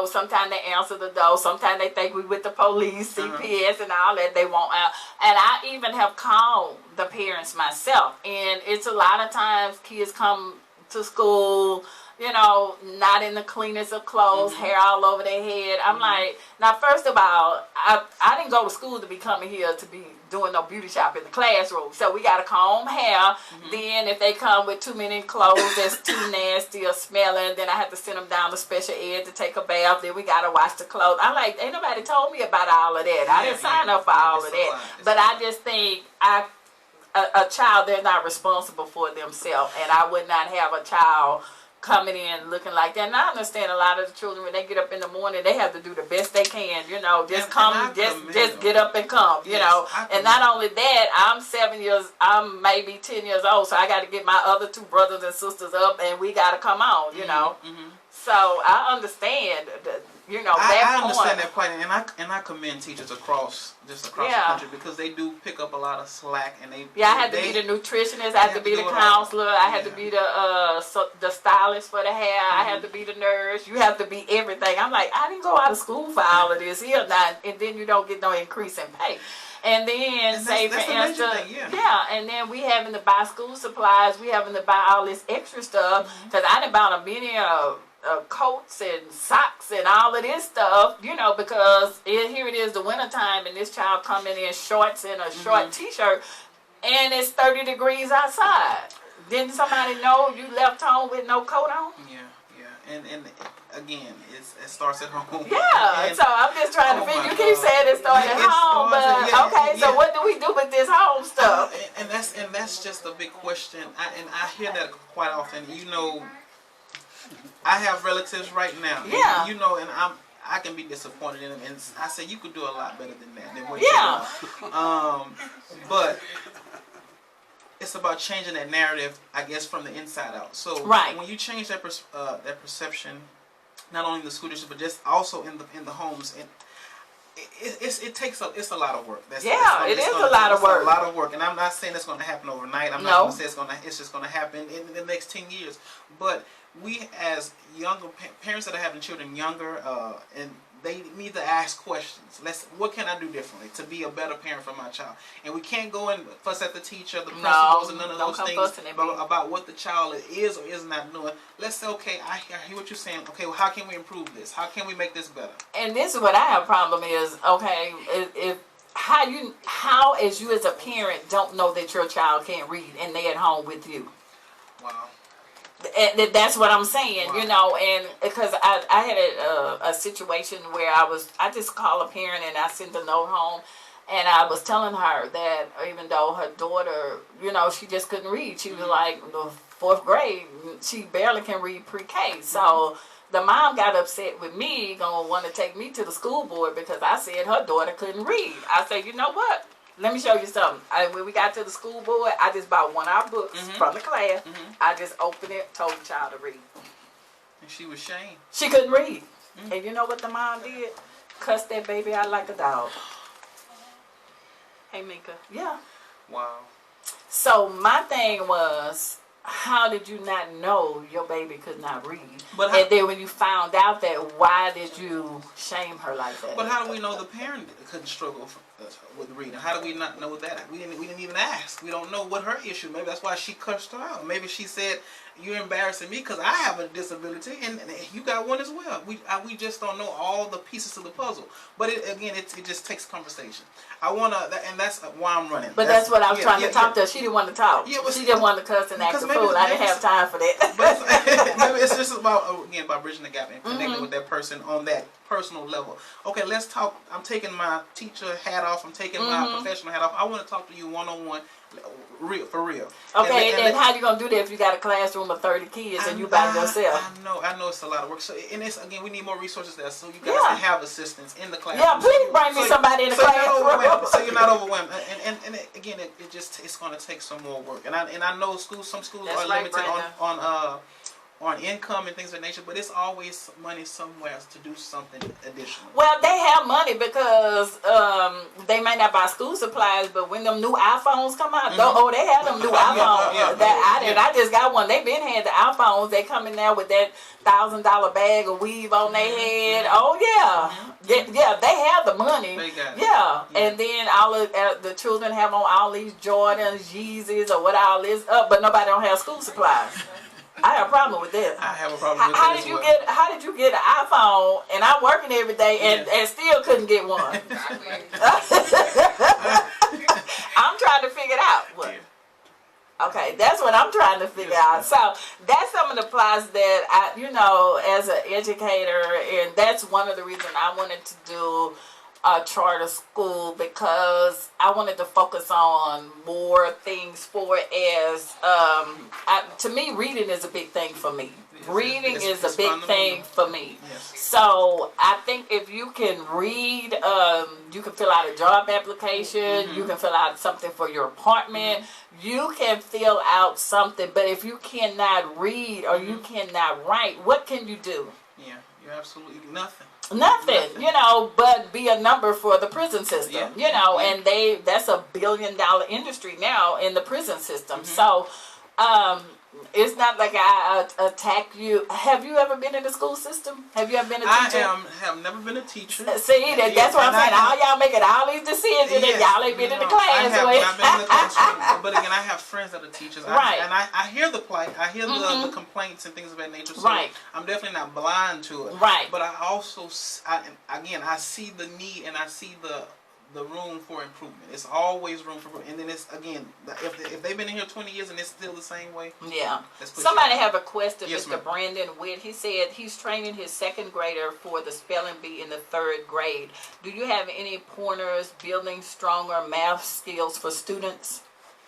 sometimes they answer the door. Sometimes they think we with the police, CPS and all that. They won't out. And I even have called the parents myself. And it's a lot of times kids come to school, not in the cleanest of clothes, hair all over their head. I'm like, now first of all, I didn't go to school to be coming here to be doing no beauty shop in the classroom. So we got to comb hair. Then if they come with too many clothes that's too nasty or smelling, then I have to send them down to special ed to take a bath. Then we got to wash the clothes. I'm like, ain't nobody told me about all of that. I didn't sign up for all of that. But I just think a child, they're not responsible for themselves. And I would not have a child coming in looking like that. And I understand a lot of the children, when they get up in the morning, they have to do the best they can, just get up and come, and not only that, I'm maybe 10 years old, so I got to get my other two brothers and sisters up, and we got to come on, So I understand I understand that point, and I commend teachers across the country because they do pick up a lot of slack, and I had to be the nutritionist, I had to be the counselor, I had to be the stylist for the hair, I had to be the nurse. You have to be everything. I'm like, I didn't go out of school for all of this here, and then you don't get no increase in pay. And then, say for instance, and then we having to buy school supplies, we having to buy all this extra stuff because I done bought a many coats and socks and all of this stuff, because here it is the wintertime and this child coming in shorts and a short t-shirt and it's 30 degrees outside. Didn't somebody know you left home with no coat on? Yeah. And again, it starts at home. Yeah, and so I'm just trying to figure, you keep saying it starts at home, but so what do we do with this home stuff? And that's just a big question. I hear that quite often. I have relatives right now. Yeah. And I can be disappointed in them, and I say you could do a lot better than that. Than what you're doing. But it's about changing that narrative, I guess, from the inside out. So when you change that perception, not only in the school district but just also in the homes, and it's a lot of work. It is a lot of work. A lot of work, and I'm not saying it's going to happen overnight. I'm not going to say it's just going to happen in the next 10 years. But we, as younger parents that are having children younger, and they need to ask questions. What can I do differently to be a better parent for my child? And we can't go and fuss at the teacher, the principals, and none of those things about what the child is or is not doing. Let's say, okay, I hear what you're saying. Okay, well, how can we improve this? How can we make this better? And this is what I have a problem is, okay, how as you as a parent don't know that your child can't read and they at home with you. Wow. And that's what I'm saying, and because I had a situation where I just called a parent and I sent a note home, and I was telling her that even though her daughter, she just couldn't read. She was like the 4th grade. She barely can read pre-K. So the mom got upset with me, gonna want to take me to the school board because I said her daughter couldn't read. I said, you know what? Let me show you something. When we got to the school board, I just bought one of our books from the class. I just opened it, told the child to read. And she was shamed. She couldn't read. And you know what the mom did? Cussed that baby out like a dog. Hey, Mika. Yeah. Wow. So my thing was, how did you not know your baby could not read? But and then when you found out that, why did you shame her like that? But how do we know the parent couldn't struggle with reading? How do we not know that? We didn't even ask. We don't know what her issue. Maybe that's why she cursed her out. Maybe she said, "You're embarrassing me because I have a disability and you got one as well." We just don't know all the pieces of the puzzle. But it just takes conversation. And that's why I'm running. But that's what I was trying to talk to her. She didn't want to talk. Yeah, well, she didn't want to cuss and act a fool. I didn't have time for that. But maybe it's just about bridging the gap and connecting with that person on that personal level. Okay, let's talk. I'm taking my teacher hat off. I'm taking my professional hat off. I want to talk to you one-on-one, for real. Okay, and then how you gonna do that if you got a classroom of 30 kids and you by yourself? I know it's a lot of work. So, and it's again, we need more resources there so you guys can have assistants in the classroom. Yeah, please bring me somebody in the classroom. So you're not overwhelmed. And again, it's going to take some more work. And I know some schools are limited on income and things of that nature, but it's always money somewhere to do something additional. Well, they have money because they may not buy school supplies, but when them new iPhones come out, they have them new iPhones. I just got one. They been had the iPhones. They come in there with that $1,000 bag of weave on their head. Oh yeah, they have the money. They got it. Yeah, and then all of the children have on all these Jordans, Yeezys, or what all this but nobody don't have school supplies. I have a problem with that. I have a problem with that. How did you get an iPhone? And I'm working every day and still couldn't get one. I'm trying to figure it out. Okay, that's what I'm trying to figure out. So that's some of the plots that as an educator, and that's one of the reasons I wanted to do a charter school, because I wanted to focus on more things to me, reading is a big thing for me. Reading is a big thing for me. Yes. So I think if you can read, you can fill out a job application, you can fill out something for your apartment, you can fill out something, but if you cannot read or you cannot write, what can you do? Yeah, you're absolutely nothing. Nothing, but be a number for the prison system, and that's $1 billion industry now in the prison system. So, it's not like I attack you. Have you ever been in the school system? Have you ever been a teacher? I have never been a teacher. See, that's what I'm saying. All y'all making all these decisions and y'all ain't been in the class. I've been in the classroom, but again, I have friends that are teachers. Right. I hear the plight. I hear the complaints and things of that nature. So right. I'm definitely not blind to it. Right. But I also, I see the need and I see the room for improvement. It's always room for improvement. And then it's, again, if they've been in here 20 years and it's still the same way. Yeah. Somebody have a question, Mr. Brandon Witt. He said he's training his second grader for the spelling bee in the 3rd grade. Do you have any pointers building stronger math skills for students?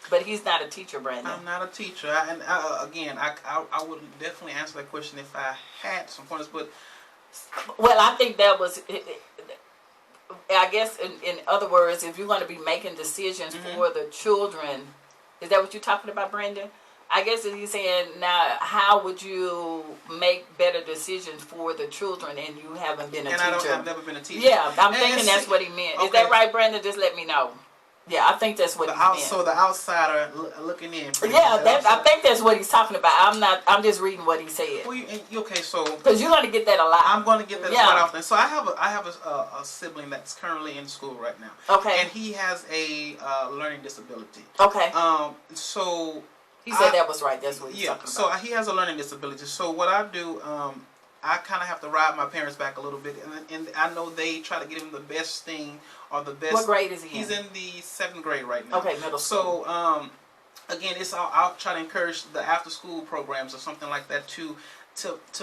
But he's not a teacher, Brandon. I'm not a teacher. I would definitely answer that question if I had some pointers. But well, I think that was... I guess, in other words, if you're going to be making decisions for the children, is that what you're talking about, Brandon? I guess he's saying, now, how would you make better decisions for the children and you haven't been a teacher? I've never been a teacher. Yeah, I'm thinking that's what he meant. Okay. Is that right, Brandon? Just let me know. Yeah, I think that's what he meant. So the outsider looking in. Yeah, I think that's what he's talking about. I'm just reading what he said. Well, okay, so because you're going to get that a lot. I'm going to get that quite often. So I have a sibling that's currently in school right now. Okay. And he has a learning disability. Okay. So he said that was right. That's what he's talking about. So he has a learning disability. So what I do, I kind of have to ride my parents back a little bit, and I know they try to get him the best thing or the best. What grade is he in? He's in the 7th grade right now. Okay, middle school. So again, I'll try to encourage the after school programs or something like that to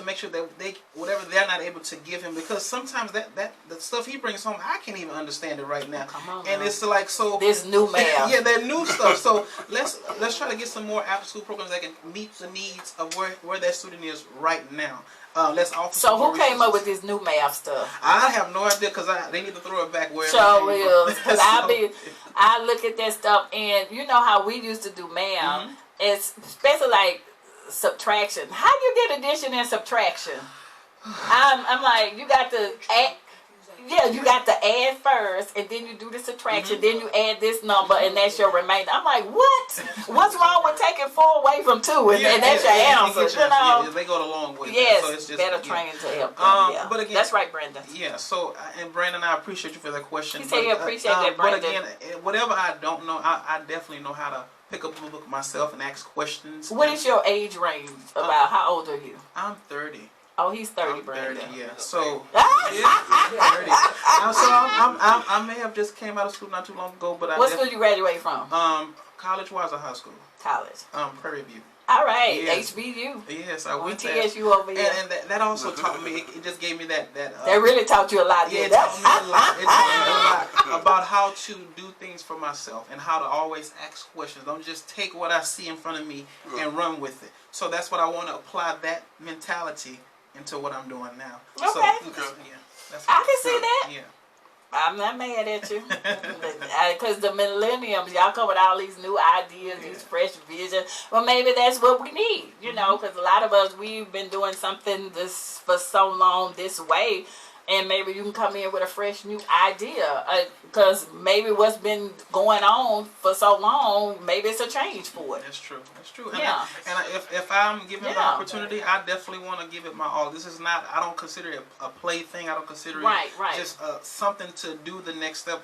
make sure that they whatever they're not able to give him, because sometimes that the stuff he brings home, I can't even understand it right now. Come on, and it's like, so this new math. Yeah, that new stuff. So let's try to get some more after school programs that can meet the needs of where that student is right now. Let's offer. So who came up with this new math stuff? I have no idea, because they need to throw it back where. So it is, because I look at that stuff, and you know how we used to do math. It's especially like subtraction. How do you get addition and subtraction? I'm like, you got to add. Yeah, you got to add first, and then you do the subtraction, then you add this number, and that's your remainder. I'm like, what? What's wrong with taking 4 away from 2, and that's your answer? You know? Yeah, they go the long way. Yes, so it's just better training to help them. Yeah. But again, that's right, Brandon. Yeah. So, and Brandon, I appreciate you for that question. He said he appreciate that, Brandon. But again, whatever I don't know, I definitely know how to pick up a book myself and ask questions. What is your age range? About how old are you? I'm 30. Oh, he's 30, I'm Brandon. 30, yeah. So, yeah, 30. I may have just came out of school not too long ago, but what school you graduate from? College-wise or high school? College. Prairie View. All right, Yes. HBU. Yes, I went there. TSU over here. And that also taught me. It just gave me that. That really taught you a lot. Yeah, Didn't it it? taught me a lot. It taught me a lot about how to do things for myself and how to always ask questions. Don't just take what I see in front of me and run with it. So that's what I want to apply that mentality into what I'm doing now. Okay. So, yeah, that's I can see that. Yeah. I'm not mad at you. Because the millenniums, y'all come with all these new ideas, these fresh visions. Well, maybe that's what we need, you know, because a lot of us, we've been doing something this for so long this way. And maybe you can come in with a fresh new idea. Because maybe what's been going on for so long, maybe it's a change for it. That's true. That's true. And Yeah. if I'm given the Yeah. opportunity, I definitely want to give it my all. This is not, I don't consider it a play thing. I don't consider Right. it just something to do the next step.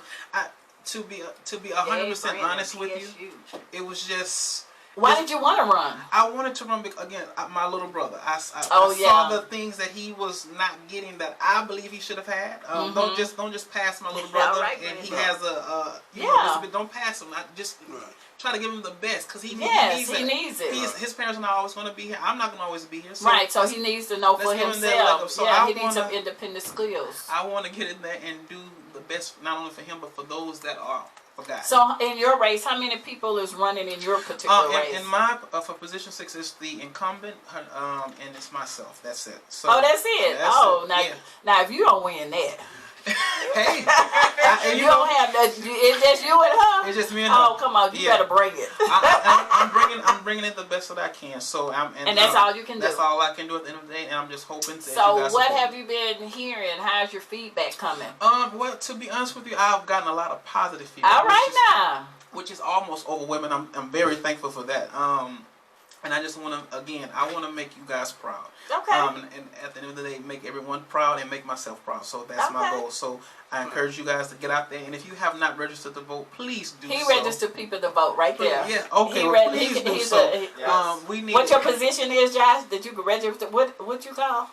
To be 100% honest with you, it was just... Why did you want to run? I wanted to run again. My little brother. I Oh, saw yeah. the things that he was not getting that I believe he should have had. Don't just pass my little brother. Right, and he Brandon. has a Yeah. don't pass him. I just try to give him the best because he Yes, needs he it. needs it. His parents are not always going to be here. I'm not going to always be here. So Right, so he needs to know for let's give him that himself. leg up. So Yeah, I he needs some wanna- independent skills. I want to get in there and do the best, not only for him but for those that are forgotten. So in your race, how many people is running in your particular race? In my for position 6 is the incumbent, and it's myself. That's it. So Oh, that's it. that's Now, it. Yeah. now if you don't win that, Hey, and you don't have that. It's just you and her. It's just me and her. Oh, come on, you better bring it. I'm bringing it the best that I can. So and that's all you can do. That's all I can do at the end of the day, and I'm just hoping to. So what have you been hearing? How's your feedback coming? Well, to be honest with you, I've gotten a lot of positive feedback. All right now. Which is almost overwhelming. I'm very thankful for that. And I just want to, again, I want to make you guys proud. Okay. And at the end of the day, make everyone proud and make myself proud. So that's my goal. So I encourage you guys to get out there. And if you have not registered to vote, please do so. He registered people to vote right there. Yeah, okay. Please do so. We need what your position is, Josh, that you can register? What you call?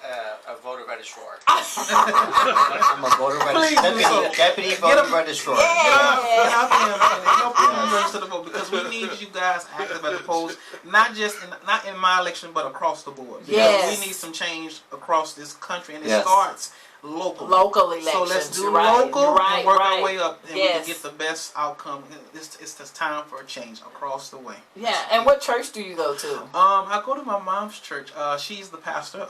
A voter registrar. I'm a voter registrar. Deputy voter registrar. Get out there and help people register to vote because we need you guys active at the polls, not in my election, but across the board. Yes. We need some change across this country, and it starts local. Local elections. So let's do right. local and work our way up, and we Yes. can get the best outcome. It's time for a change across the way. Yeah. And what church do you go to? I go to my mom's church. She's the pastor.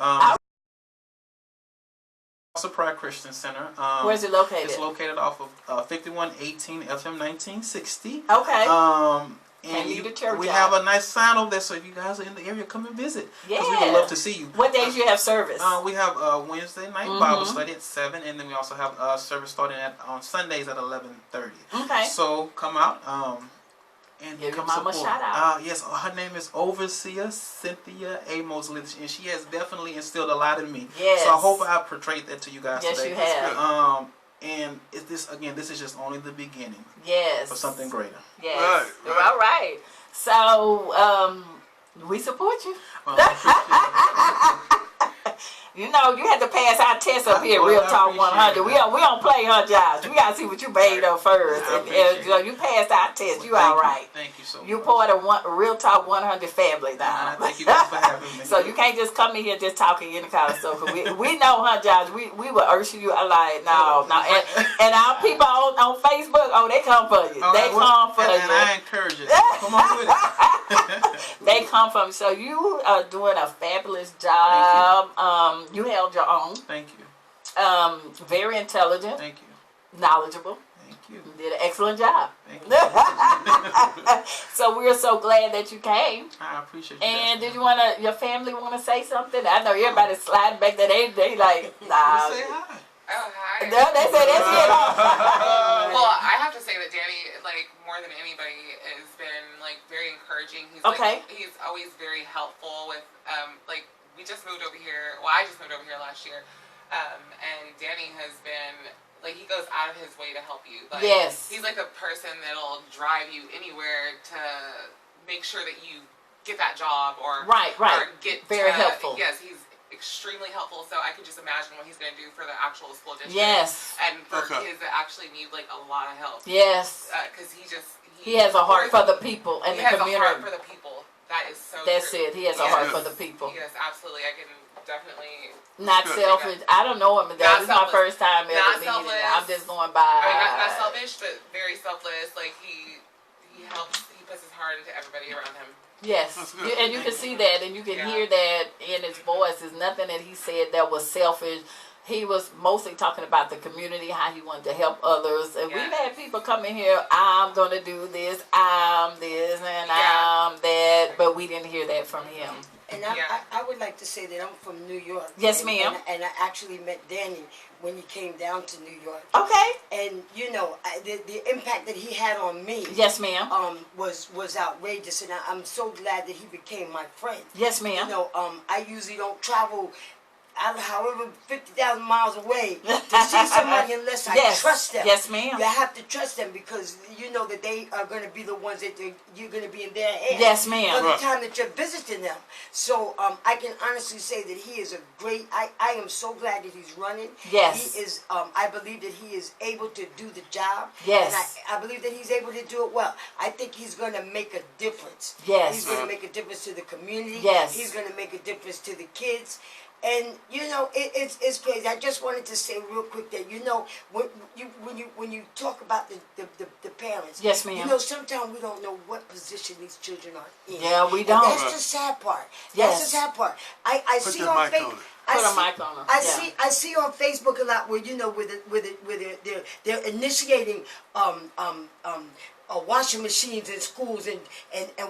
Pride Christian Center. Where's it located? It's located off of 5118 FM 1960. Okay. And leave the church we out. have a nice sign over there, so if you guys are in the area, come and visit. Because we would love to see you. What days you have service? We have Wednesday night Bible study at 7, and then we also have service starting on Sundays at 11:30. Okay. So come out and Give come your mama a support. shout out. Yes, her name is Overseer Cynthia A. Mosley, and she has definitely instilled a lot in me. Yes. So I hope I portrayed that to you guys Yes, today. you have. And this is just only the beginning Yes. for something greater. Yes. All right. So, we support you. You know, you had to pass our test up here, Real Talk 100. We don't play, huh, Josh? We gotta see what you made up first. And you passed our test. You all right. Thank you so much. You part of Real Talk 100 family now. Thank you guys for having me. So you can't just come in here just talking any kind of stuff. We know, huh, Josh? We will urge you. I like no. And our people on Facebook, they come for you. They come for you. And I encourage you. Come on with it. They come from. So you are doing a fabulous job. You held your own. Thank you. Very intelligent. Thank you. Knowledgeable. Thank you. You did an excellent job. Thank you. So we're so glad that you came. I appreciate you. And did your family want to say something? I know everybody's sliding back there. They like, nah. Say hi. Oh, hi. No, they said that's it. Well, I have to say that Danny, like, more than anybody, has been, like, very encouraging. He's Okay. Like, he's always very helpful with, like, we just moved over here. Well, I just moved over here last year. And Danny has been, like, he goes out of his way to help you. Like, Yes. He's like a person that'll drive you anywhere to make sure that you get that job or Right. or get Very to, helpful. Yes, he's extremely helpful. So I could just imagine what he's going to do for the actual school district. Yes. And for kids that actually need like a lot of help. Yes. Because he has a heart for the people and he the has community. a heart for the people. That is so That's true. it. He has a heart for the people. Yes, absolutely. I can definitely. Not selfish. I don't know him. This is my first time ever Not meeting him. selfless. I'm just going by. I mean, not selfish, but very selfless. Like he helps. He puts his heart into everybody around him. Yes, and you can see that, and you can hear that in his voice. There's nothing that he said that was selfish. He was mostly talking about the community, how he wanted to help others. And we've had people come in here, I'm going to do this, I'm this, and I'm that. But we didn't hear that from him. And I would like to say that I'm from New York. Yes, ma'am. And I actually met Danny when he came down to New York. Okay. And you know, the impact that he had on me. Yes, ma'am. Was outrageous, and I'm so glad that he became my friend. Yes, ma'am. You know, I usually don't travel, however 50,000 miles away to see somebody unless I trust them. Yes, ma'am. You have to trust them because you know that they are going to be the ones that you're going to be in their hands. Yes, ma'am. For the time that you're visiting them. So I can honestly say that he is a great. I am so glad that he's running. Yes. He is. I believe that he is able to do the job. Yes. And I believe that he's able to do it well. I think he's going to make a difference. Yes. He's going to make a difference to the community. Yes. He's going to make a difference to the kids. And you know it's crazy. I just wanted to say real quick that you know when you talk about the parents. Yes, ma'am. You know sometimes we don't know what position these children are in. Yeah, we don't. And that's the sad part. Yes. That's the sad part. I Put see the on mic Facebook. on it. Put a mic on her. I see on Facebook a lot where you know where they're initiating washing machines in schools and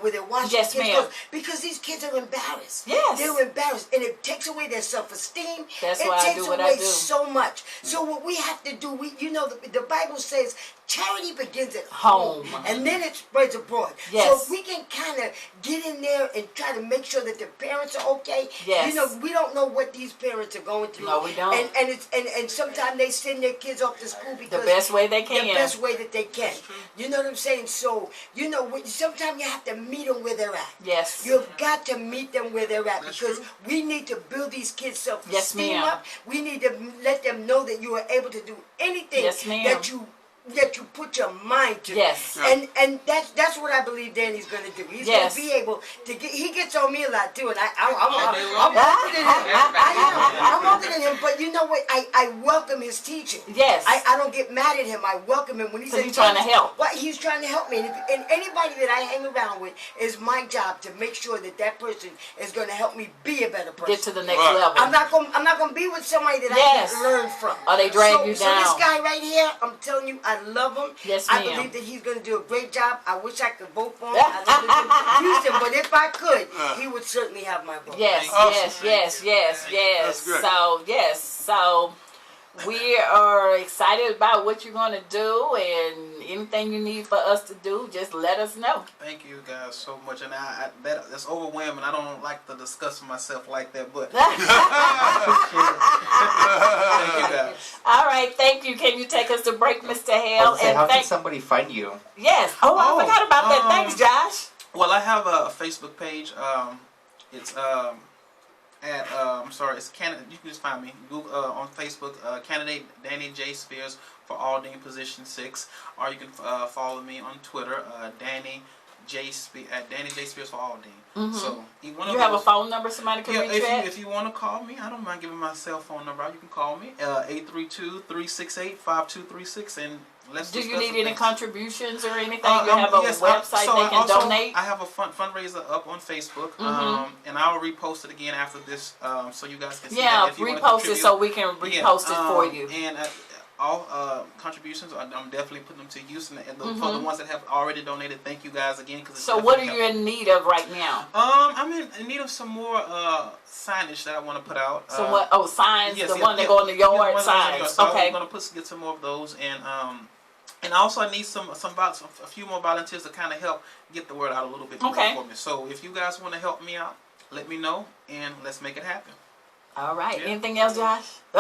where they're washing Yes, kids' ma'am. clothes because these kids are embarrassed. Yes. They're embarrassed, and it takes away their self-esteem. That's it why I takes do what away I do. so much. So what we have to do, the Bible says charity begins at Home. and then it spreads abroad. Yes. So if we can kind of get in there and try to make sure that the parents are okay. Yes. You know, we don't know what these parents are going through. No, we don't. And sometimes they send their kids off to school because The best way they can. the best way that they can. You know what I'm saying? So, you know, sometimes you have to meet them where they're at. Yes. You've got to meet them where they're at because we need to build these kids' self-esteem Yes, ma'am. up. We need to let them know that you are able to do anything Yes, ma'am. that you put your mind to. Yes. And that's what I believe Danny's going to do. He's Yes. going to be able to get. He gets on me a lot too, and I'm older than him. I'm older than him, but you know what? I welcome his teaching. Yes. I don't get mad at him. I welcome him when he says he's trying to help. What he's trying to help me, and anybody that I hang around with is my job to make sure that person is going to help me be a better person. Get to the next level. I'm not going to be with somebody that Yes. I can't learn from. Or they drag you So down. this guy right here, I'm telling you, I love him. Yes, I ma'am. believe that he's going to do a great job. I wish I could vote for him. I live in Houston, but if I could, he would certainly have my vote. Yes, Awesome. yes. That's great. So we are excited about what you're going to do, and anything you need for us to do, just let us know. Thank you guys so much, and that's overwhelming. I don't like to discuss myself like that, but thank you guys. All right, thank you. Can you take us to break, Mr. Hale? How can somebody find you? Yes. I forgot about that. Thanks, Josh. Well, I have a Facebook page. It's it's candidate. You can just find me Google on Facebook. Candidate Danny J Spears for Aldine Position 6, or you can follow me on Twitter, Danny J Spears for Aldine. So You have a phone number somebody can reach you at? if you want to call me, I don't mind giving my cell phone number out. You can call me 832-368-5236, and let's. Do you discuss need some any things. contributions or anything? You have a yes, website so they can also, donate? I have a fundraiser up on Facebook, and I'll repost it again after this, so you guys can see Yeah, that if you wanna repost it contribute. so we can repost it for you. And all contributions, I'm definitely putting them to use. And for the ones that have already donated, thank you guys again. So what are you in need of right now? I'm in need of some more signage that I want to put out. So what? Oh, signs. Yes, the one that go in the yard. Signs. So Okay. I'm gonna get some more of those, and also I need a few more volunteers to kind of help get the word out a little bit more for me. So if you guys want to help me out, let me know and let's make it happen. All right. Yeah. Anything else, Josh? He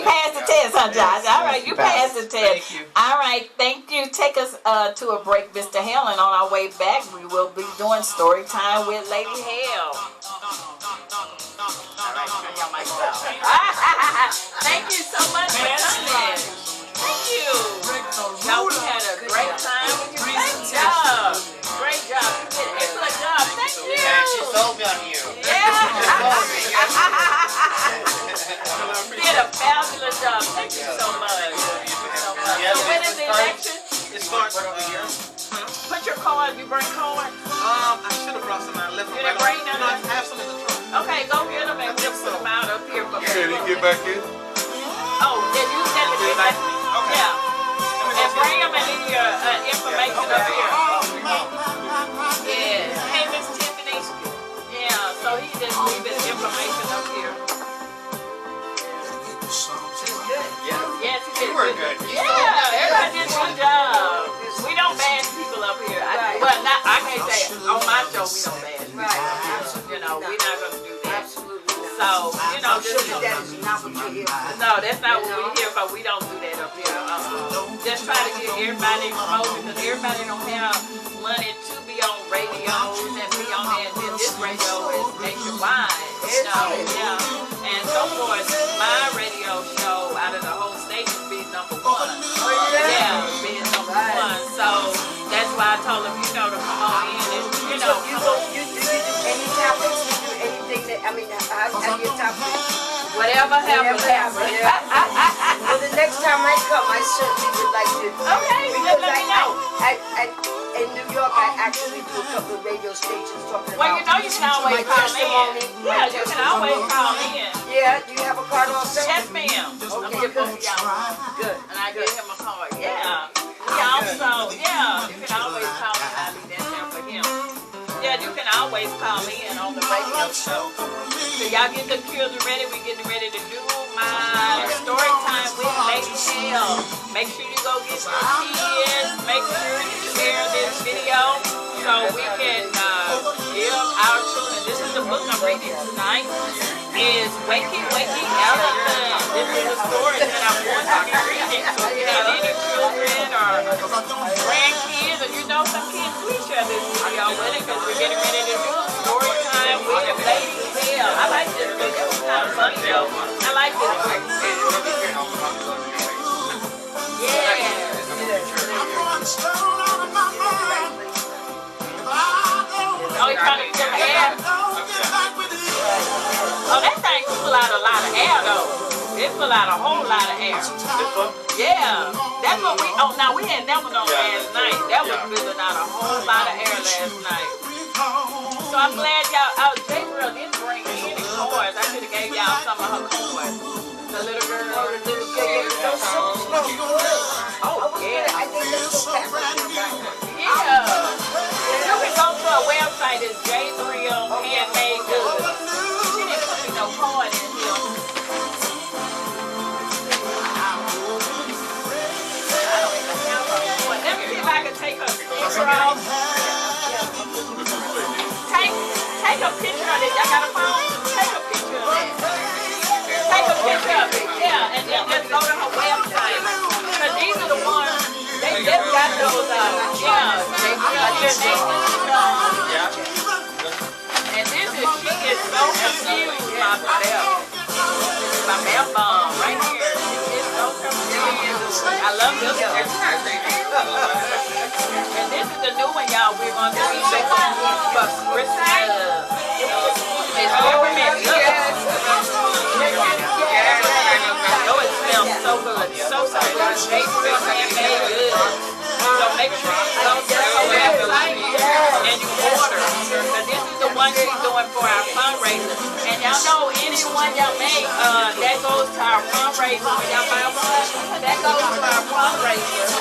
passed the test, huh, Josh? All right, you passed the test. Thank you. All right, thank you. Take us to a break, Mr. Hale, and on our way back, we will be doing story time with Lady Hale. All right, turn your mic off. Thank you so much for coming. Thank you. Y'all, we had a great time with you. Great job. Great job. You did an excellent job. Thank you. Yeah, she sold me on you. Yeah. You did a fabulous job. Thank you so much. So when is the election? It starts over here. Put your card. You bring cards? I should have brought some. I left them. You didn't bring none? No, I have some in the trunk. Okay, go get them and we'll put them out up here for Can he get back in? Oh, yeah, you said to get back. Okay. Yeah. And bring them and leave your information up here. Yeah. Hey, Miss Tiffany. Yeah, so he just leave his information up here. Yes, he did. You were good. Yeah, everybody did a good job. We don't bash people up here. Well, not, I can't say it. On my show, we don't bash people. You know, we're not going to do that. So, you know, That is not what you're here for. no, that's not what we're here for. We don't do that up here. Just try to get everybody exposure because everybody don't have money to be on radios and be on there. And this radio is nationwide. So, yeah. And so forth. My radio show out of the whole station being number one. Yeah, being number one. So that's why I told them, you know, to come on in and, you know, You do any topics? You do anything that, I mean, have your topics? whatever happens, happens. Well, the next time I come, I certainly would like to. Okay, Because let me know. in New York, I actually do a couple of radio stations talking about. Well, you know you can always my call testimony. in. Yeah, you can always call in. Yeah, do you have a card also? Yes, ma'am. I'm Okay, give both of good. y'all. Good. And I give him a card. Yeah. We also, yeah, you can always call in. I'll be that there for him. Yeah, you can always call in on the radio show. So y'all get the children ready. We're getting ready to do my story time with Lady Hale. Make sure you go get your kids. Make sure you share this video so we can give our children. This is the book I'm reading tonight. Is Wakey Wakey Elephant. This is a story that I'm going to be reading. So if you have any children or grandkids or you know some kids, please share this video with it because we're getting ready to do story time with Lady Hale. I like this book. It was kind of funny though. I like this book. Yeah. Oh, he's trying to get the air. Oh, that thing pull out a lot of air though. It pull out a whole lot of air. Yeah. That's what we, oh, now we had that one on last night. That was filling out a whole lot of air last night. So I'm glad y'all, Brielle didn't bring any cords. I should have gave y'all some of her cords. The little girl, the little girl. Oh, yeah. I think that's so Yeah. You can go to a website, it's Brielle Handmade Goods. She didn't put me no cord in here. I don't even have her cord. Let me see if I can take her sticker off. Take a picture of it. Y'all got a phone? Take a picture of it. Take a picture of it. Yeah, and then just go to her website. Because these are the ones, they just got those yeah, they got their names. And this is, she is so confused by Brielle. My bell bomb right here. She is so confused. I love this one. And this is the new one, y'all. We're going to be for Christmas. It's peppermint. Oh, it smells so good. So good. Brielle Handmade Goods. So make sure you go to her website and you order. So this is the one she's doing for our fundraiser. And y'all know anyone one y'all made, that goes to our fundraiser. When y'all buy one, that goes to our fundraiser.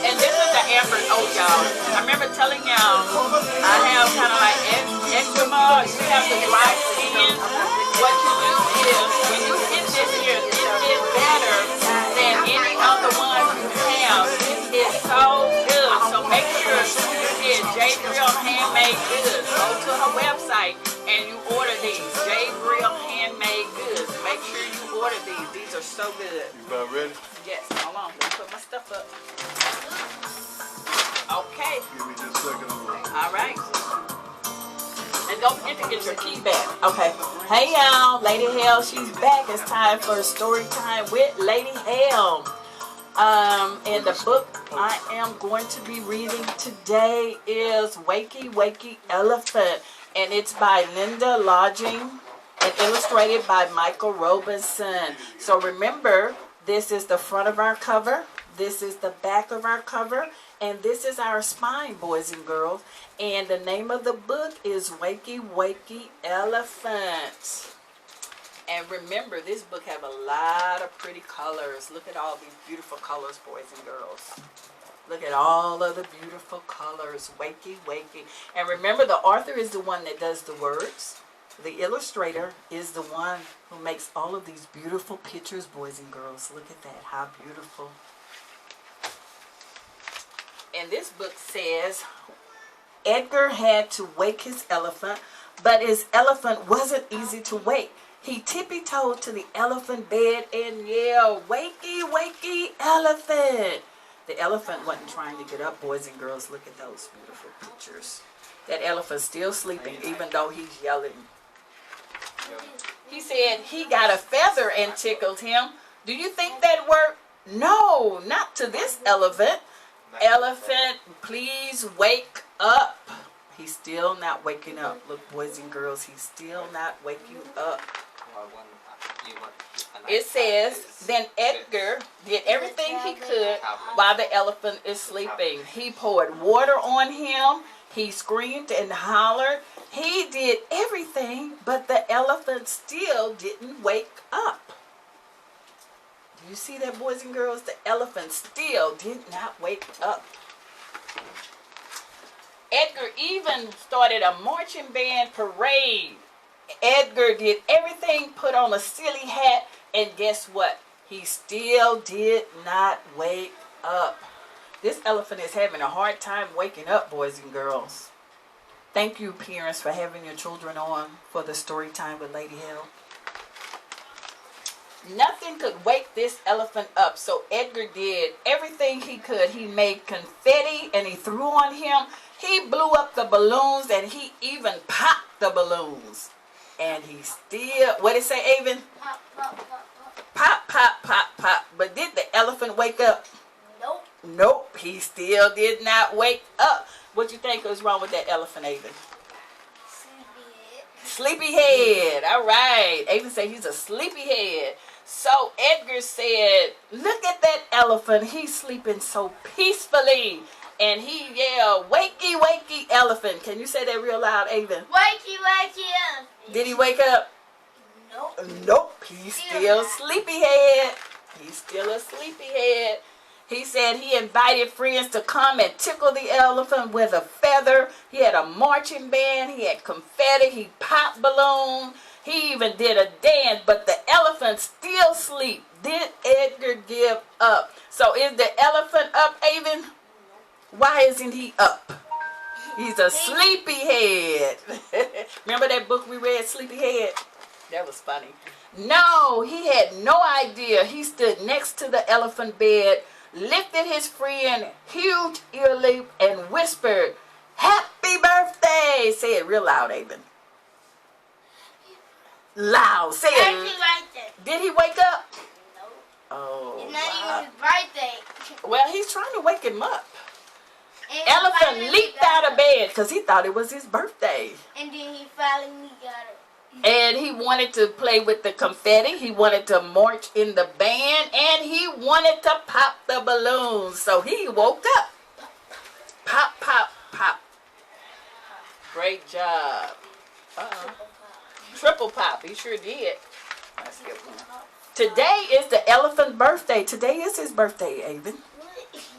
And this is the Amber Oat, y'all. I remember telling y'all I have kind of like eczema. You have the dry skin. What you do is when you get this here, it is better than any other one you have. It is so good. So make sure you get Brielle Handmade Goods. Go to her website and you order these Brielle Handmade Goods. Make sure you order these. These are so good. You about ready? Yes. Hold on. Let me put my stuff up. Okay. Give me just a second. All right. And don't forget to get your key back. Okay. Hey y'all, Lady Hale, she's back. It's time for story time with Lady Hale. And the book I am going to be reading today is Wakey Wakey Elephant. And it's by Linda Lodging and illustrated by Michael Robinson. So remember, this is the front of our cover. This is the back of our cover. And this is our spine, boys and girls. And the name of the book is Wakey Wakey Elephant. And remember, this book have a lot of pretty colors. Look at all these beautiful colors, boys and girls. Look at all of the beautiful colors. Wakey Wakey. And remember, the author is the one that does the words. The illustrator is the one who makes all of these beautiful pictures, boys and girls. Look at that. How beautiful. And this book says, Edgar had to wake his elephant, but his elephant wasn't easy to wake. He tippy-toed to the elephant bed and yelled, "Wakey, wakey, elephant." The elephant wasn't trying to get up, boys and girls. Look at those beautiful pictures. That elephant's still sleeping, even though he's yelling. He said he got a feather and tickled him. Do you think that worked? No, not to this elephant. Elephant, please wake up. He's still not waking up. Look, boys and girls, he's still not waking up. It says, then Edgar did everything he could while the elephant is sleeping. He poured water on him. He screamed and hollered. He did everything, but the elephant still didn't wake up. Do you see that, boys and girls? The elephant still did not wake up. Edgar even started a marching band parade. Edgar did everything, put on a silly hat, and guess what? He still did not wake up. This elephant is having a hard time waking up, boys and girls. Thank you, parents, for having your children on for the story time with Lady Hale. Nothing could wake this elephant up, so Edgar did everything he could. He made confetti and he threw on him. He blew up the balloons and he even popped the balloons. And he still, what did it say, Avon? Pop, pop, pop, pop. Pop, pop, pop, pop. But did the elephant wake up? Nope. Nope, he still did not wake up. What you think was wrong with that elephant, Avon? Sleepyhead. All right. Avon said he's a sleepyhead. So Edgar said, look at that elephant. He's sleeping so peacefully. And he yelled, wakey, wakey, elephant. Can you say that real loud, Avon? Wakey, wakey, elephant. Did he wake up? Nope. Nope. He's still sleepyhead. He's still a sleepyhead. He said he invited friends to come and tickle the elephant with a feather. He had a marching band. He had confetti. He popped balloons. He even did a dance, but the elephant still sleep. Did Edgar give up? So is the elephant up, Avon? Why isn't he up? He's a sleepyhead. Remember that book we read, Sleepyhead? That was funny. No, he had no idea. He stood next to the elephant bed, lifted his friend, huge ear loop, and whispered, "Happy birthday!" Say it real loud, Avon. Loud. Say it. Did he wake up? No. Oh, It's not wow. even his birthday. Well, he's trying to wake him up. And Elephant finally leaped got out of bed because he thought it was his birthday. And then he finally got it. And he wanted to play with the confetti. He wanted to march in the band. And he wanted to pop the balloons. So he woke up. Pop, pop, pop. Great job. Uh-oh. triple pop. He sure did. Let's get one. Today is the elephant birthday. Today is his birthday, Avon.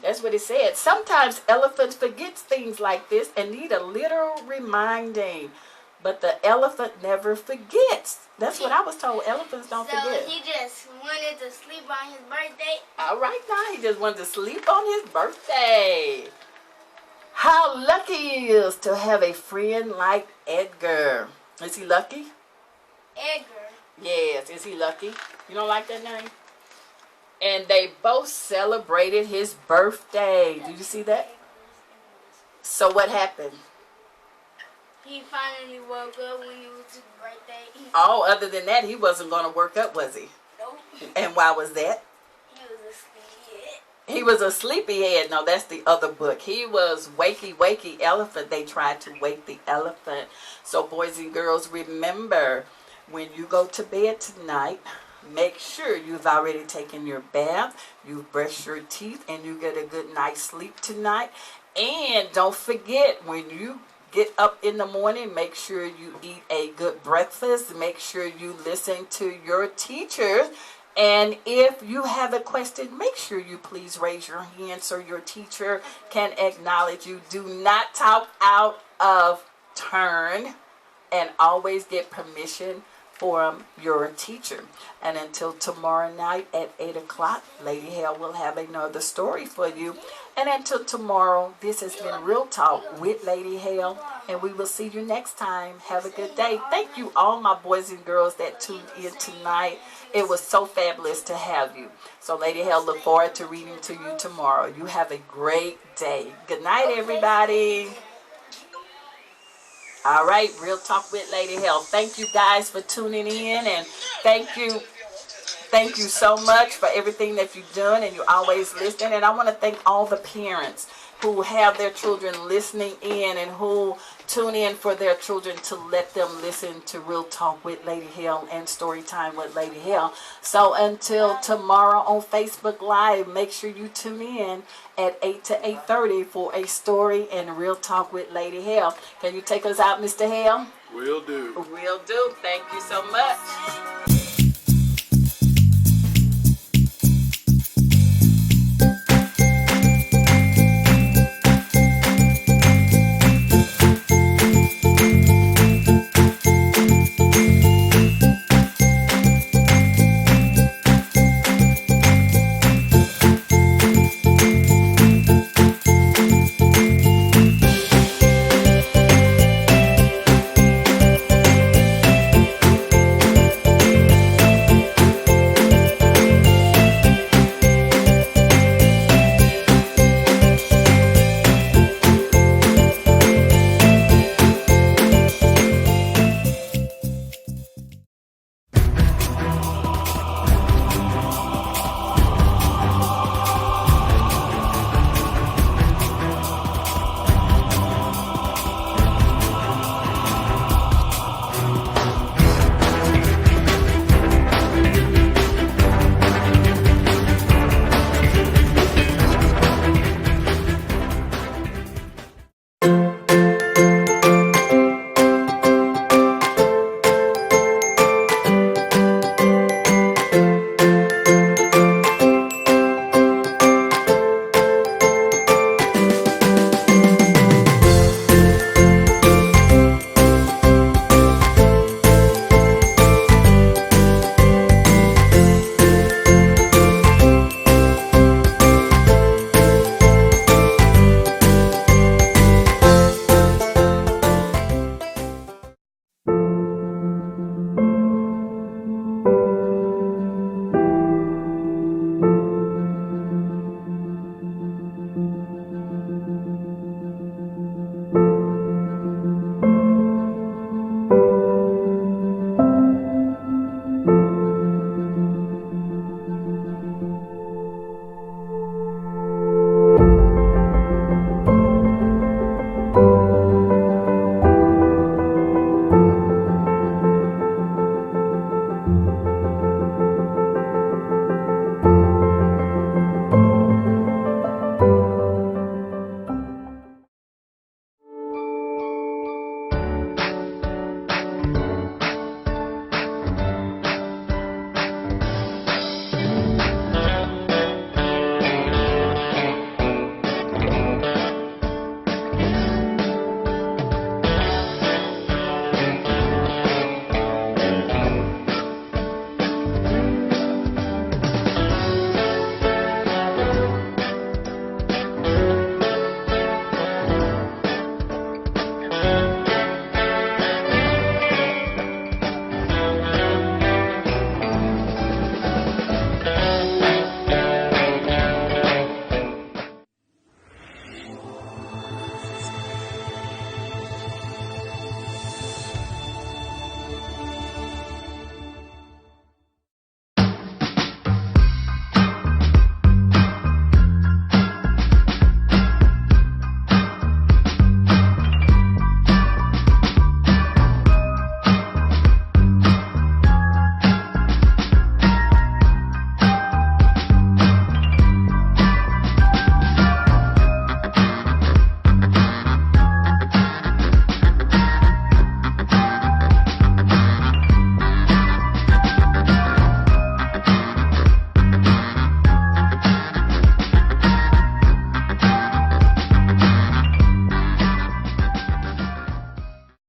That's what it said. Sometimes elephants forget things like this and need a little reminding. But the elephant never forgets. That's what I was told. Elephants don't forget. So he just wanted to sleep on his birthday? All right now, he just wanted to sleep on his birthday. How lucky he is to have a friend like Edgar. Is he lucky? Edgar. Yes, is he lucky? You don't like that name? And they both celebrated his birthday. Did you see that? So what happened? He finally woke up when it was his birthday. Oh, other than that, he wasn't going to work up, was he? Nope. And why was that? He was a sleepyhead. He was a sleepyhead. No, that's the other book. He was wakey elephant. They tried to wake the elephant. So boys and girls, remember, when you go to bed tonight, make sure you've already taken your bath, you brush your teeth, and you get a good night's sleep tonight. And don't forget, when you get up in the morning, make sure you eat a good breakfast. Make sure you listen to your teachers. And if you have a question, make sure you please raise your hand so your teacher can acknowledge you. Do not talk out of turn, and always get permission from your teacher. And until tomorrow night at 8 o'clock, Lady Hale will have another story for you. And until tomorrow, this has been Real Talk with Lady Hale, and we will see you next time. Have a good day. Thank you all my boys and girls that tuned in tonight. It was so fabulous to have you. So Lady Hale, look forward to reading to you tomorrow. You have a great day. Good night, everybody. All right, Real Talk with Lady Hale. Thank you guys for tuning in, and thank you so much for everything that you're doing, and you always listen. And I want to thank all the parents who have their children listening in and who tune in for their children to let them listen to Real Talk with Lady Hale and Story Time with Lady Hale. So until tomorrow on Facebook Live, make sure you tune in at 8 to 8:30 for a story and Real Talk with Lady Hale. Can you take us out, Mr. Hale? Will do. Will do. Thank you so much.